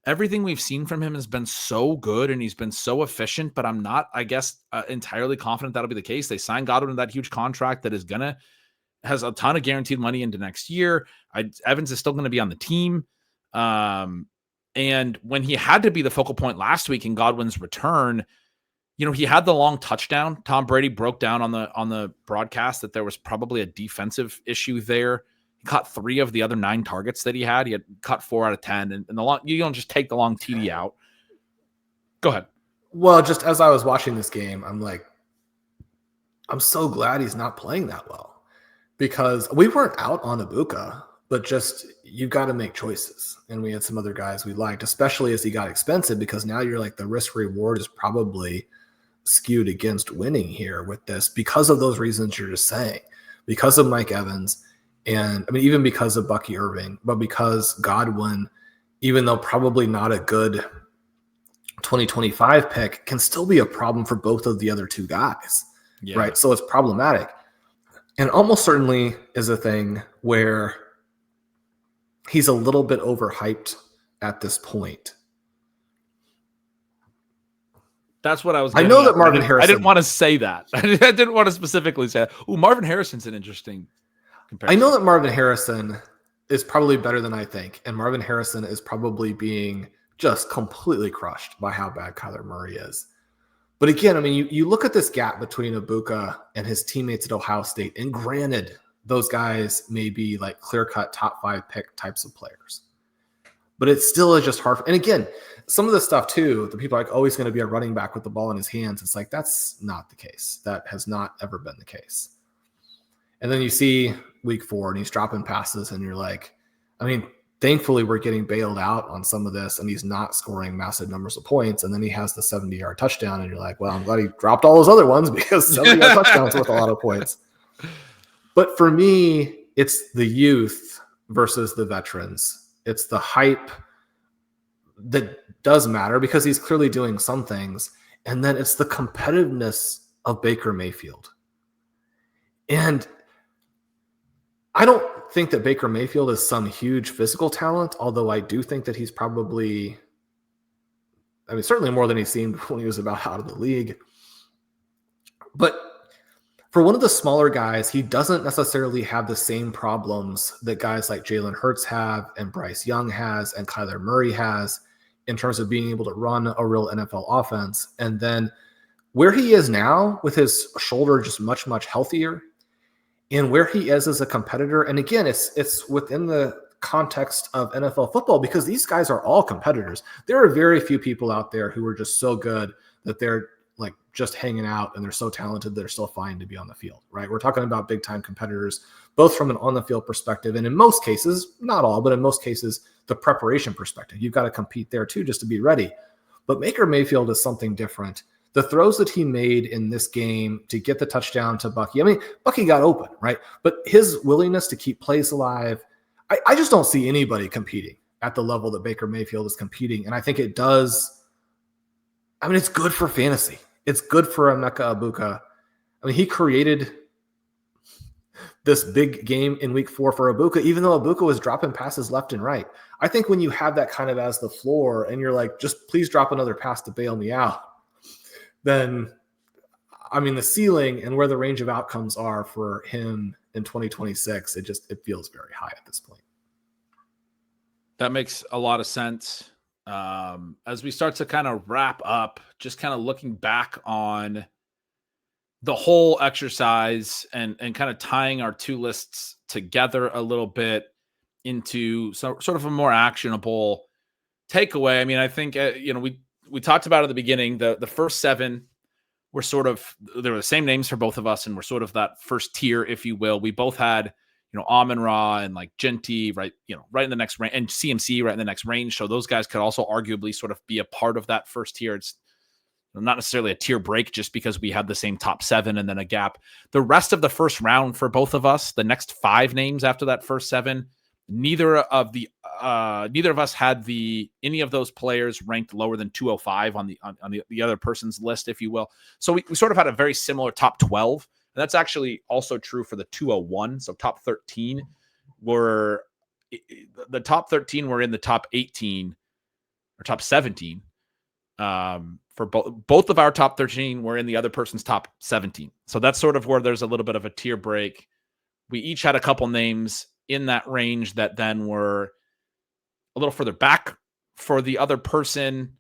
everything we've seen from him has been so good and he's been so efficient, but I'm not, entirely confident that'll be the case. They signed Godwin to that huge contract that has a ton of guaranteed money into next year. Evans is still going to be on the team. And when he had to be the focal point last week in Godwin's return, he had the long touchdown. Tom Brady broke down on the broadcast that there was probably a defensive issue there. He caught 3 of the other 9 targets that he had. He had cut 4 out of 10, and the long, you don't just take the long TD out. Go ahead. Well, just as I was watching this game, I'm so glad he's not playing that well because we weren't out on Egbuka, but just you got to make choices. And we had some other guys we liked, especially as he got expensive, because now you're the risk reward is probably skewed against winning here with this because of those reasons you're just saying, because of Mike Evans, and even because of Bucky Irving, but because Godwin, even though probably not a good 2025 pick, can still be a problem for both of the other 2 guys, right? So it's problematic. And almost certainly is a thing where he's a little bit overhyped at this point. That's what I was. I know that Marvin Harrison. I didn't want to say that. I didn't want to specifically say that. Ooh, Marvin Harrison's an interesting comparison. I know that Marvin Harrison is probably better than I think, and Marvin Harrison is probably being just completely crushed by how bad Kyler Murray is. But again, you look at this gap between Egbuka and his teammates at Ohio State, and granted, those guys may be clear-cut top 5 pick types of players. But it still is just hard. And again, some of the stuff too, the people are always going to be a running back with the ball in his hands. It's that's not the case. That has not ever been the case. And then you see week 4 and he's dropping passes and you're thankfully we're getting bailed out on some of this and he's not scoring massive numbers of points. And then he has the 70-yard touchdown and you're well, I'm glad he dropped all those other ones because 70-yard touchdowns worth a lot of points. But for me, it's the youth versus the veterans. It's the hype that does matter because he's clearly doing some things. And then it's the competitiveness of Baker Mayfield. And I don't think that Baker Mayfield is some huge physical talent, although I do think that he's probably, certainly more than he seemed when he was about out of the league. But for one of the smaller guys, he doesn't necessarily have the same problems that guys like Jalen Hurts have and Bryce Young has and Kyler Murray has in terms of being able to run a real NFL offense. And then where he is now with his shoulder just much, much healthier and where he is as a competitor. And again, it's within the context of NFL football because these guys are all competitors. There are very few people out there who are just so good that they're like just hanging out and they're so talented they're still fine to be on the field, right? We're talking about big time competitors, both from an on the field perspective and in most cases, not all, but in most cases, the preparation perspective. You've got to compete there too just to be ready. But Baker Mayfield is something different. The throws that he made in this game to get the touchdown to Bucky, Bucky got open, right? But his willingness to keep plays alive, I just don't see anybody competing at the level that Baker Mayfield is competing. And I think it does. It's good for fantasy. It's good for Emeka Egbuka. He created this big game in week 4 for Egbuka, even though Egbuka was dropping passes left and right. I think when you have that kind of as the floor and you're like, just please drop another pass to bail me out, then, the ceiling and where the range of outcomes are for him in 2026, it feels very high at this point. That makes a lot of sense. As we start to kind of wrap up, just kind of looking back on the whole exercise and kind of tying our two lists together a little bit into sort of a more actionable takeaway. I think, we talked about at the beginning, the first 7 were they were the same names for both of us. And we're sort of that first tier, if you will. We both had, Amon-Ra and like Jeanty, right in the next range, and CMC right in the next range. So those guys could also arguably sort of be a part of that first tier. It's not necessarily a tier break just because we had the same top 7 and then a gap. The rest of the first round for both of us, the next 5 names after that first 7, neither of us had any of those players ranked lower than 205 on the other person's list, if you will. So we sort of had a very similar top 12. And that's actually also true for the 201. So top 13 were in the top 18 or top 17. For both of our top 13 were in the other person's top 17. So that's sort of where there's a little bit of a tier break. We each had a couple names in that range that then were a little further back for the other person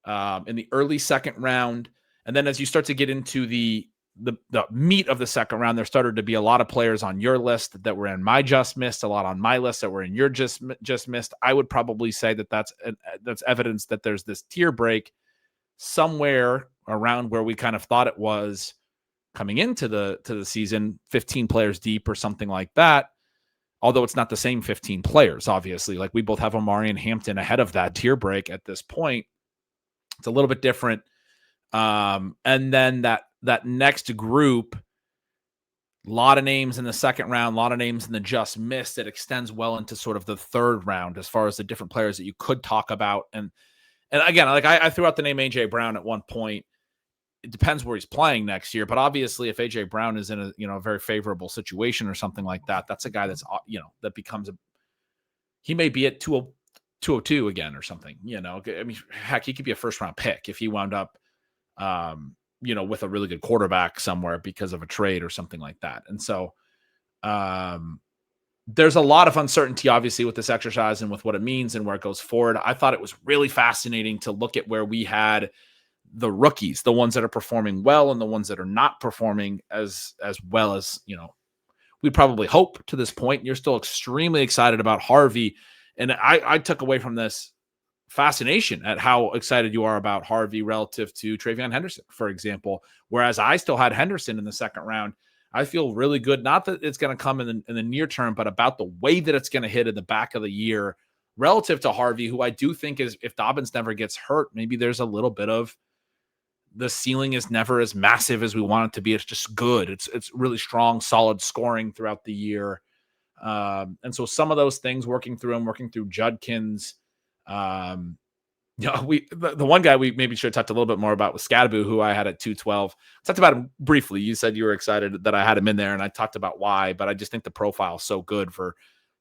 in the early second round. And then as you start to get into the meat of the second round, there started to be a lot of players on your list that were in my just missed, a lot on my list that were in your just missed. I would probably say that's evidence that there's this tier break somewhere around where we kind of thought it was coming into the season, 15 players deep or something like that. Although it's not the same 15 players, obviously. Like we both have Omarion and Hampton ahead of that tier break at this point. It's a little bit different. And then that next group, a lot of names in the second round, a lot of names in the just missed. It extends well into sort of the third round as far as the different players that you could talk about. And again, like I threw out the name A.J. Brown at one point. It depends where he's playing next year, but obviously if A.J. Brown is in a very favorable situation or something like that, that's a guy that's, that becomes he may be at 202 again or something, heck, he could be a first round pick if he wound up, with a really good quarterback somewhere because of a trade or something like that. And so there's a lot of uncertainty, obviously, with this exercise and with what it means and where it goes forward. I thought it was really fascinating to look at where we had the rookies, the ones that are performing well and the ones that are not performing as well as, we probably hope to this point. You're still extremely excited about Harvey. And I took away from this fascination at how excited you are about Harvey relative to Travion Henderson, for example, whereas I still had Henderson in the second round. I feel really good, not that it's going to come in the near term, but about the way that it's going to hit in the back of the year relative to Harvey, who I do think is, if Dobbins never gets hurt, maybe there's a little bit of the ceiling is never as massive as we want it to be. It's just good. It's really strong, solid scoring throughout the year. And so some of those things working through Judkins. The one guy we maybe should have talked a little bit more about was Scadaboo, who I had at 212. Talked about him briefly. You said you were excited that I had him in there, and I talked about why, but I just think the profile is so good for,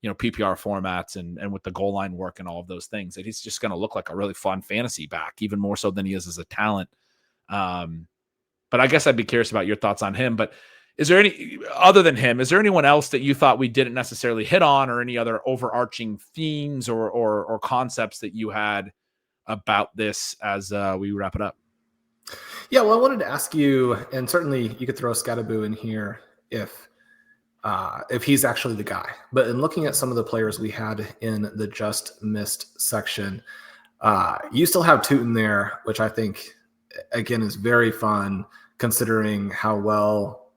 PPR formats and with the goal line work and all of those things, that he's just going to look like a really fun fantasy back, even more so than he is as a talent. But I guess I'd be curious about your thoughts on him. But is there other than him, is there anyone else that you thought we didn't necessarily hit on, or any other overarching themes or concepts that you had about this as we wrap it up? Yeah, well, I wanted to ask you, and certainly you could throw Scadaboo in here if he's actually the guy. But in looking at some of the players we had in the just missed section, you still have Tuten there, which I think, again, is very fun considering how well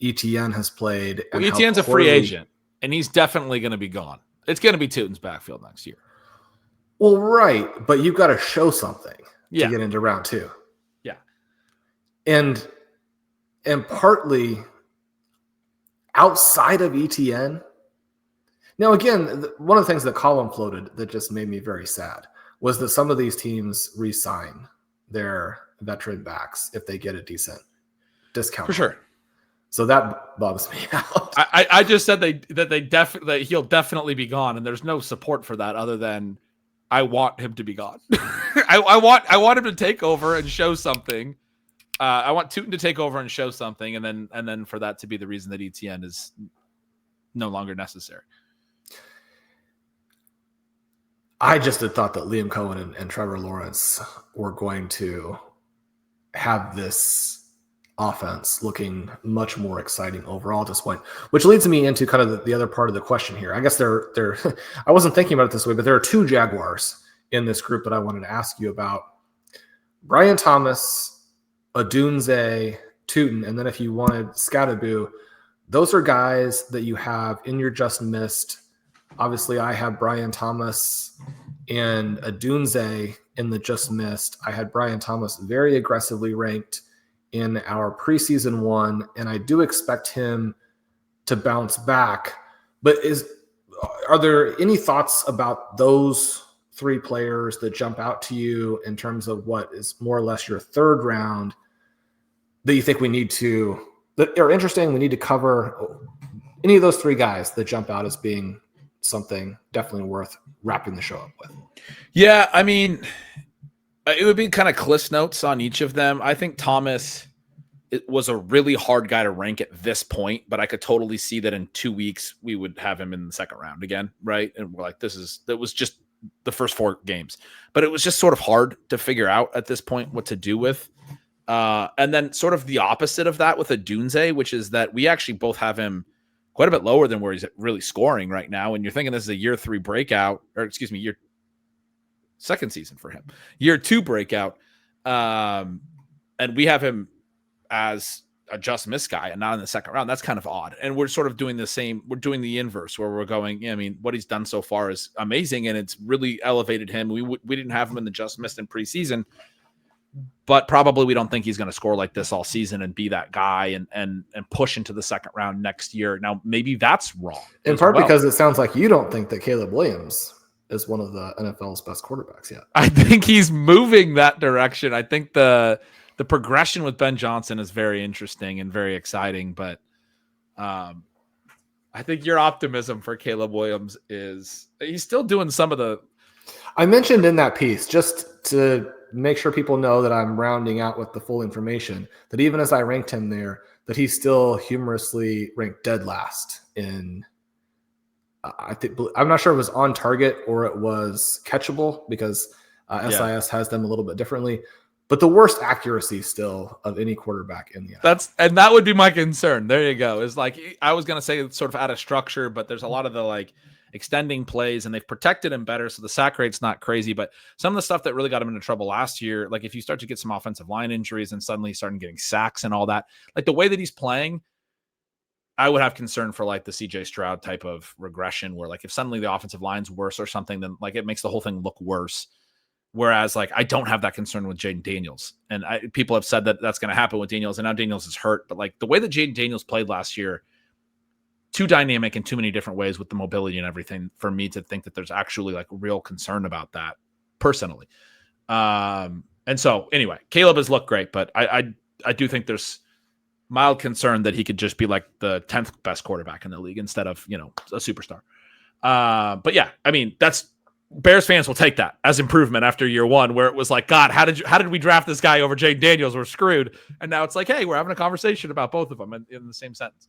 ETN has played. Well, ETN's a free agent, and he's definitely going to be gone. It's going to be Tuten's backfield next year. Well, right, but you've got to show something to get into round 2. Yeah. And partly outside of ETN. Now, again, one of the things that Colin floated that just made me very sad was that some of these teams re-sign their veteran backs if they get a decent discount. For sure. So that bugs me out. I just said that he'll definitely be gone, and there's no support for that other than I want him to be gone. I want him to take over and show something. I want Tuten to take over and show something, and then for that to be the reason that ETN is no longer necessary. I just had thought that Liam Cohen and Trevor Lawrence were going to have this offense looking much more exciting overall at this point, which leads me into kind of the other part of the question here. I guess there I wasn't thinking about it this way, but there are 2 Jaguars in this group that I wanted to ask you about. Brian Thomas, Odunze, Tuten, and then if you wanted Scadaboo, those are guys that you have in your just missed. Obviously, I have Brian Thomas and Odunze in the just missed. I had Brian Thomas very aggressively ranked in our preseason one, and I do expect him to bounce back. But are there any thoughts about those 3 players that jump out to you in terms of what is more or less your third round that you think that are interesting, we need to cover? Any of those 3 guys that jump out as being something definitely worth wrapping the show up with? Yeah, I mean, it would be kind of Cliff notes on each of them. I think Thomas, it was a really hard guy to rank at this point, but I could totally see that in 2 weeks we would have him in the second round again, right? And we're like, that was just the first 4 games, but it was just sort of hard to figure out at this point what to do with. And then sort of the opposite of that with Odunze, which is that we actually both have him quite a bit lower than where he's really scoring right now. And you're thinking this is a year 3 breakout, or excuse me, year second season for him, year 2 breakout. And we have him as a just miss guy and not in the second round. That's kind of odd. And we're sort of doing the same. We're doing the inverse where we're going, I mean, what he's done so far is amazing. And it's really elevated him. We didn't have him in the just missed in preseason, but probably we don't think he's going to score like this all season and be that guy and push into the second round next year. Now, maybe that's wrong. In part because it sounds like you don't think that Caleb Williams is one of the NFL's best quarterbacks yet. I think he's moving that direction. I think the progression with Ben Johnson is very interesting and very exciting, but I think your optimism for Caleb Williams he's still doing some of the. I mentioned in that piece, just to make sure people know that I'm rounding out with the full information, that even as I ranked him there, that he's still humorously ranked dead last in. I'm not sure if it was on target or it was catchable because SIS has them a little bit differently. But the worst accuracy still of any quarterback in the NFL. That would be my concern. There you go. Is like I was gonna say it's sort of out of structure, but there's a lot of the like extending plays, and they've protected him better, so the sack rate's not crazy. But some of the stuff that really got him into trouble last year, like if you start to get some offensive line injuries and suddenly starting getting sacks and all that, like the way that he's playing, I would have concern for like the CJ Stroud type of regression, where like if suddenly the offensive line's worse or something, then like it makes the whole thing look worse. Whereas, like, I don't have that concern with Jaden Daniels. And people have said that that's going to happen with Daniels, and now Daniels is hurt. But, like, the way that Jaden Daniels played last year, too dynamic in too many different ways with the mobility and everything for me to think that there's actually like real concern about that personally. And so anyway, Caleb has looked great, but I do think there's mild concern that he could just be like the 10th best quarterback in the league instead of, a superstar. But yeah, I mean, that's Bears fans will take that as improvement after year one, where it was like, God, how did we draft this guy over Jay Daniels? We're screwed. And now it's like, hey, we're having a conversation about both of them in the same sentence.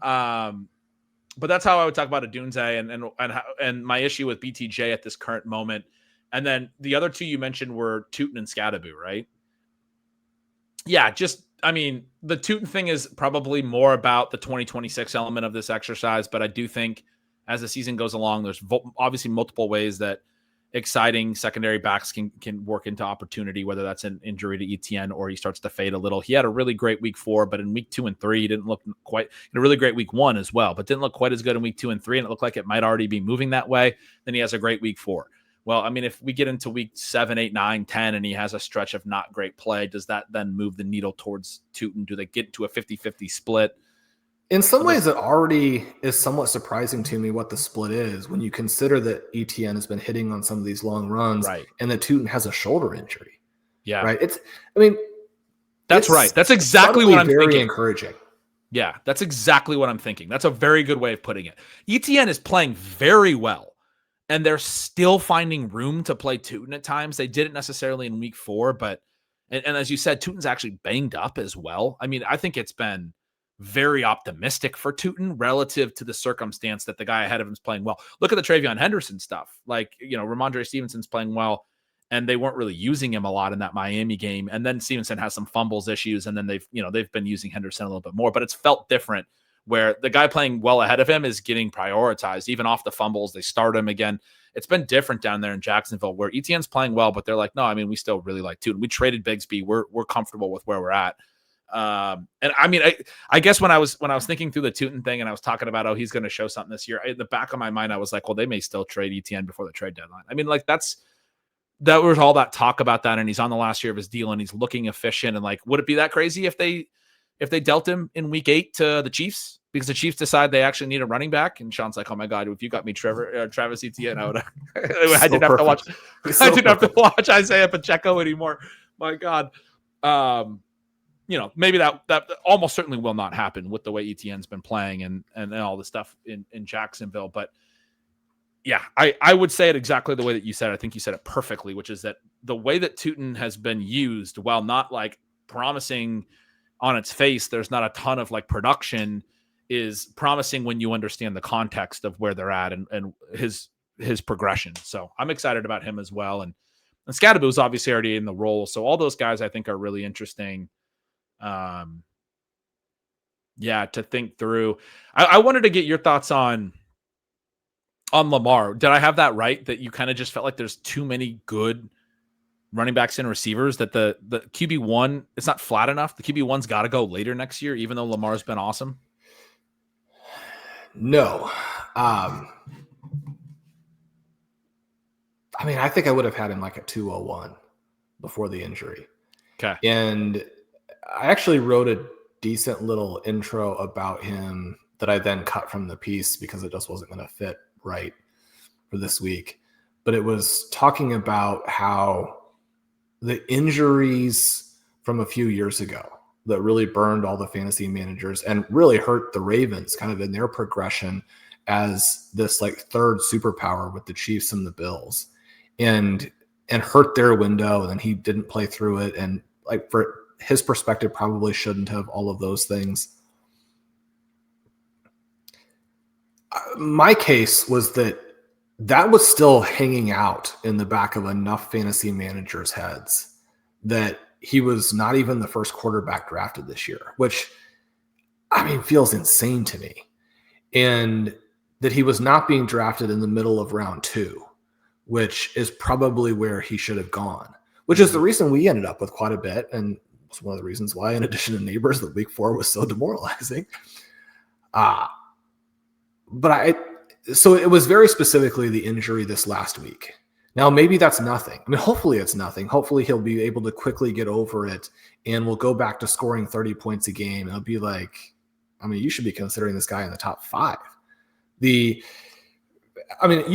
But that's how I would talk about Odunze and my issue with BTJ at this current moment. And then the other two you mentioned were Tuten and Scadaboo, right? Yeah, the Tuten thing is probably more about the 2026 element of this exercise, but I do think as the season goes along, there's obviously multiple ways that exciting secondary backs can work into opportunity, whether that's an injury to Etienne or he starts to fade a little. He had a really great week 4, but in week 2 and 3, he didn't look quite in a really great week 1 as well, but didn't look quite as good in week 2 and 3. And it looked like it might already be moving that way. Then he has a great week 4. Well, I mean, if we get into week 7, 8, 9, 10, and he has a stretch of not great play, does that then move the needle towards Tuten? Do they get to a 50-50 split? In some ways, it already is somewhat surprising to me what the split is when you consider that Etienne has been hitting on some of these long runs, right, and that Tuten has a shoulder injury. Yeah. Right. That's right. That's exactly what I'm thinking. Very encouraging. Yeah, that's exactly what I'm thinking. That's a very good way of putting it. Etienne is playing very well, and they're still finding room to play Tuten at times. They didn't necessarily in week 4, but and as you said, Tuten's actually banged up as well. I mean, I think it's been very optimistic for Tuten relative to the circumstance that the guy ahead of him is playing well. Look at the Travion Henderson stuff. Like, Ramondre Stevenson's playing well, and they weren't really using him a lot in that Miami game. And then Stevenson has some fumbles issues, and then they've been using Henderson a little bit more, but it's felt different where the guy playing well ahead of him is getting prioritized. Even off the fumbles, they start him again. It's been different down there in Jacksonville where Etienne's playing well, but they're like, no, I mean, we still really like Tuten. We traded Bigsby. We're comfortable with where we're at. And I mean, I guess when I was thinking through the Tuten thing and I was talking about, he's going to show something this year, in the back of my mind, I was like, well, they may still trade Etienne before the trade deadline. I mean, like that was all that talk about that. And he's on the last year of his deal and he's looking efficient. And like, would it be that crazy if they dealt him in week 8 to the Chiefs because the Chiefs decide they actually need a running back? And Sean's like, oh my God, if you got me Travis Etienne, I didn't have to watch. I didn't have to watch Isaiah Pacheco anymore. My God. Maybe that almost certainly will not happen with the way Etienne's been playing and all the stuff in Jacksonville. But yeah, I would say it exactly the way that you said. I think you said it perfectly, which is that the way that Tuten has been used, while not like promising on its face, there's not a ton of like production, is promising when you understand the context of where they're at and his progression. So I'm excited about him as well. And Scadaboo is obviously already in the role. So all those guys I think are really interesting. To think through. I wanted to get your thoughts on Lamar. Did I have that right? That you kind of just felt like there's too many good running backs and receivers, that the QB1, it's not flat enough. The QB1's got to go later next year, even though Lamar's been awesome. No. I mean, I think I would have had him like at 201 before the injury. Okay. And I actually wrote a decent little intro about him that I then cut from the piece because it just wasn't going to fit right for this week. But it was talking about how the injuries from a few years ago that really burned all the fantasy managers and really hurt the Ravens kind of in their progression as this like third superpower with the Chiefs and the Bills, and hurt their window. And then he didn't play through it. And like for his perspective, probably shouldn't have, all of those things. My case was that was still hanging out in the back of enough fantasy managers' heads that he was not even the first quarterback drafted this year, which I mean feels insane to me. And that he was not being drafted in the middle of round 2, which is probably where he should have gone, which is the reason we ended up with quite a bit. And it's one of the reasons why, in addition to Neighbors, that week 4 was so demoralizing. So it was very specifically the injury this last week. Now, maybe that's nothing. I mean, hopefully it's nothing. Hopefully he'll be able to quickly get over it and we'll go back to scoring 30 points a game. It'll be like I mean, you should be considering this guy in the top 5. You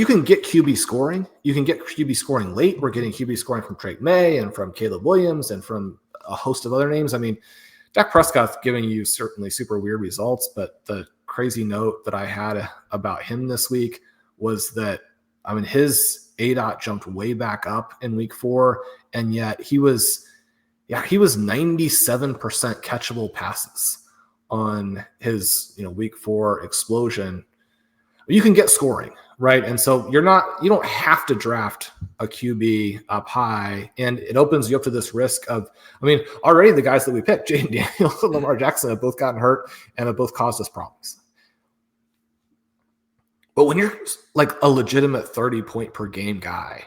can get QB scoring. You can get QB scoring late. We're getting QB scoring from Drake May and from Caleb Williams and from a host of other names. I mean, Dak Prescott's giving you certainly super weird results, but the crazy note that I had about him this week was that, I mean, his ADOT jumped way back up in week 4, and yet he was 97% catchable passes on his, week 4 explosion. You can get scoring, right? And so you don't have to draft a QB up high, and it opens you up to this risk of, already the guys that we picked, Jaden Daniels and Lamar Jackson, have both gotten hurt and have both caused us problems. But when you're like a legitimate 30-point per game guy,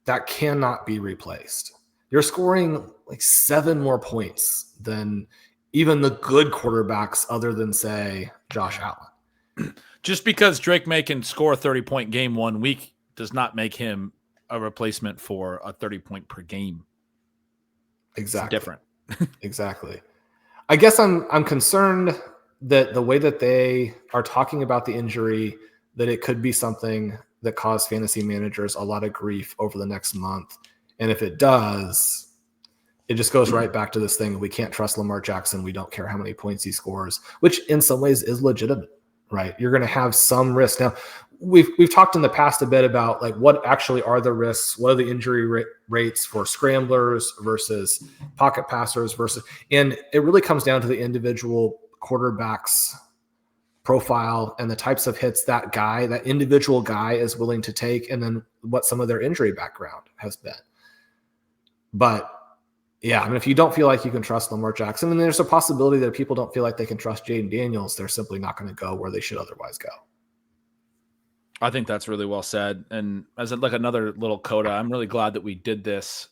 that cannot be replaced. You're scoring like 7 more points than even the good quarterbacks other than, say, Josh Allen. Just because Drake May can score a 30-point game one week does not make him a replacement for a 30-point per game. Exactly. It's different. Exactly. I guess I'm concerned that the way that they are talking about the injury, that it could be something that caused fantasy managers a lot of grief over the next month. And if it does, it just goes right back to this thing. We can't trust Lamar Jackson. We don't care how many points he scores, which in some ways is legitimate, right? You're going to have some risk. Now, we've talked in the past a bit about like what actually are the risks, what are the injury rates for scramblers versus pocket passers and it really comes down to the individual quarterback's profile and the types of hits that individual guy is willing to take, and then what some of their injury background has been. But yeah, if you don't feel like you can trust Lamar Jackson, and there's a possibility that if people don't feel like they can trust Jaden Daniels, they're simply not going to go where they should otherwise go. I think that's really well said. And as like another little coda, I'm really glad that we did this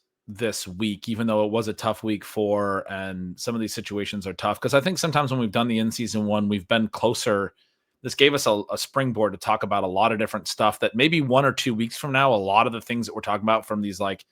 week, even though it was a tough week 4 and some of these situations are tough. Because I think sometimes when we've done the in-season one, we've been closer. This gave us a springboard to talk about a lot of different stuff that maybe 1 or 2 weeks from now, a lot of the things that we're talking about from these like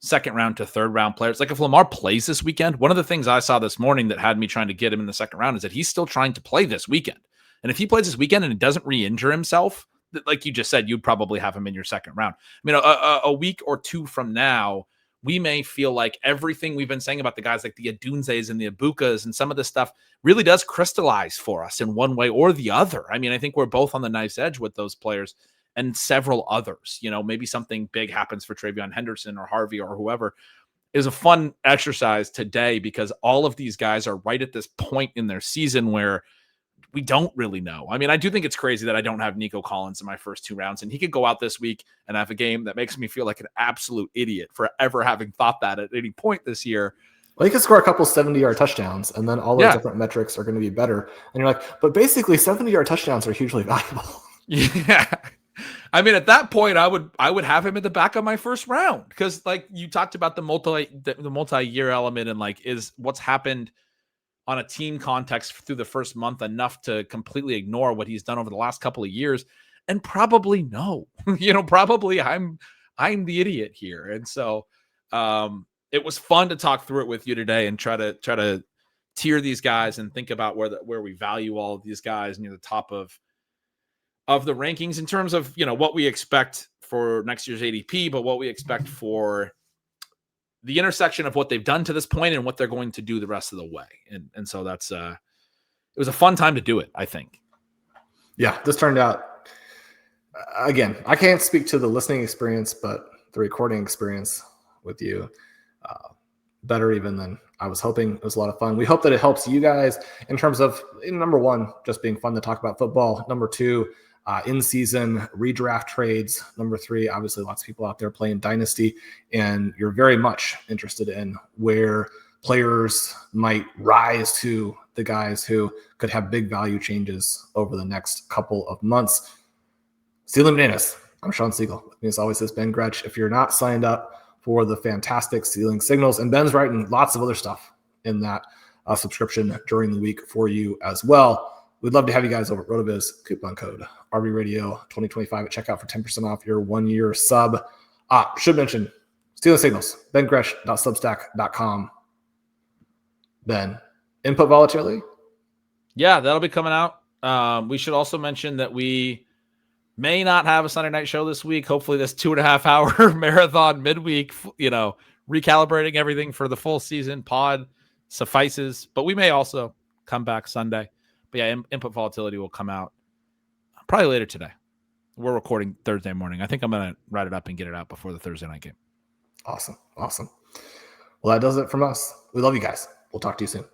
second round to third round players. Like if Lamar plays this weekend, one of the things I saw this morning that had me trying to get him in the second round is that he's still trying to play this weekend. And if he plays this weekend and he doesn't re-injure himself, like you just said, you'd probably have him in your second round. A week or 2 from now, we may feel like everything we've been saying about the guys like the Adunzes and the Egbukas and some of this stuff really does crystallize for us in one way or the other. I think we're both on the knife's edge with those players and several others. Maybe something big happens for Travion Henderson or Harvey or whoever. Is a fun exercise today because all of these guys are right at this point in their season where we don't really know. I do think it's crazy that I don't have Nico Collins in my first 2 rounds, and he could go out this week and have a game that makes me feel like an absolute idiot for ever having thought that at any point this year. Well, he could score a couple 70-yard touchdowns, and then all those different metrics are going to be better. And you're like, but basically 70-yard touchdowns are hugely valuable. Yeah. At that point, I would have him at the back of my first round because, like you talked about the multi-year element and like is what's happened on a team context through the first month enough to completely ignore what he's done over the last couple of years? And probably no, probably I'm the idiot here. And so it was fun to talk through it with you today and try to tier these guys and think about where we value all of these guys near the top of the rankings in terms of, what we expect for next year's ADP, but what we expect for the intersection of what they've done to this point and what they're going to do the rest of the way. And so that's it was a fun time to do it, I think. Yeah, this turned out, again, I can't speak to the listening experience, but the recording experience with you, better even than I was hoping. It was a lot of fun. We hope that it helps you guys in terms of, number 1, just being fun to talk about football. Number 2, in-season redraft trades. Number 3, obviously lots of people out there playing Dynasty, and you're very much interested in where players might rise to the guys who could have big value changes over the next couple of months. Stealing Bananas. I'm Shawn Siegele. With me as always is Ben Gretch. If you're not signed up for the fantastic Stealing Signals, and Ben's writing lots of other stuff in that subscription during the week for you as well. We'd love to have you guys over at RotoViz. Coupon code RVRadio 2025 at checkout for 10% off your 1-year sub. Should mention Stealing Signals, bengretch.substack.com. Ben, input volatility? Yeah, that'll be coming out. We should also mention that we may not have a Sunday night show this week. Hopefully this 2.5 hour marathon midweek, recalibrating everything for the full season pod suffices, but we may also come back Sunday. But yeah, input volatility will come out probably later today. We're recording Thursday morning. I think I'm going to write it up and get it out before the Thursday night game. Awesome. Well, that does it from us. We love you guys. We'll talk to you soon.